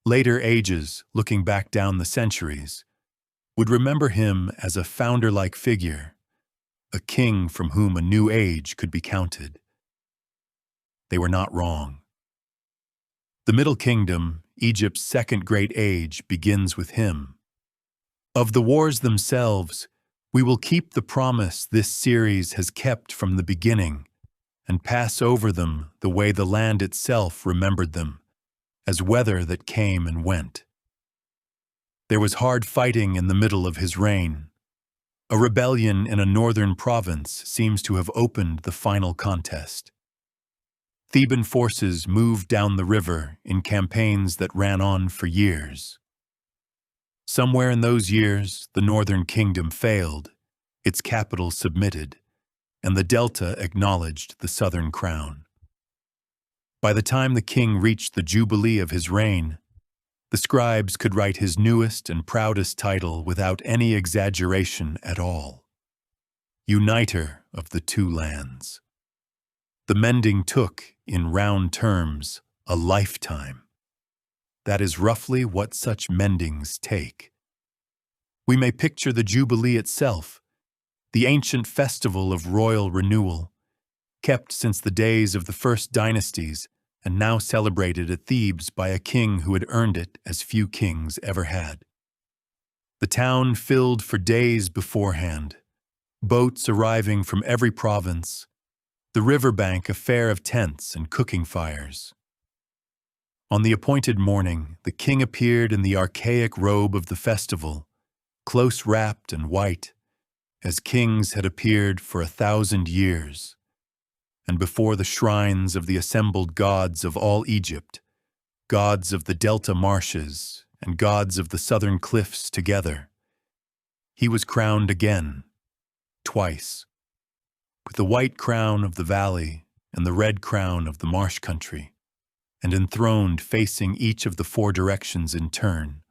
Speaker 1: Later ages, looking back down the centuries, would remember him as a founder-like figure, a king from whom a new age could be counted. They were not wrong. The Middle Kingdom, Egypt's second great age, begins with him. Of the wars themselves, we will keep the promise this series has kept from the beginning and pass over them the way the land itself remembered them, as weather that came and went. There was hard fighting in the middle of his reign. A rebellion in a northern province seems to have opened the final contest. Theban forces moved down the river in campaigns that ran on for years. Somewhere in those years, the northern kingdom failed, its capital submitted, and the delta acknowledged the southern crown. By the time the king reached the jubilee of his reign, the scribes could write his newest and proudest title without any exaggeration at all: Uniter of the Two Lands. The mending took, in round terms, a lifetime. That is roughly what such mendings take. We may picture the Jubilee itself, the ancient festival of royal renewal, kept since the days of the first dynasties and now celebrated at Thebes by a king who had earned it as few kings ever had. The town filled for days beforehand, boats arriving from every province, the riverbank a fair of tents and cooking fires. On the appointed morning, the king appeared in the archaic robe of the festival, close wrapped and white, as kings had appeared for 1,000 years, and before the shrines of the assembled gods of all Egypt, gods of the delta marshes and gods of the southern cliffs together, he was crowned again, twice, with the white crown of the valley and the red crown of the marsh country, and enthroned facing each of the four directions in turn,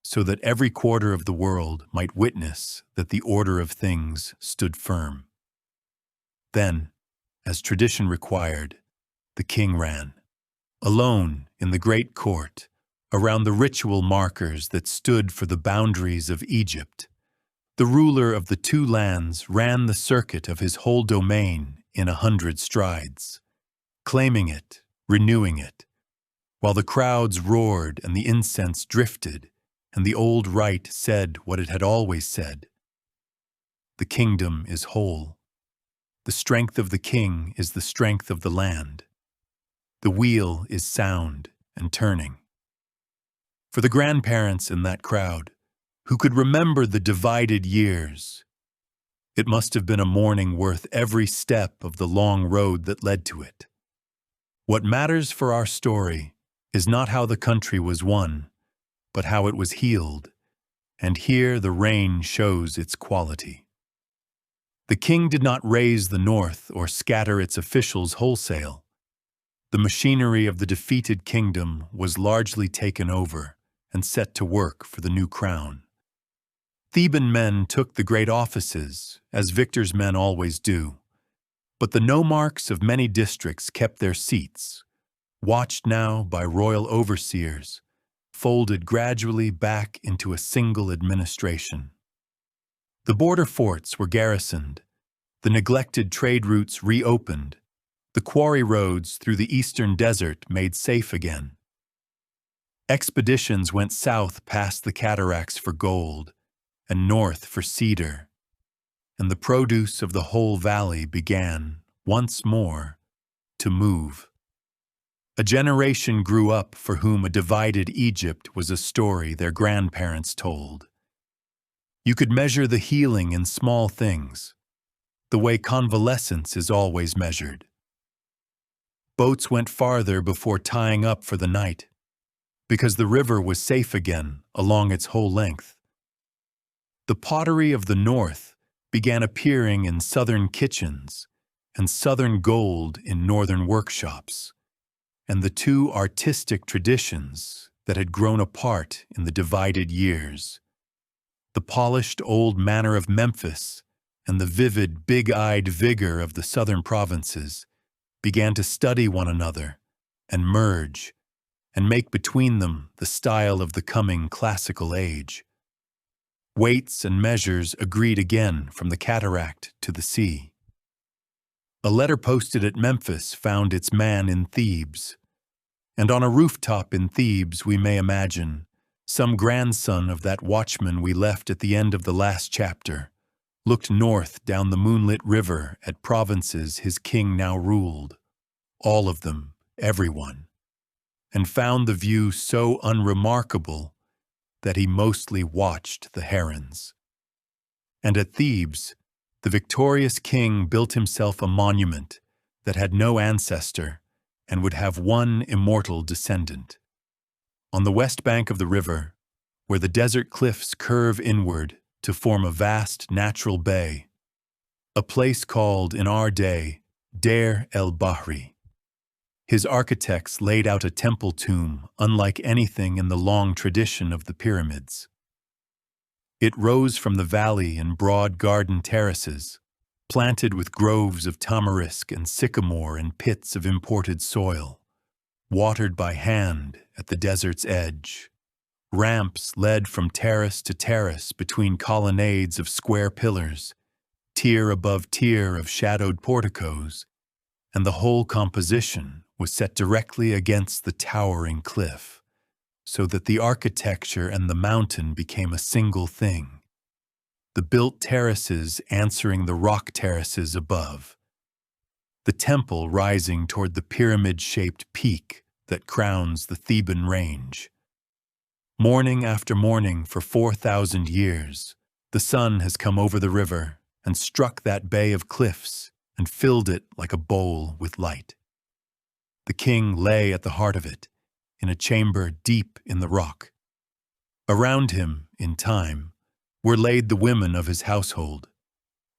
Speaker 1: so that every quarter of the world might witness that the order of things stood firm. Then, as tradition required, the king ran, alone in the great court, around the ritual markers that stood for the boundaries of Egypt. The ruler of the two lands ran the circuit of his whole domain in 100 strides, claiming it, renewing it, while the crowds roared and the incense drifted, and the old rite said what it had always said: the kingdom is whole. The strength of the king is the strength of the land. The wheel is sound and turning. For the grandparents in that crowd, who could remember the divided years, it must have been a morning worth every step of the long road that led to it. What matters for our story is not how the country was won, but how it was healed, and here the reign shows its quality. The king did not raise the north or scatter its officials wholesale. The machinery of the defeated kingdom was largely taken over and set to work for the new crown. Theban men took the great offices, as victors' men always do, but the nomarchs of many districts kept their seats, watched now by royal overseers, folded gradually back into a single administration. The border forts were garrisoned, the neglected trade routes reopened, the quarry roads through the eastern desert made safe again. Expeditions went south past the cataracts for gold, and north for cedar, and the produce of the whole valley began, once more, to move. A generation grew up for whom a divided Egypt was a story their grandparents told. You could measure the healing in small things, the way convalescence is always measured. Boats went farther before tying up for the night, because the river was safe again along its whole length. The pottery of the north began appearing in southern kitchens and southern gold in northern workshops, and the two artistic traditions that had grown apart in the divided years, the polished old manner of Memphis and the vivid, big-eyed vigor of the southern provinces, began to study one another and merge and make between them the style of the coming classical age. Weights and measures agreed again from the cataract to the sea. A letter posted at Memphis found its man in Thebes, and on a rooftop in Thebes we may imagine some grandson of that watchman we left at the end of the last chapter looked north down the moonlit river at provinces his king now ruled, all of them, everyone, and found the view so unremarkable that he mostly watched the herons. And at Thebes, the victorious king built himself a monument that had no ancestor and would have one immortal descendant. On the west bank of the river, where the desert cliffs curve inward to form a vast natural bay, a place called in our day Deir el-Bahri. His architects laid out a temple tomb unlike anything in the long tradition of the pyramids. It rose from the valley in broad garden terraces, planted with groves of tamarisk and sycamore and pits of imported soil, watered by hand at the desert's edge. Ramps led from terrace to terrace between colonnades of square pillars, tier above tier of shadowed porticos, and the whole composition was set directly against the towering cliff, so that the architecture and the mountain became a single thing, the built terraces answering the rock terraces above, the temple rising toward the pyramid-shaped peak that crowns the Theban range. Morning after morning for 4,000 years, the sun has come over the river and struck that bay of cliffs and filled it like a bowl with light. The king lay at the heart of it, in a chamber deep in the rock. Around him, in time, were laid the women of his household,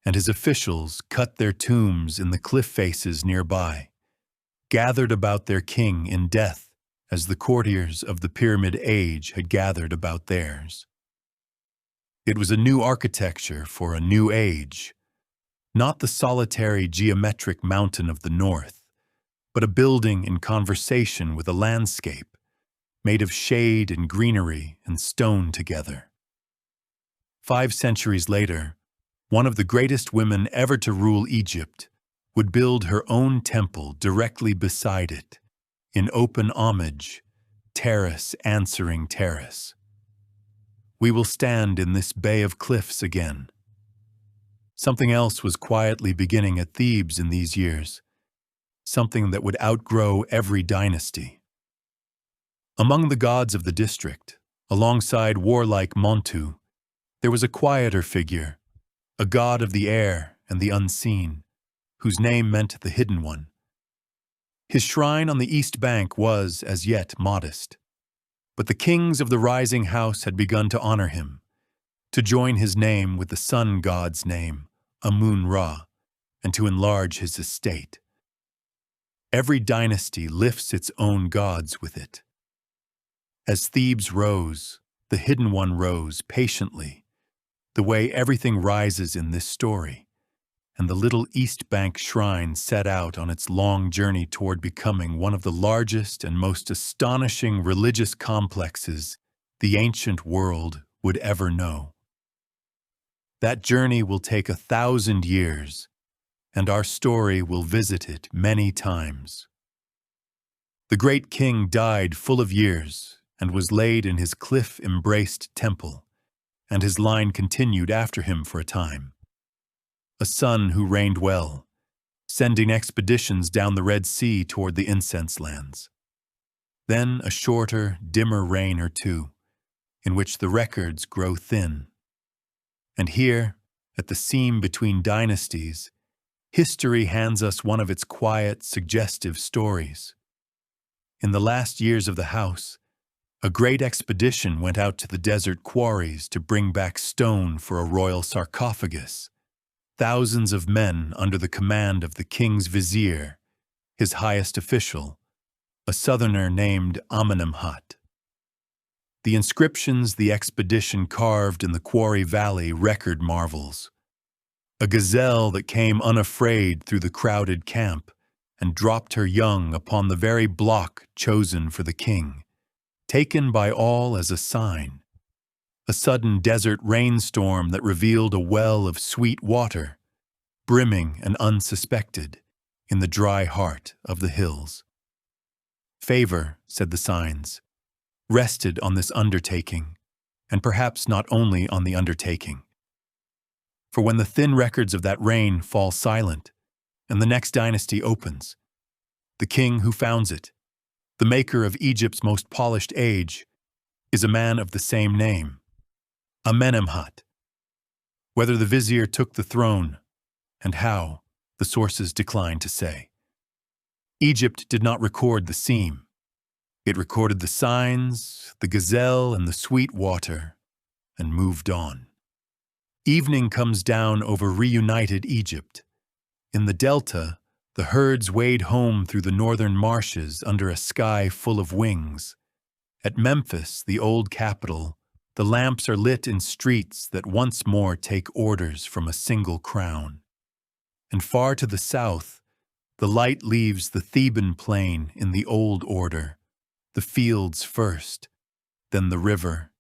Speaker 1: and his officials cut their tombs in the cliff faces nearby, gathered about their king in death as the courtiers of the pyramid age had gathered about theirs. It was a new architecture for a new age, not the solitary geometric mountain of the north, but a building in conversation with a landscape, made of shade and greenery and stone together. 5 centuries later, one of the greatest women ever to rule Egypt would build her own temple directly beside it, in open homage, terrace answering terrace. We will stand in this bay of cliffs again. Something else was quietly beginning at Thebes in these years, something that would outgrow every dynasty. Among the gods of the district, alongside warlike Montu, there was a quieter figure, a god of the air and the unseen, whose name meant the Hidden One. His shrine on the east bank was, as yet, modest, but the kings of the rising house had begun to honor him, to join his name with the sun god's name, Amun-Ra, and to enlarge his estate. Every dynasty lifts its own gods with it. As Thebes rose, the Hidden One rose patiently, the way everything rises in this story, and the little East Bank shrine set out on its long journey toward becoming one of the largest and most astonishing religious complexes the ancient world would ever know. That journey will take 1,000 years, and our story will visit it many times. The great king died full of years and was laid in his cliff-embraced temple, and his line continued after him for a time. A son who reigned well, sending expeditions down the Red Sea toward the incense lands. Then a shorter, dimmer reign or two, in which the records grow thin. And here, at the seam between dynasties, history hands us one of its quiet, suggestive stories. In the last years of the house, a great expedition went out to the desert quarries to bring back stone for a royal sarcophagus. Thousands of men under the command of the king's vizier, his highest official, a southerner named Amenemhat. The inscriptions the expedition carved in the quarry valley record marvels. A gazelle that came unafraid through the crowded camp and dropped her young upon the very block chosen for the king, taken by all as a sign. A sudden desert rainstorm that revealed a well of sweet water, brimming and unsuspected, in the dry heart of the hills. Favor, said the signs, rested on this undertaking, and perhaps not only on the undertaking. For when the thin records of that rain fall silent, and the next dynasty opens, the king who founds it, the maker of Egypt's most polished age, is a man of the same name, Amenemhat. Whether the vizier took the throne, and how, the sources decline to say. Egypt did not record the seam. It recorded the signs, the gazelle, and the sweet water, and moved on. Evening comes down over reunited Egypt. In the delta, The herds wade home through the northern marshes under a sky full of wings. At Memphis, the old capital, the lamps are lit in streets that once more take orders from a single crown. And far to the south, the light leaves the Theban plain in the old order, the fields first, then the river,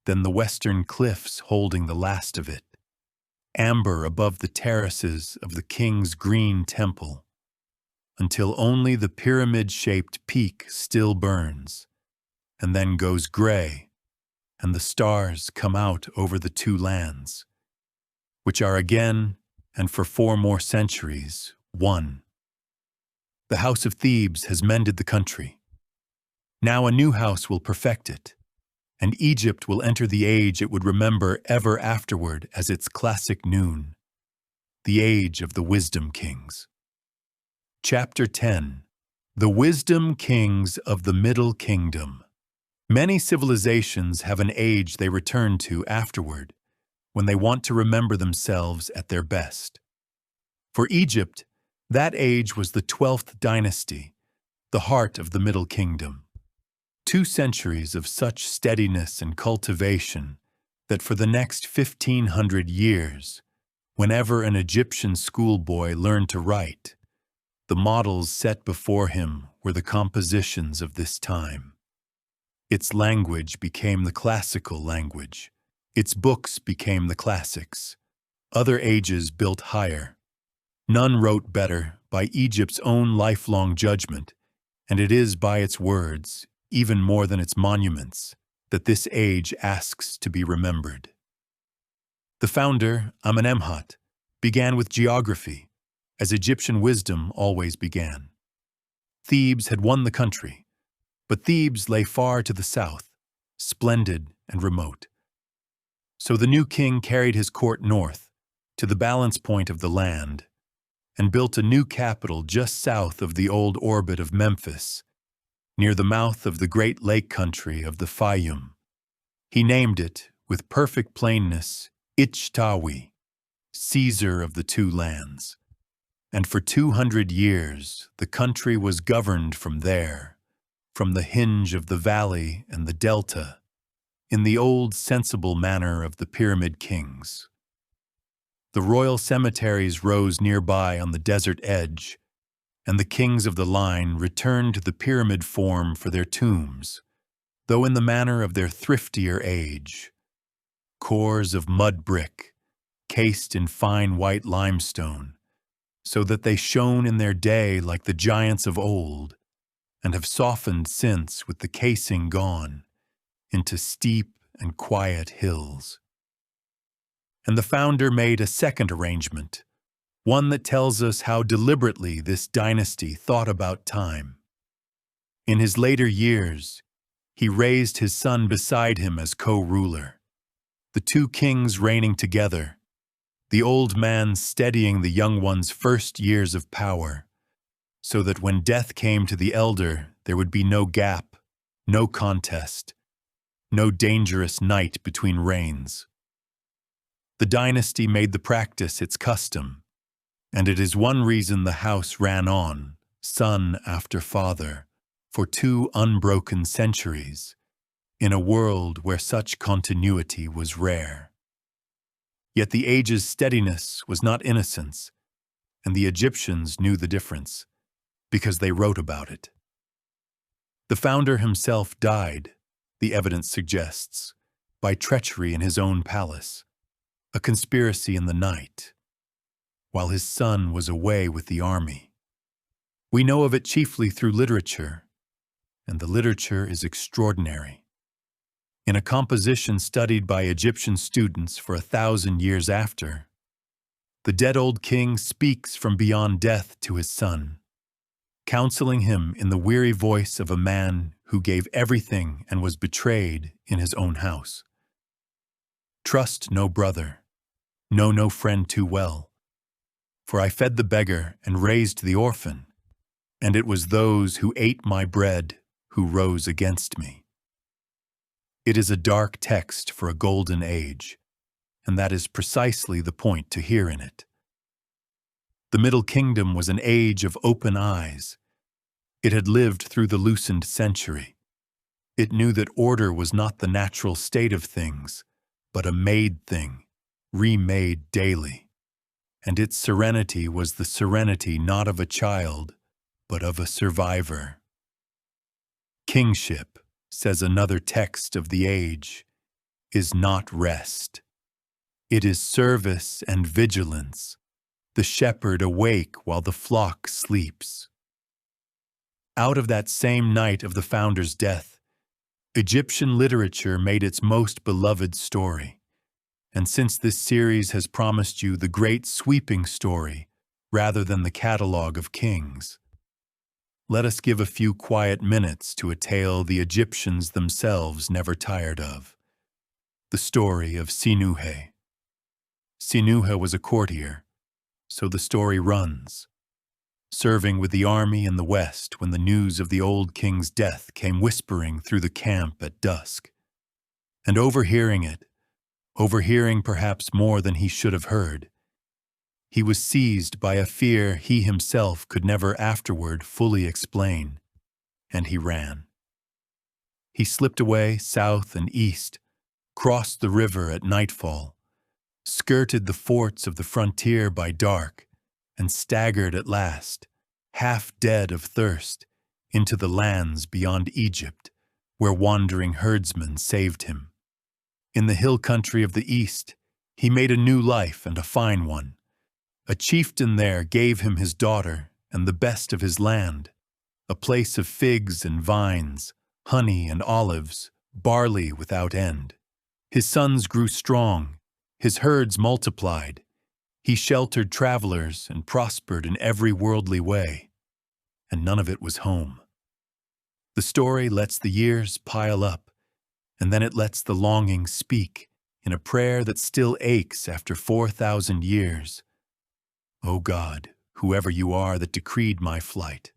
Speaker 1: then the western cliffs holding the last of it, amber above the terraces of the king's green temple, until only the pyramid-shaped peak still burns, and then goes gray, and the stars come out over the two lands, which are again, and for 4 more centuries, one. The house of Thebes has mended the country. Now a new house will perfect it, and Egypt will enter the age it would remember ever afterward as its classic noon, the age of the wisdom kings. Chapter 10. The Wisdom Kings of the Middle Kingdom. Many civilizations have an age they return to afterward, when they want to remember themselves at their best. For Egypt, that age was the 12th dynasty, the heart of the Middle Kingdom. 2 centuries of such steadiness and cultivation that for the next 1,500 years, whenever an Egyptian schoolboy learned to write, the models set before him were the compositions of this time. Its language became the classical language. Its books became the classics. Other ages built higher. None wrote better by Egypt's own lifelong judgment, and it is by its words, even more than its monuments, that this age asks to be remembered. The founder, Amenemhat, began with geography, as Egyptian wisdom always began. Thebes had won the country, but Thebes lay far to the south, splendid and remote. So the new king carried his court north, to the balance point of the land, and built a new capital just south of the old orbit of Memphis, near the mouth of the great lake country of the Fayum. He named it, with perfect plainness, Ichtawi, Caesar of the two lands. And for 200 years the country was governed from there, from the hinge of the valley and the delta, in the old sensible manner of the pyramid kings. The royal cemeteries rose nearby on the desert edge, and the kings of the line returned to the pyramid form for their tombs, though in the manner of their thriftier age. Cores of mud brick, cased in fine white limestone, so that they shone in their day like the giants of old, and have softened since with the casing gone, into steep and quiet hills. And the founder made a second arrangement, one that tells us how deliberately this dynasty thought about time. In his later years, he raised his son beside him as co-ruler, the two kings reigning together, the old man steadying the young one's first years of power, so that when death came to the elder, there would be no gap, no contest, no dangerous night between reigns. The dynasty made the practice its custom, and it is one reason the house ran on, son after father, for 2 unbroken centuries, in a world where such continuity was rare. Yet the age's steadiness was not innocence, and the Egyptians knew the difference, because they wrote about it. The founder himself died, the evidence suggests, by treachery in his own palace, a conspiracy in the night, while his son was away with the army. We know of it chiefly through literature, and the literature is extraordinary. In a composition studied by Egyptian students for 1,000 years after, the dead old king speaks from beyond death to his son, counseling him in the weary voice of a man who gave everything and was betrayed in his own house. Trust no brother, know no friend too well, for I fed the beggar and raised the orphan, and it was those who ate my bread who rose against me. It is a dark text for a golden age, and that is precisely the point to hear in it. The Middle Kingdom was an age of open eyes. It had lived through the loosened century. It knew that order was not the natural state of things, but a made thing, remade daily. And its serenity was the serenity not of a child, but of a survivor. Kingship, says another text of the age, is not rest. It is service and vigilance, the shepherd awake while the flock sleeps. Out of that same night of the founder's death, Egyptian literature made its most beloved story. And since this series has promised you the great sweeping story rather than the catalogue of kings, let us give a few quiet minutes to a tale the Egyptians themselves never tired of. The story of Sinuhe. Sinuhe was a courtier, so the story runs, serving with the army in the west when the news of the old king's death came whispering through the camp at dusk. And overhearing it, overhearing perhaps more than he should have heard, he was seized by a fear he himself could never afterward fully explain, and he ran. He slipped away south and east, crossed the river at nightfall, skirted the forts of the frontier by dark, and staggered at last, half dead of thirst, into the lands beyond Egypt, where wandering herdsmen saved him. In the hill country of the east, he made a new life and a fine one. A chieftain there gave him his daughter and the best of his land, a place of figs and vines, honey and olives, barley without end. His sons grew strong, his herds multiplied. He sheltered travelers and prospered in every worldly way, and none of it was home. The story lets the years pile up, and then it lets the longing speak in a prayer that still aches after 4,000 years. O God, whoever you are that decreed my flight,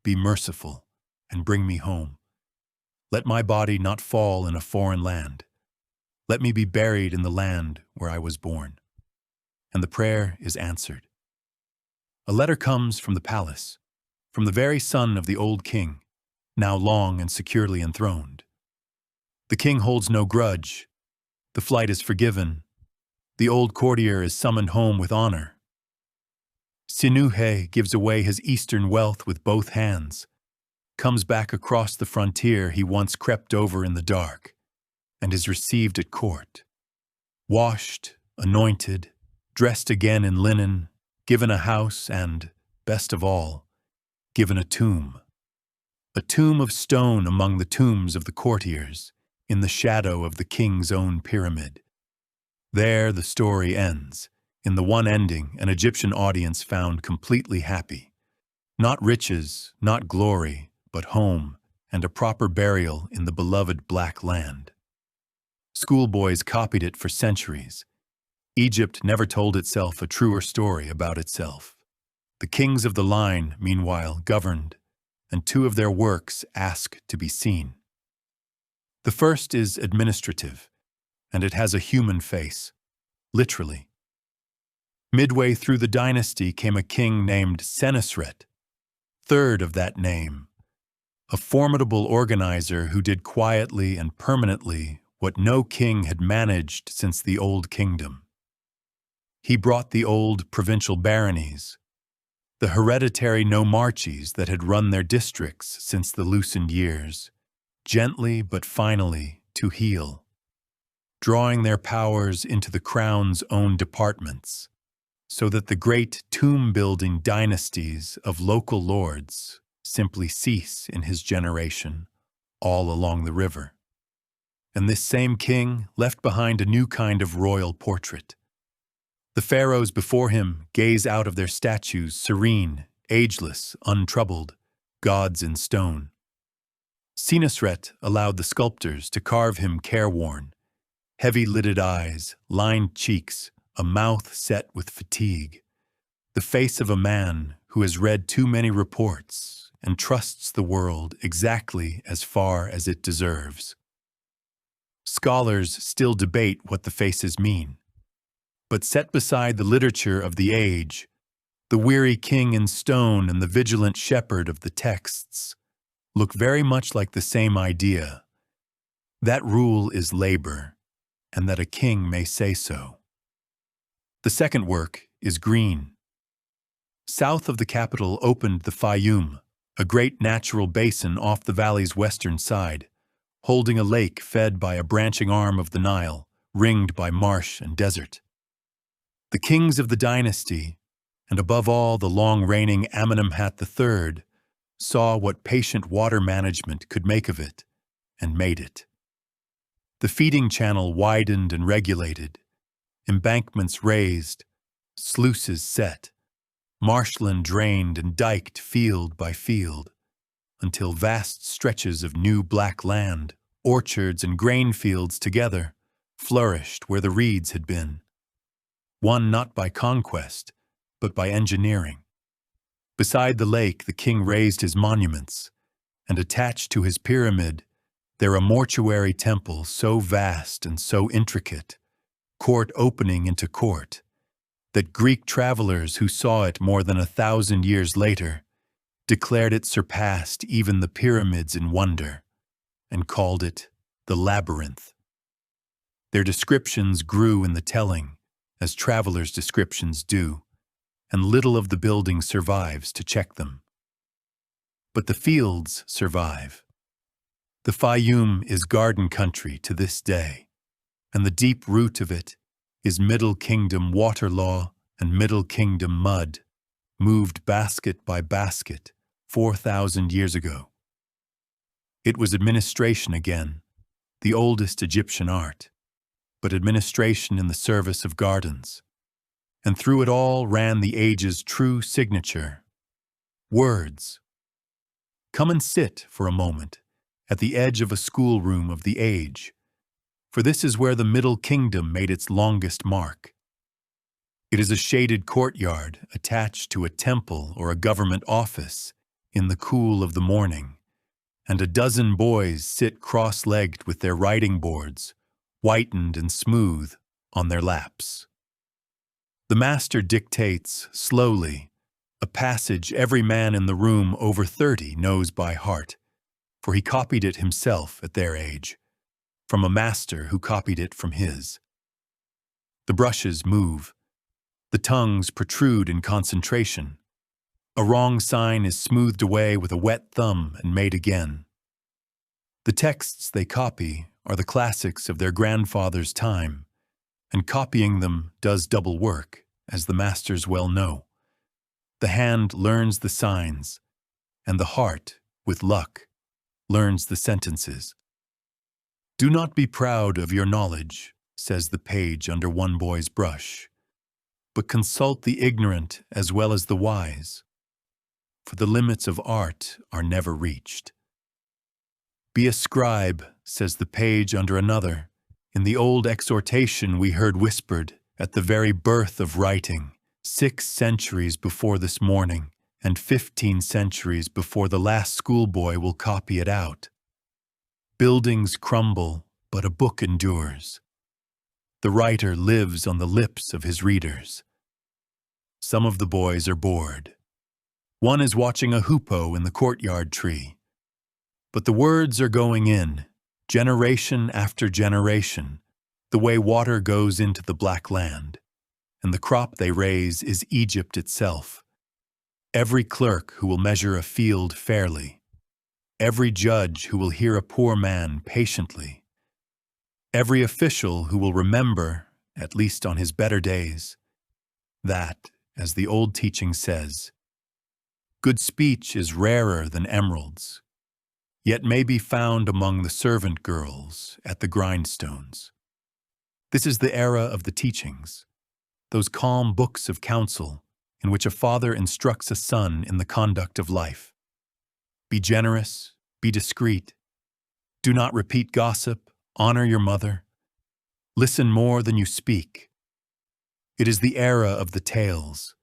Speaker 1: be merciful and bring me home. Let my body not fall in a foreign land. Let me be buried in the land where I was born. And the prayer is answered. A letter comes from the palace, from the very son of the old king, now long and securely enthroned. The king holds no grudge. The flight is forgiven. The old courtier is summoned home with honor. Sinuhe gives away his eastern wealth with both hands, comes back across the frontier he once crept over in the dark, and is received at court. Washed, anointed, dressed again in linen, given a house and, best of all, given a tomb of stone among the tombs of the courtiers, in the shadow of the king's own pyramid. There the story ends, in the one ending an Egyptian audience found completely happy. Not riches, not glory, but home and a proper burial in the beloved Black Land. Schoolboys copied it for centuries. Egypt never told itself a truer story about itself. The kings of the line, meanwhile, governed, and two of their works ask to be seen. The first is administrative, and it has a human face, literally. Midway through the dynasty came a king named Senusret, third of that name, a formidable organizer who did quietly and permanently what no king had managed since the Old Kingdom. He brought the old provincial baronies, the hereditary nomarchies that had run their districts since the loosened years, gently but finally to heel, drawing their powers into the crown's own departments, so that the great tomb-building dynasties of local lords simply cease in his generation, all along the river. And this same king left behind a new kind of royal portrait. The pharaohs before him gaze out of their statues serene, ageless, untroubled, gods in stone. Senusret allowed the sculptors to carve him careworn, heavy-lidded eyes, lined cheeks, a mouth set with fatigue, the face of a man who has read too many reports and trusts the world exactly as far as it deserves. Scholars still debate what the faces mean, but set beside the literature of the age, The weary king in stone and the vigilant shepherd of the texts look very much like the same idea. That rule is labor, and that a king may say so. The second work is green. South of the capital opened the Fayum, a great natural basin off the valley's western side, holding a lake fed by a branching arm of the Nile, ringed by marsh and desert. The kings of the dynasty, and above all the long-reigning Amenemhat III, saw what patient water management could make of it, and made it. The feeding channel widened and regulated, embankments raised, sluices set, marshland drained and diked field by field, until vast stretches of new black land, orchards and grain fields together, flourished where the reeds had been. Won not by conquest, but by engineering. Beside the lake the king raised his monuments, and attached to his pyramid there a mortuary temple so vast and so intricate, court opening into court, that Greek travelers who saw it more than 1,000 years later declared it surpassed even the pyramids in wonder, and called it the labyrinth. Their descriptions grew in the telling, as travelers' descriptions do, and little of the building survives to check them. But the fields survive. The Fayum is garden country to this day, and the deep root of it is Middle Kingdom water law and Middle Kingdom mud, moved basket by basket 4,000 years ago. It was administration again, the oldest Egyptian art, but administration in the service of gardens. And through it all ran the age's true signature, words. Come and sit for a moment at the edge of a schoolroom of the age, for this is where the Middle Kingdom made its longest mark. It is a shaded courtyard attached to a temple or a government office in the cool of the morning, and a dozen boys sit cross-legged with their writing boards, whitened and smooth, on their laps. The master dictates, slowly, a passage every man in the room over 30 knows by heart, for he copied it himself at their age, from a master who copied it from his. The brushes move. The tongues protrude in concentration. A wrong sign is smoothed away with a wet thumb and made again. The texts they copy are the classics of their grandfather's time, and copying them does double work, as the masters well know. The hand learns the signs, and the heart, with luck, learns the sentences. Do not be proud of your knowledge, says the page under one boy's brush, but consult the ignorant as well as the wise, for the limits of art are never reached. Be a scribe, says the page under another, in the old exhortation we heard whispered at the very birth of writing, 6 centuries before this morning, and 15 centuries before the last schoolboy will copy it out. Buildings crumble, but a book endures. The writer lives on the lips of his readers. Some of the boys are bored. One is watching a hoopoe in the courtyard tree. But the words are going in, generation after generation, the way water goes into the black land, and the crop they raise is Egypt itself. Every clerk who will measure a field fairly, every judge who will hear a poor man patiently, every official who will remember, at least on his better days, that, as the old teaching says, good speech is rarer than emeralds, yet may be found among the servant girls at the grindstones. This is the era of the teachings, those calm books of counsel in which a father instructs a son in the conduct of life. Be generous, be discreet. Do not repeat gossip, honor your mother. Listen more than you speak. It is the era of the tales.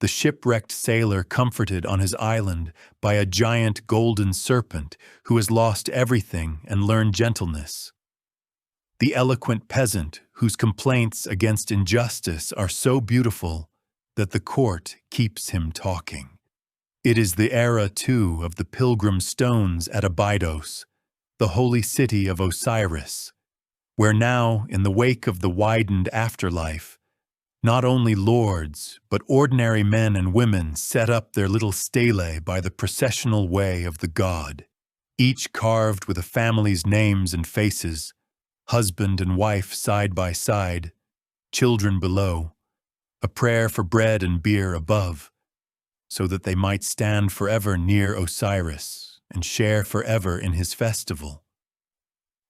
Speaker 1: The shipwrecked sailor comforted on his island by a giant golden serpent who has lost everything and learned gentleness. The eloquent peasant whose complaints against injustice are so beautiful that the court keeps him talking. It is the era, too, of the pilgrim stones at Abydos, the holy city of Osiris, where now, in the wake of the widened afterlife, not only lords, but ordinary men and women set up their little stelae by the processional way of the god, each carved with a family's names and faces, husband and wife side by side, children below, a prayer for bread and beer above, so that they might stand forever near Osiris and share forever in his festival.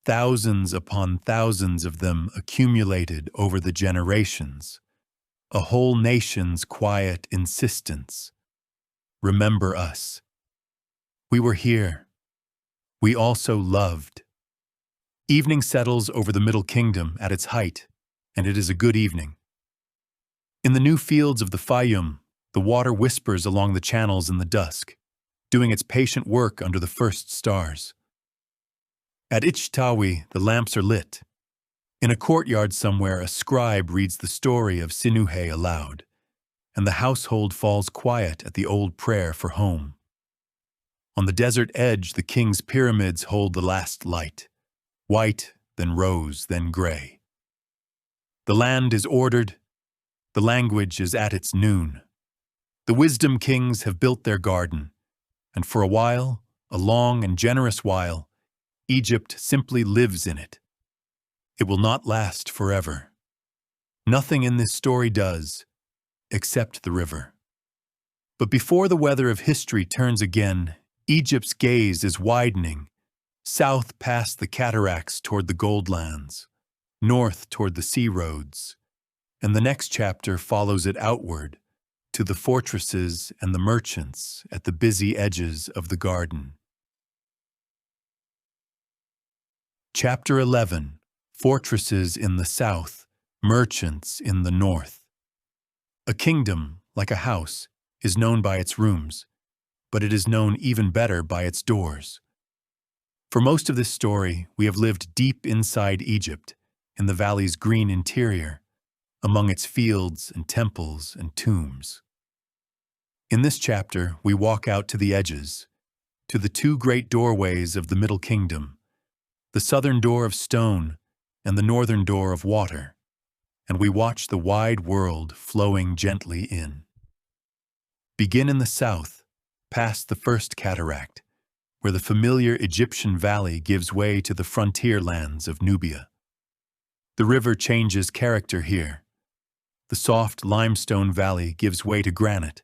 Speaker 1: Thousands upon thousands of them accumulated over the generations, a whole nation's quiet insistence. Remember us. We were here. We also loved. Evening settles over the Middle Kingdom at its height, and it is a good evening. In the new fields of the Fayum, the water whispers along the channels in the dusk, doing its patient work under the first stars. At Ichtawi, the lamps are lit. In a courtyard somewhere, a scribe reads the story of Sinuhe aloud, and the household falls quiet at the old prayer for home. On the desert edge, the king's pyramids hold the last light, white, then rose, then gray. The land is ordered, the language is at its noon. The wisdom kings have built their garden, and for a while, a long and generous while, Egypt simply lives in it. It will not last forever. Nothing in this story does, except the river. But before the weather of history turns again, Egypt's gaze is widening, south past the cataracts toward the goldlands, north toward the sea roads, and the next chapter follows it outward, to the fortresses and the merchants at the busy edges of the garden. Chapter 11. Fortresses in the south, merchants in the north. A kingdom, like a house, is known by its rooms, but it is known even better by its doors. For most of this story, we have lived deep inside Egypt, in the valley's green interior, among its fields and temples and tombs. In this chapter, we walk out to the edges, to the two great doorways of the Middle Kingdom, the southern door of stone and the northern door of water, and we watch the wide world flowing gently in. Begin in the south, past the first cataract, where the familiar Egyptian valley gives way to the frontier lands of Nubia. The river changes character here. The soft limestone valley gives way to granite.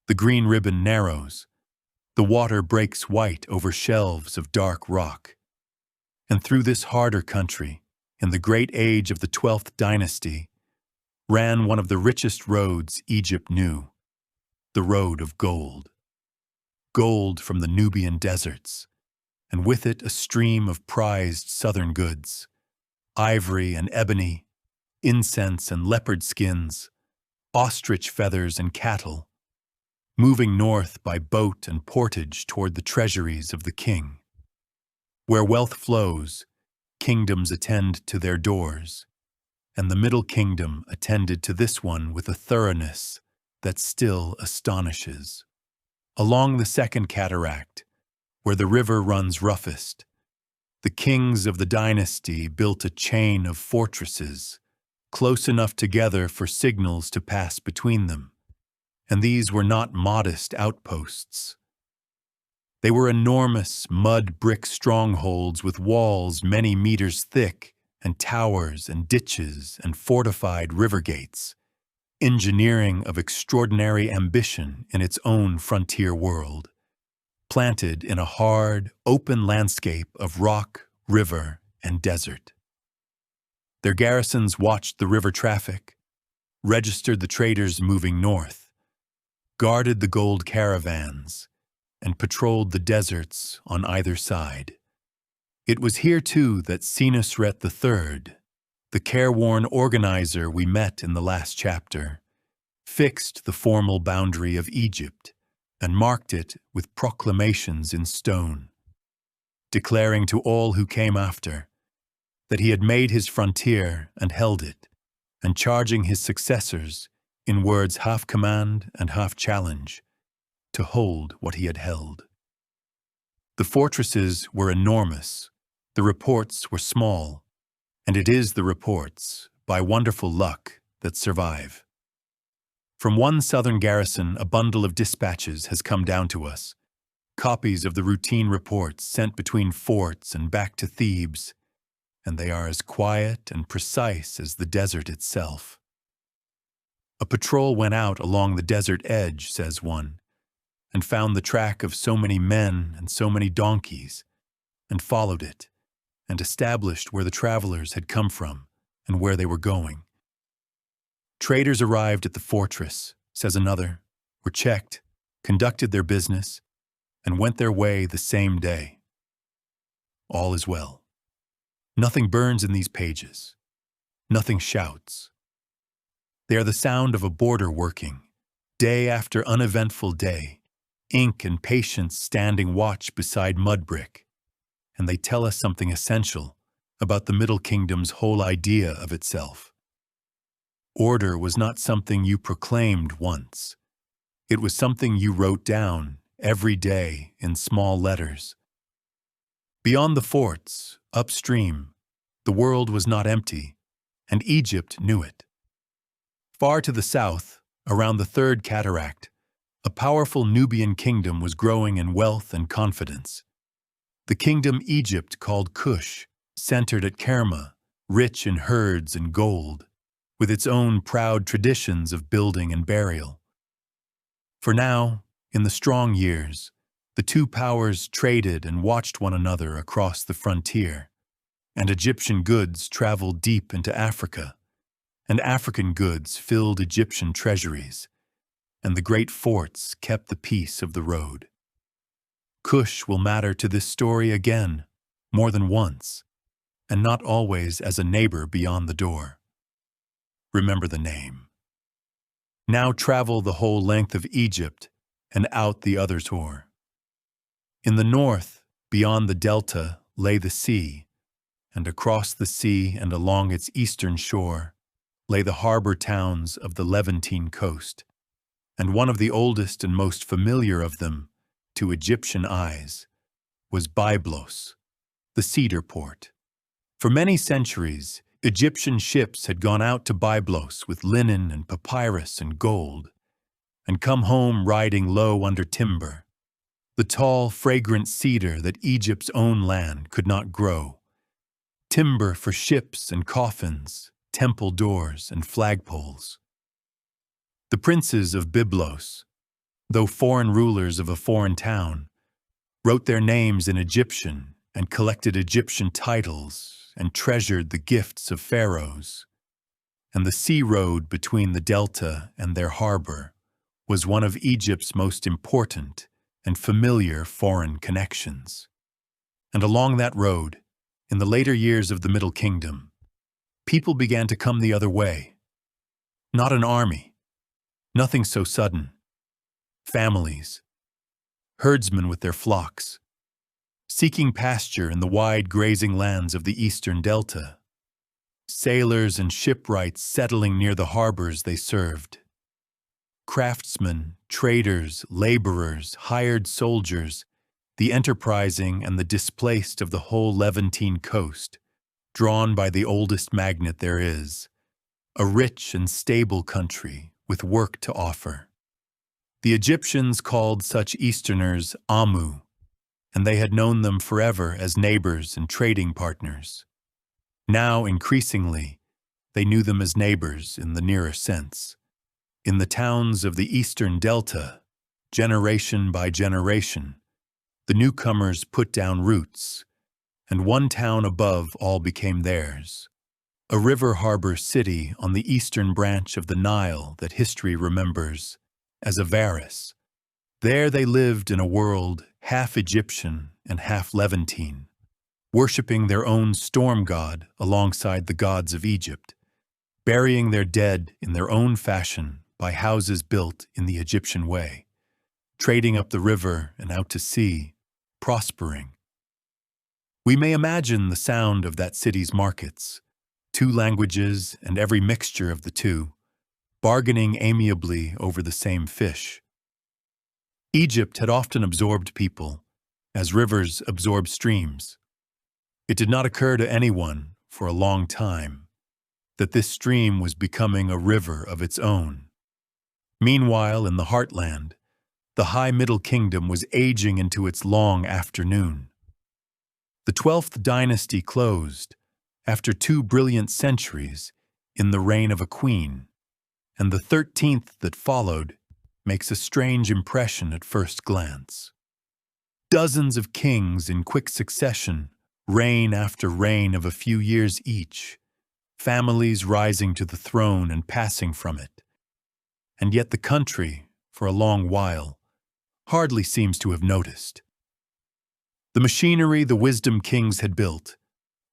Speaker 1: The green ribbon narrows. The water breaks white over shelves of dark rock. And through this harder country, in the great age of the 12th dynasty, ran one of the richest roads Egypt knew, the road of gold. Gold from the Nubian deserts, and with it a stream of prized southern goods, ivory and ebony, incense and leopard skins, ostrich feathers and cattle, moving north by boat and portage toward the treasuries of the king. Where wealth flows, kingdoms attend to their doors, and the Middle Kingdom attended to this one with a thoroughness that still astonishes. Along the second cataract, where the river runs roughest, the kings of the dynasty built a chain of fortresses, close enough together for signals to pass between them, and these were not modest outposts. They were enormous mud-brick strongholds with walls many meters thick and towers and ditches and fortified river gates, engineering of extraordinary ambition in its own frontier world, planted in a hard, open landscape of rock, river, and desert. Their garrisons watched the river traffic, registered the traders moving north, guarded the gold caravans, and patrolled the deserts on either side. It was here, too, that Senusret III, the careworn organizer we met in the last chapter, fixed the formal boundary of Egypt and marked it with proclamations in stone, declaring to all who came after that he had made his frontier and held it, and charging his successors, in words half command and half challenge, to hold what he had held. The fortresses were enormous, the reports were small, and it is the reports, by wonderful luck, that survive. From one southern garrison, a bundle of dispatches has come down to us, copies of the routine reports sent between forts and back to Thebes, and they are as quiet and precise as the desert itself. A patrol went out along the desert edge, says one, and found the track of so many men and so many donkeys, and followed it, and established where the travelers had come from and where they were going. Traders arrived at the fortress, says another, were checked, conducted their business, and went their way the same day. All is well. Nothing burns in these pages. Nothing shouts. They are the sound of a boarder working, day after uneventful day, ink and patience standing watch beside mud brick, and they tell us something essential about the Middle Kingdom's whole idea of itself. Order was not something you proclaimed once. It was something you wrote down every day in small letters. Beyond the forts, upstream, the world was not empty, and Egypt knew it. Far to the south, around the Third Cataract, a powerful Nubian kingdom was growing in wealth and confidence. The kingdom Egypt called Kush, centered at Kerma, rich in herds and gold, with its own proud traditions of building and burial. For now, in the strong years, the two powers traded and watched one another across the frontier, and Egyptian goods traveled deep into Africa, and African goods filled Egyptian treasuries, and the great forts kept the peace of the road. Kush will matter to this story again, more than once, and not always as a neighbor beyond the door. Remember the name. Now travel the whole length of Egypt and out the other shore. In the north, beyond the delta, lay the sea, and across the sea and along its eastern shore lay the harbor towns of the Levantine coast, and one of the oldest and most familiar of them, to Egyptian eyes, was Byblos, the cedar port. For many centuries, Egyptian ships had gone out to Byblos with linen and papyrus and gold, and come home riding low under timber, the tall, fragrant cedar that Egypt's own land could not grow, timber for ships and coffins, temple doors and flagpoles. The princes of Byblos, though foreign rulers of a foreign town, wrote their names in Egyptian and collected Egyptian titles and treasured the gifts of pharaohs. And the sea road between the delta and their harbor was one of Egypt's most important and familiar foreign connections. And along that road, in the later years of the Middle Kingdom, people began to come the other way. Not an army, nothing so sudden. Families, herdsmen with their flocks, seeking pasture in the wide grazing lands of the eastern delta, sailors and shipwrights settling near the harbors they served, craftsmen, traders, laborers, hired soldiers, the enterprising and the displaced of the whole Levantine coast, drawn by the oldest magnet there is, a rich and stable country with work to offer. The Egyptians called such Easterners Amu, and they had known them forever as neighbors and trading partners. Now, increasingly, they knew them as neighbors in the nearer sense. In the towns of the Eastern Delta, generation by generation, the newcomers put down roots, and one town above all became theirs, a river harbor city on the eastern branch of the Nile that history remembers as Avaris. There they lived in a world half Egyptian and half Levantine, worshipping their own storm god alongside the gods of Egypt, burying their dead in their own fashion by houses built in the Egyptian way, trading up the river and out to sea, prospering. We may imagine the sound of that city's markets, two languages and every mixture of the two, bargaining amiably over the same fish. Egypt had often absorbed people, as rivers absorb streams. It did not occur to anyone, for a long time, that this stream was becoming a river of its own. Meanwhile, in the heartland, the High Middle Kingdom was aging into its long afternoon. The 12th dynasty closed, after 2 brilliant centuries, in the reign of a queen, and the 13th that followed makes a strange impression at first glance. Dozens of kings in quick succession, reign after reign of a few years each, families rising to the throne and passing from it. And yet the country, for a long while, hardly seems to have noticed. The machinery the wisdom kings had built,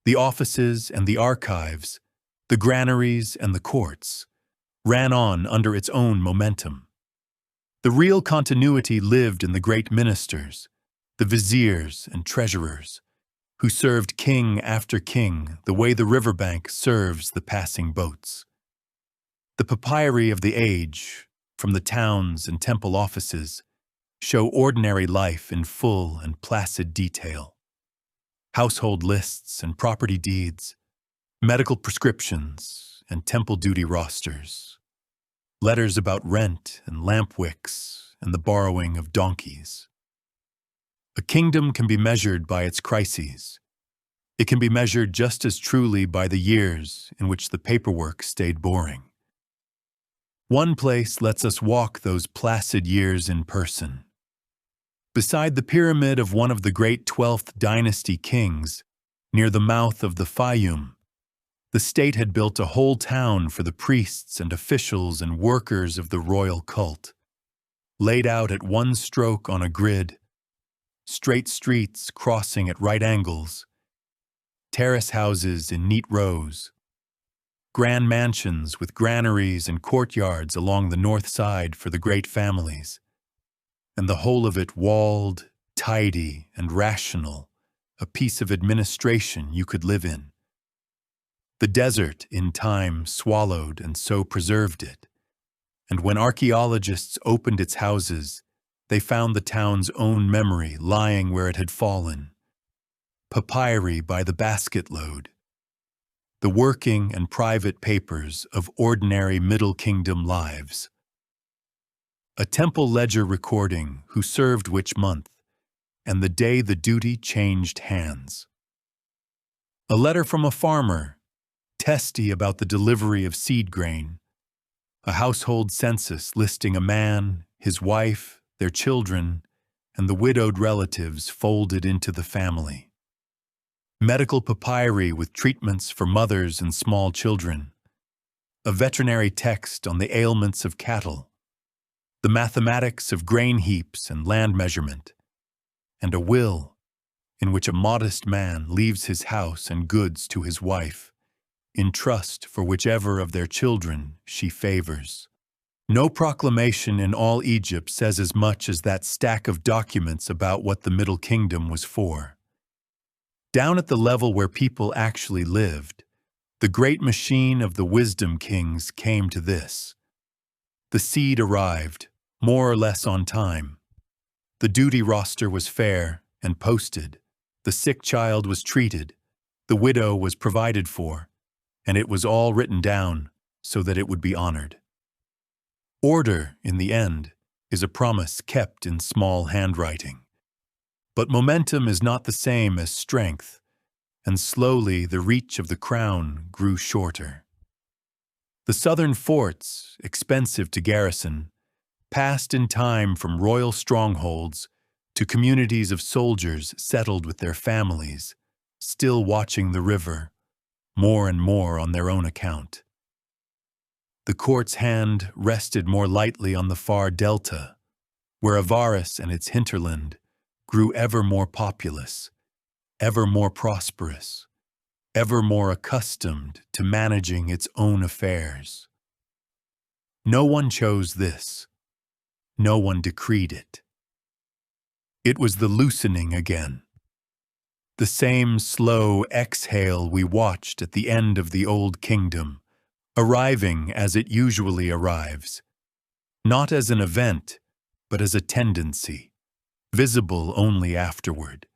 Speaker 1: the offices and the archives, the granaries and the courts, ran on under its own momentum. The real continuity lived in the great ministers, the viziers and treasurers, who served king after king the way the riverbank serves the passing boats. The papyri of the age, from the towns and temple offices, show ordinary life in full and placid detail. Household lists and property deeds, medical prescriptions and temple duty rosters, letters about rent and lamp wicks and the borrowing of donkeys. A kingdom can be measured by its crises. It can be measured just as truly by the years in which the paperwork stayed boring. One place lets us walk those placid years in person. Beside the pyramid of one of the great 12th dynasty kings, near the mouth of the Fayum, the state had built a whole town for the priests and officials and workers of the royal cult, laid out at one stroke on a grid, straight streets crossing at right angles, terrace houses in neat rows, grand mansions with granaries and courtyards along the north side for the great families, and the whole of it walled, tidy, and rational, a piece of administration you could live in. The desert, in time, swallowed and so preserved it, and when archaeologists opened its houses, they found the town's own memory lying where it had fallen, papyri by the basket load, the working and private papers of ordinary Middle Kingdom lives. A temple ledger recording who served which month, and the day the duty changed hands. A letter from a farmer, testy about the delivery of seed grain. A household census listing a man, his wife, their children, and the widowed relatives folded into the family. Medical papyri with treatments for mothers and small children. A veterinary text on the ailments of cattle. The mathematics of grain heaps and land measurement, and a will in which a modest man leaves his house and goods to his wife, in trust for whichever of their children she favors. No proclamation in all Egypt says as much as that stack of documents about what the Middle Kingdom was for. Down at the level where people actually lived, the great machine of the wisdom kings came to this. The seed arrived, more or less on time. The duty roster was fair and posted. The sick child was treated. The widow was provided for. And it was all written down so that it would be honored. Order, in the end, is a promise kept in small handwriting. But momentum is not the same as strength, and slowly the reach of the crown grew shorter. The southern forts, expensive to garrison, passed in time from royal strongholds to communities of soldiers settled with their families, still watching the river, more and more on their own account. The court's hand rested more lightly on the far delta, where Avaris and its hinterland grew ever more populous, ever more prosperous, ever more accustomed to managing its own affairs. No one chose this. No one decreed it. It was the loosening again. The same slow exhale we watched at the end of the Old Kingdom, arriving as it usually arrives, not as an event, but as a tendency, visible only afterward.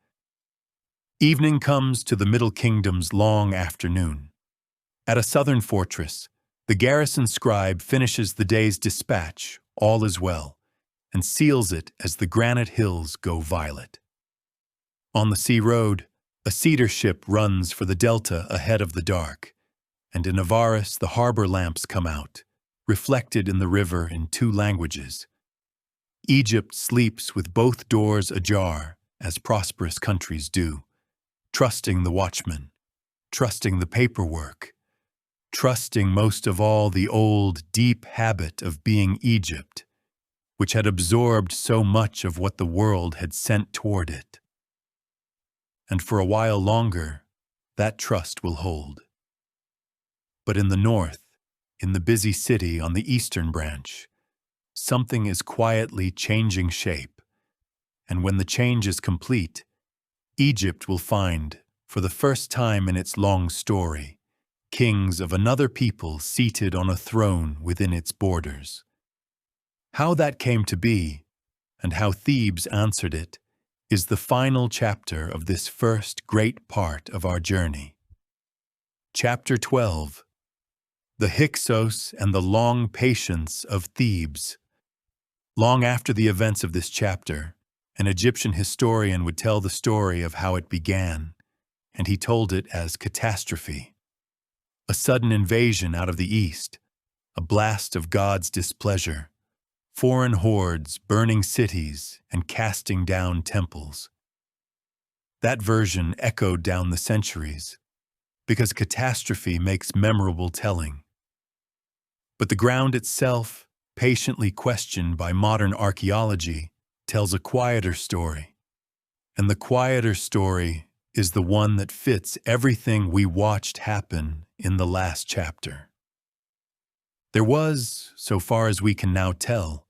Speaker 1: Evening comes to the Middle Kingdom's long afternoon. At a southern fortress, the garrison scribe finishes the day's dispatch, all is well, and seals it as the granite hills go violet. On the sea road, a cedar ship runs for the delta ahead of the dark, and in Avaris the harbor lamps come out, reflected in the river in two languages. Egypt sleeps with both doors ajar, as prosperous countries do, trusting the watchman, trusting the paperwork, trusting most of all the old, deep habit of being Egypt, which had absorbed so much of what the world had sent toward it. And for a while longer, that trust will hold. But in the north, in the busy city on the eastern branch, something is quietly changing shape, and when the change is complete, Egypt will find, for the first time in its long story, kings of another people seated on a throne within its borders. How that came to be, and how Thebes answered it, is the final chapter of this first great part of our journey. Chapter 12. The Hyksos and the Long Patience of Thebes. Long after the events of this chapter, an Egyptian historian would tell the story of how it began, and he told it as catastrophe. A sudden invasion out of the east, a blast of God's displeasure, foreign hordes burning cities and casting down temples. That version echoed down the centuries, because catastrophe makes memorable telling. But the ground itself, patiently questioned by modern archaeology, tells a quieter story. And the quieter story is the one that fits everything we watched happen in the last chapter. There was, so far as we can now tell,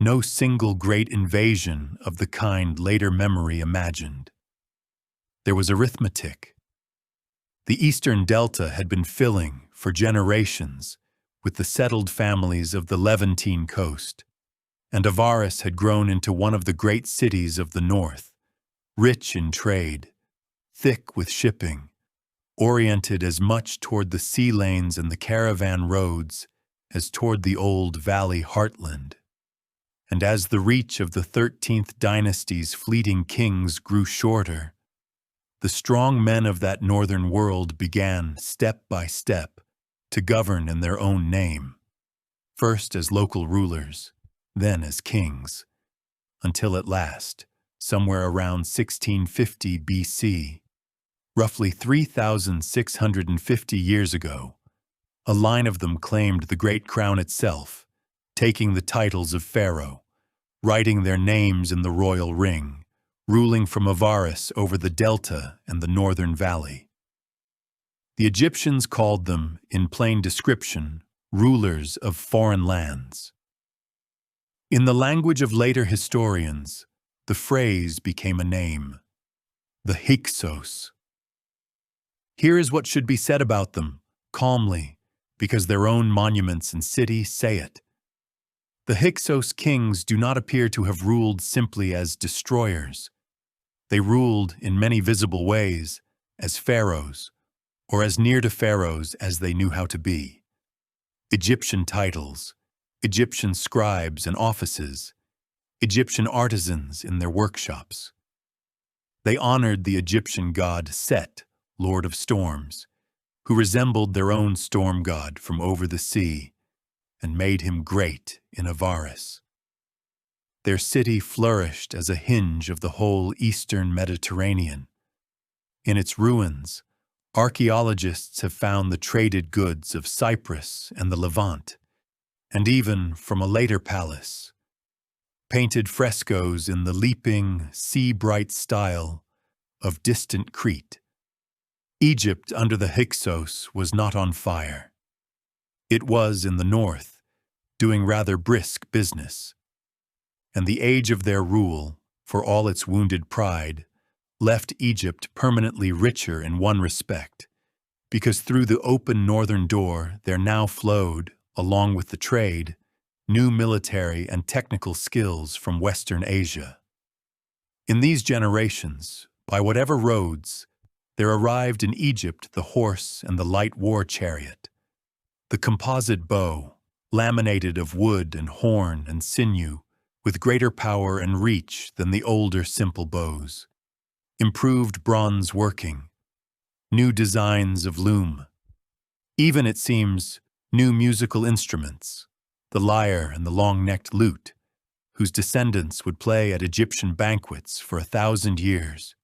Speaker 1: no single great invasion of the kind later memory imagined. There was arithmetic. The eastern delta had been filling, for generations, with the settled families of the Levantine coast, and Avaris had grown into one of the great cities of the north, rich in trade, thick with shipping, oriented as much toward the sea lanes and the caravan roads as toward the old valley heartland. And as the reach of the 13th dynasty's fleeting kings grew shorter, the strong men of that northern world began, step by step, to govern in their own name, first as local rulers, then as kings, until at last, somewhere around 1650 BC, roughly 3,650 years ago, a line of them claimed the great crown itself, taking the titles of pharaoh, writing their names in the royal ring, ruling from Avaris over the delta and the northern valley. The Egyptians called them, in plain description, rulers of foreign lands. In the language of later historians, the phrase became a name, the Hyksos. Here is what should be said about them, calmly, because their own monuments and city say it. The Hyksos kings do not appear to have ruled simply as destroyers. They ruled, in many visible ways, as pharaohs, or as near to pharaohs as they knew how to be. Egyptian titles, Egyptian scribes and offices, Egyptian artisans in their workshops. They honored the Egyptian god Set, lord of storms, who resembled their own storm god from over the sea, and made him great in Avaris. Their city flourished as a hinge of the whole eastern Mediterranean. In its ruins, archaeologists have found the traded goods of Cyprus and the Levant, and even from a later palace, painted frescoes in the leaping, sea-bright style of distant Crete. Egypt under the Hyksos was not on fire. It was in the north, doing rather brisk business. And the age of their rule, for all its wounded pride, left Egypt permanently richer in one respect, because through the open northern door there now flowed, along with the trade, new military and technical skills from Western Asia. In these generations, by whatever roads, there arrived in Egypt the horse and the light war chariot, the composite bow, laminated of wood and horn and sinew, with greater power and reach than the older simple bows, improved bronze working, new designs of loom, even, it seems, new musical instruments, the lyre and the long-necked lute, whose descendants would play at Egyptian banquets for 1,000 years.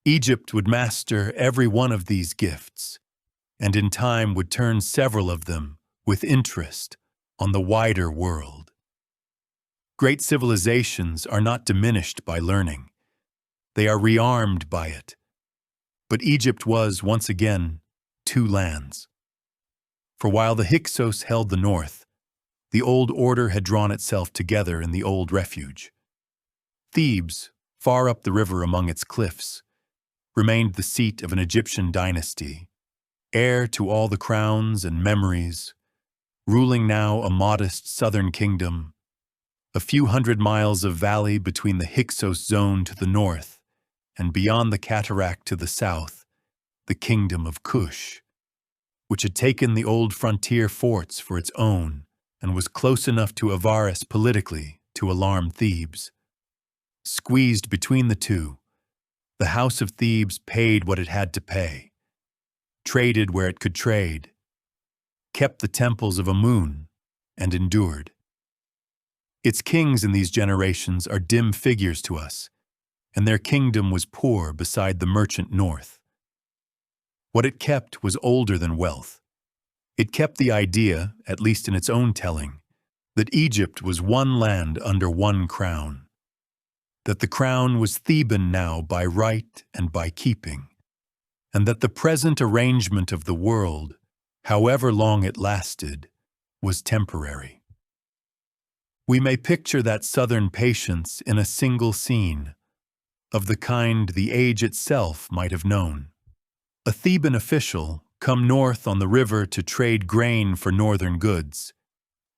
Speaker 1: Egypt would master every one of these gifts, and in time would turn several of them, with interest, on the wider world. Great civilizations are not diminished by learning. They are rearmed by it. But Egypt was, once again, two lands. For while the Hyksos held the north, the old order had drawn itself together in the old refuge. Thebes, far up the river among its cliffs, remained the seat of an Egyptian dynasty, heir to all the crowns and memories, ruling now a modest southern kingdom, a few hundred miles of valley between the Hyksos zone to the north, and beyond the cataract to the south, the kingdom of Kush, which had taken the old frontier forts for its own and was close enough to Avaris politically to alarm Thebes. Squeezed between the two, the House of Thebes paid what it had to pay, traded where it could trade, kept the temples of Amun, and endured. Its kings in these generations are dim figures to us, and their kingdom was poor beside the merchant north. What it kept was older than wealth. It kept the idea, at least in its own telling, that Egypt was one land under one crown, that the crown was Theban now by right and by keeping, and that the present arrangement of the world, however long it lasted, was temporary. We may picture that southern patience in a single scene, of the kind the age itself might have known. A Theban official, come north on the river to trade grain for northern goods,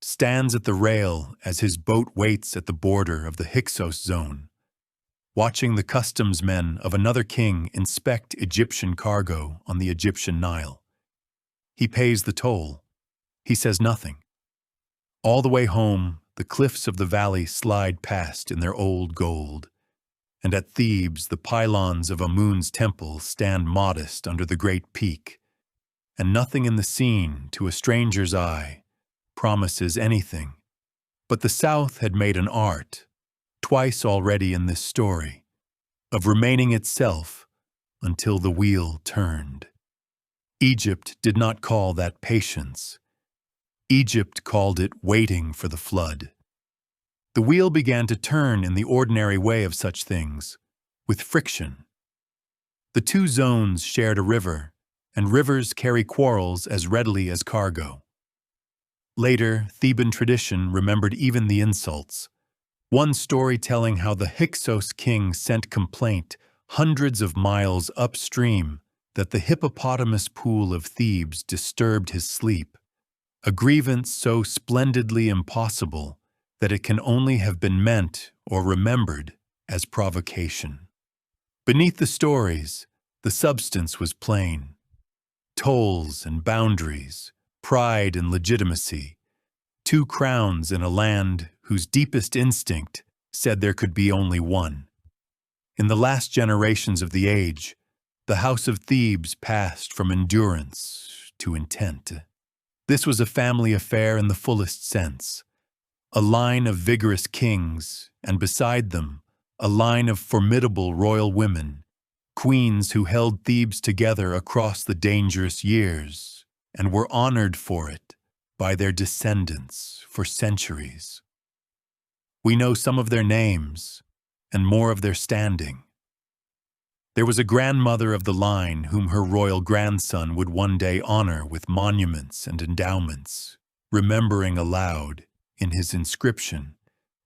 Speaker 1: stands at the rail as his boat waits at the border of the Hyksos zone, watching the customs men of another king inspect Egyptian cargo on the Egyptian Nile. He pays the toll. He says nothing. All the way home, the cliffs of the valley slide past in their old gold, and at Thebes the pylons of Amun's temple stand modest under the great peak, and nothing in the scene, to a stranger's eye, promises anything. But the South had made an art, twice already in this story, of remaining itself until the wheel turned. Egypt did not call that patience. Egypt called it waiting for the flood. The wheel began to turn in the ordinary way of such things, with friction. The two zones shared a river, and rivers carry quarrels as readily as cargo. Later, Theban tradition remembered even the insults. One story telling how the Hyksos king sent complaint hundreds of miles upstream that the hippopotamus pool of Thebes disturbed his sleep, a grievance so splendidly impossible that it can only have been meant or remembered as provocation. Beneath the stories, the substance was plain. Tolls and boundaries, pride and legitimacy, two crowns in a land whose deepest instinct said there could be only one. In the last generations of the age, the House of Thebes passed from endurance to intent. This was a family affair in the fullest sense, a line of vigorous kings, and beside them, a line of formidable royal women, queens who held Thebes together across the dangerous years and were honored for it by their descendants for centuries. We know some of their names and more of their standing. There was a grandmother of the line whom her royal grandson would one day honor with monuments and endowments, remembering aloud in his inscription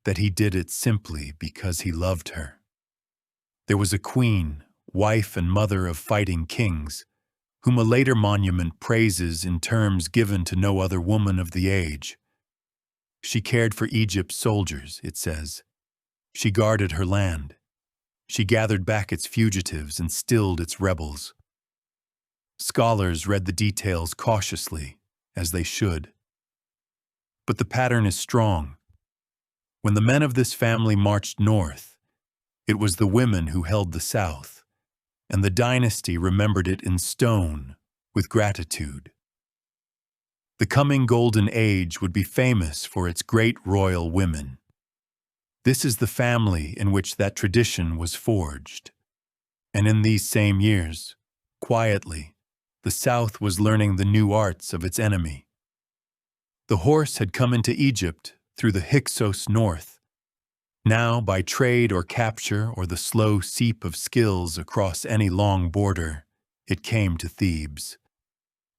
Speaker 1: that he did it simply because he loved her. There was a queen, wife and mother of fighting kings, whom a later monument praises in terms given to no other woman of the age. She cared for Egypt's soldiers, it says. She guarded her land. She gathered back its fugitives and stilled its rebels. Scholars read the details cautiously, as they should. But the pattern is strong. When the men of this family marched north, it was the women who held the south, and the dynasty remembered it in stone with gratitude. The coming golden age would be famous for its great royal women. This is the family in which that tradition was forged. And in these same years, quietly, the South was learning the new arts of its enemy. The horse had come into Egypt through the Hyksos north. Now, by trade or capture or the slow seep of skills across any long border, it came to Thebes.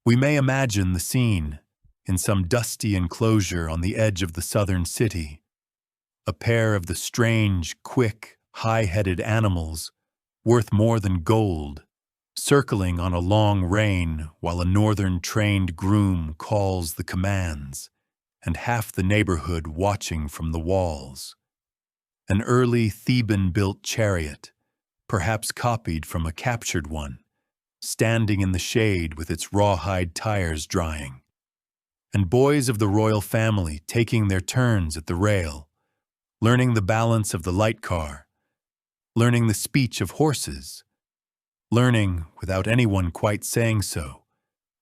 Speaker 1: We may imagine the scene in some dusty enclosure on the edge of the southern city. A pair of the strange, quick, high-headed animals, worth more than gold, circling on a long rein while a northern trained groom calls the commands, and half the neighborhood watching from the walls. An early Theban-built chariot, perhaps copied from a captured one, standing in the shade with its rawhide tires drying, and boys of the royal family taking their turns at the rail, learning the balance of the light car, learning the speech of horses, learning, without anyone quite saying so,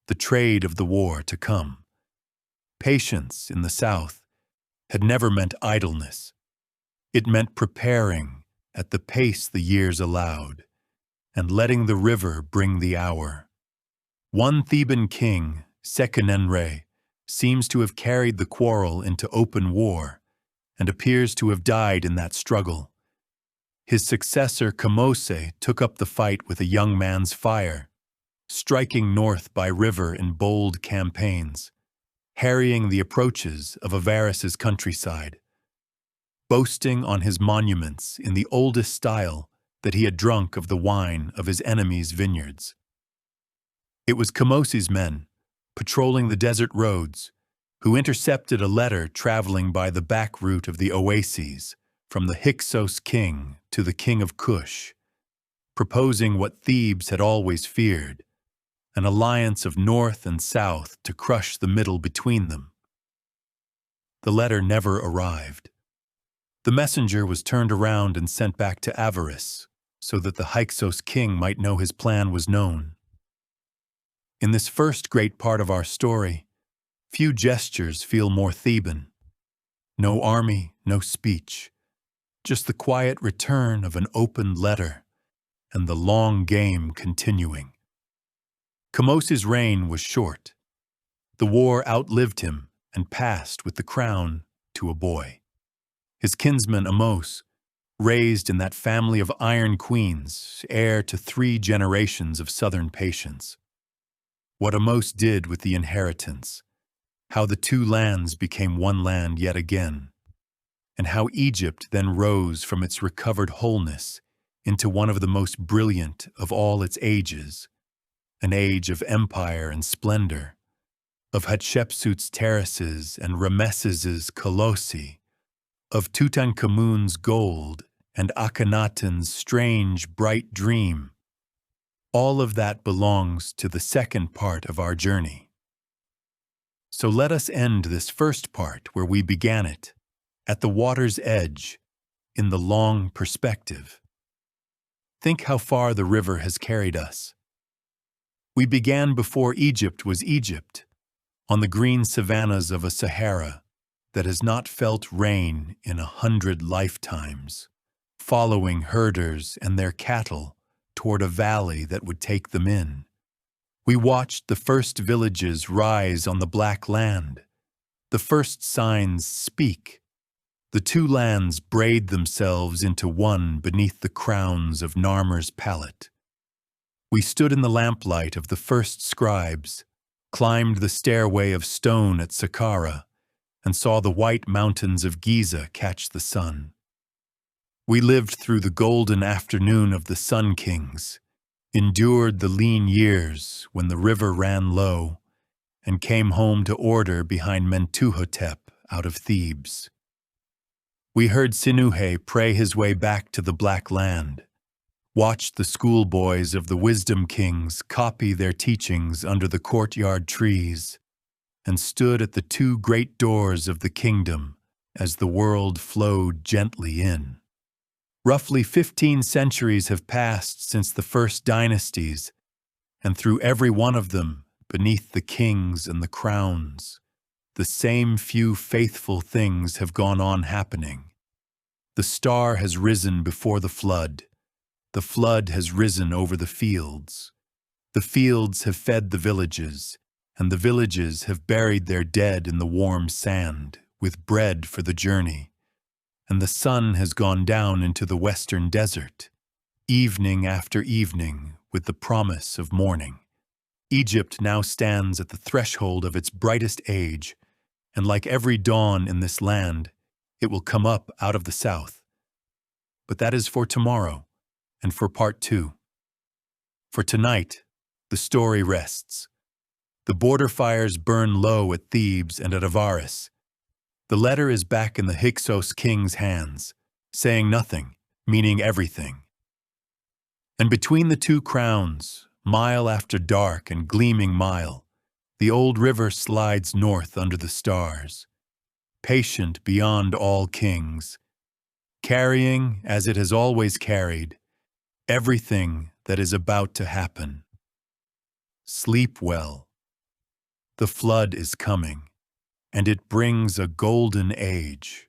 Speaker 1: the trade of the war to come. Patience in the South had never meant idleness. It meant preparing at the pace the years allowed, and letting the river bring the hour. One Theban king, Sekenenre, seems to have carried the quarrel into open war, and appears to have died in that struggle. His successor, Kamose, took up the fight with a young man's fire, striking north by river in bold campaigns, harrying the approaches of Avaris's countryside, boasting on his monuments in the oldest style that he had drunk of the wine of his enemies' vineyards. It was Kamose's men, patrolling the desert roads, who intercepted a letter traveling by the back route of the oases from the Hyksos king to the king of Kush, proposing what Thebes had always feared, an alliance of north and south to crush the middle between them. The letter never arrived. The messenger was turned around and sent back to Avaris, so that the Hyksos king might know his plan was known. In this first great part of our story, few gestures feel more Theban. No army, no speech, just the quiet return of an opened letter, and the long game continuing. Kamose's reign was short. The war outlived him and passed with the crown to a boy. His kinsman Amos, raised in that family of iron queens, heir to 3 generations of southern patience. What Amos did with the inheritance, how the 2 lands became one land yet again, and how Egypt then rose from its recovered wholeness into one of the most brilliant of all its ages, an age of empire and splendor, of Hatshepsut's terraces and Ramesses's colossi, of Tutankhamun's gold and Akhenaten's strange, bright dream. All of that belongs to the second part of our journey. So let us end this first part where we began it, at the water's edge, in the long perspective. Think how far the river has carried us. We began before Egypt was Egypt, on the green savannas of a Sahara that has not felt rain in 100 lifetimes, following herders and their cattle toward a valley that would take them in. We watched the first villages rise on the black land, the first signs speak. The 2 lands braid themselves into one beneath the crowns of Narmer's palette. We stood in the lamplight of the first scribes, climbed the stairway of stone at Saqqara, and saw the white mountains of Giza catch the sun. We lived through the golden afternoon of the Sun Kings, endured the lean years when the river ran low, and came home to order behind Mentuhotep out of Thebes. We heard Sinuhe pray his way back to the Black Land, watched the schoolboys of the wisdom kings copy their teachings under the courtyard trees, and stood at the two great doors of the kingdom as the world flowed gently in. Roughly 15 centuries have passed since the first dynasties, and through every one of them, beneath the kings and the crowns, the same few faithful things have gone on happening. The star has risen before the flood has risen over the fields have fed the villages, and the villages have buried their dead in the warm sand, with bread for the journey. And the sun has gone down into the western desert, evening after evening, with the promise of morning. Egypt now stands at the threshold of its brightest age, and like every dawn in this land, it will come up out of the south. But that is for tomorrow, and for part 2. For tonight, the story rests. The border fires burn low at Thebes and at Avaris. The letter is back in the Hyksos king's hands, saying nothing, meaning everything. And between the two crowns, mile after dark and gleaming mile, the old river slides north under the stars, patient beyond all kings, carrying, as it has always carried, everything that is about to happen. Sleep well. The flood is coming, and it brings a golden age.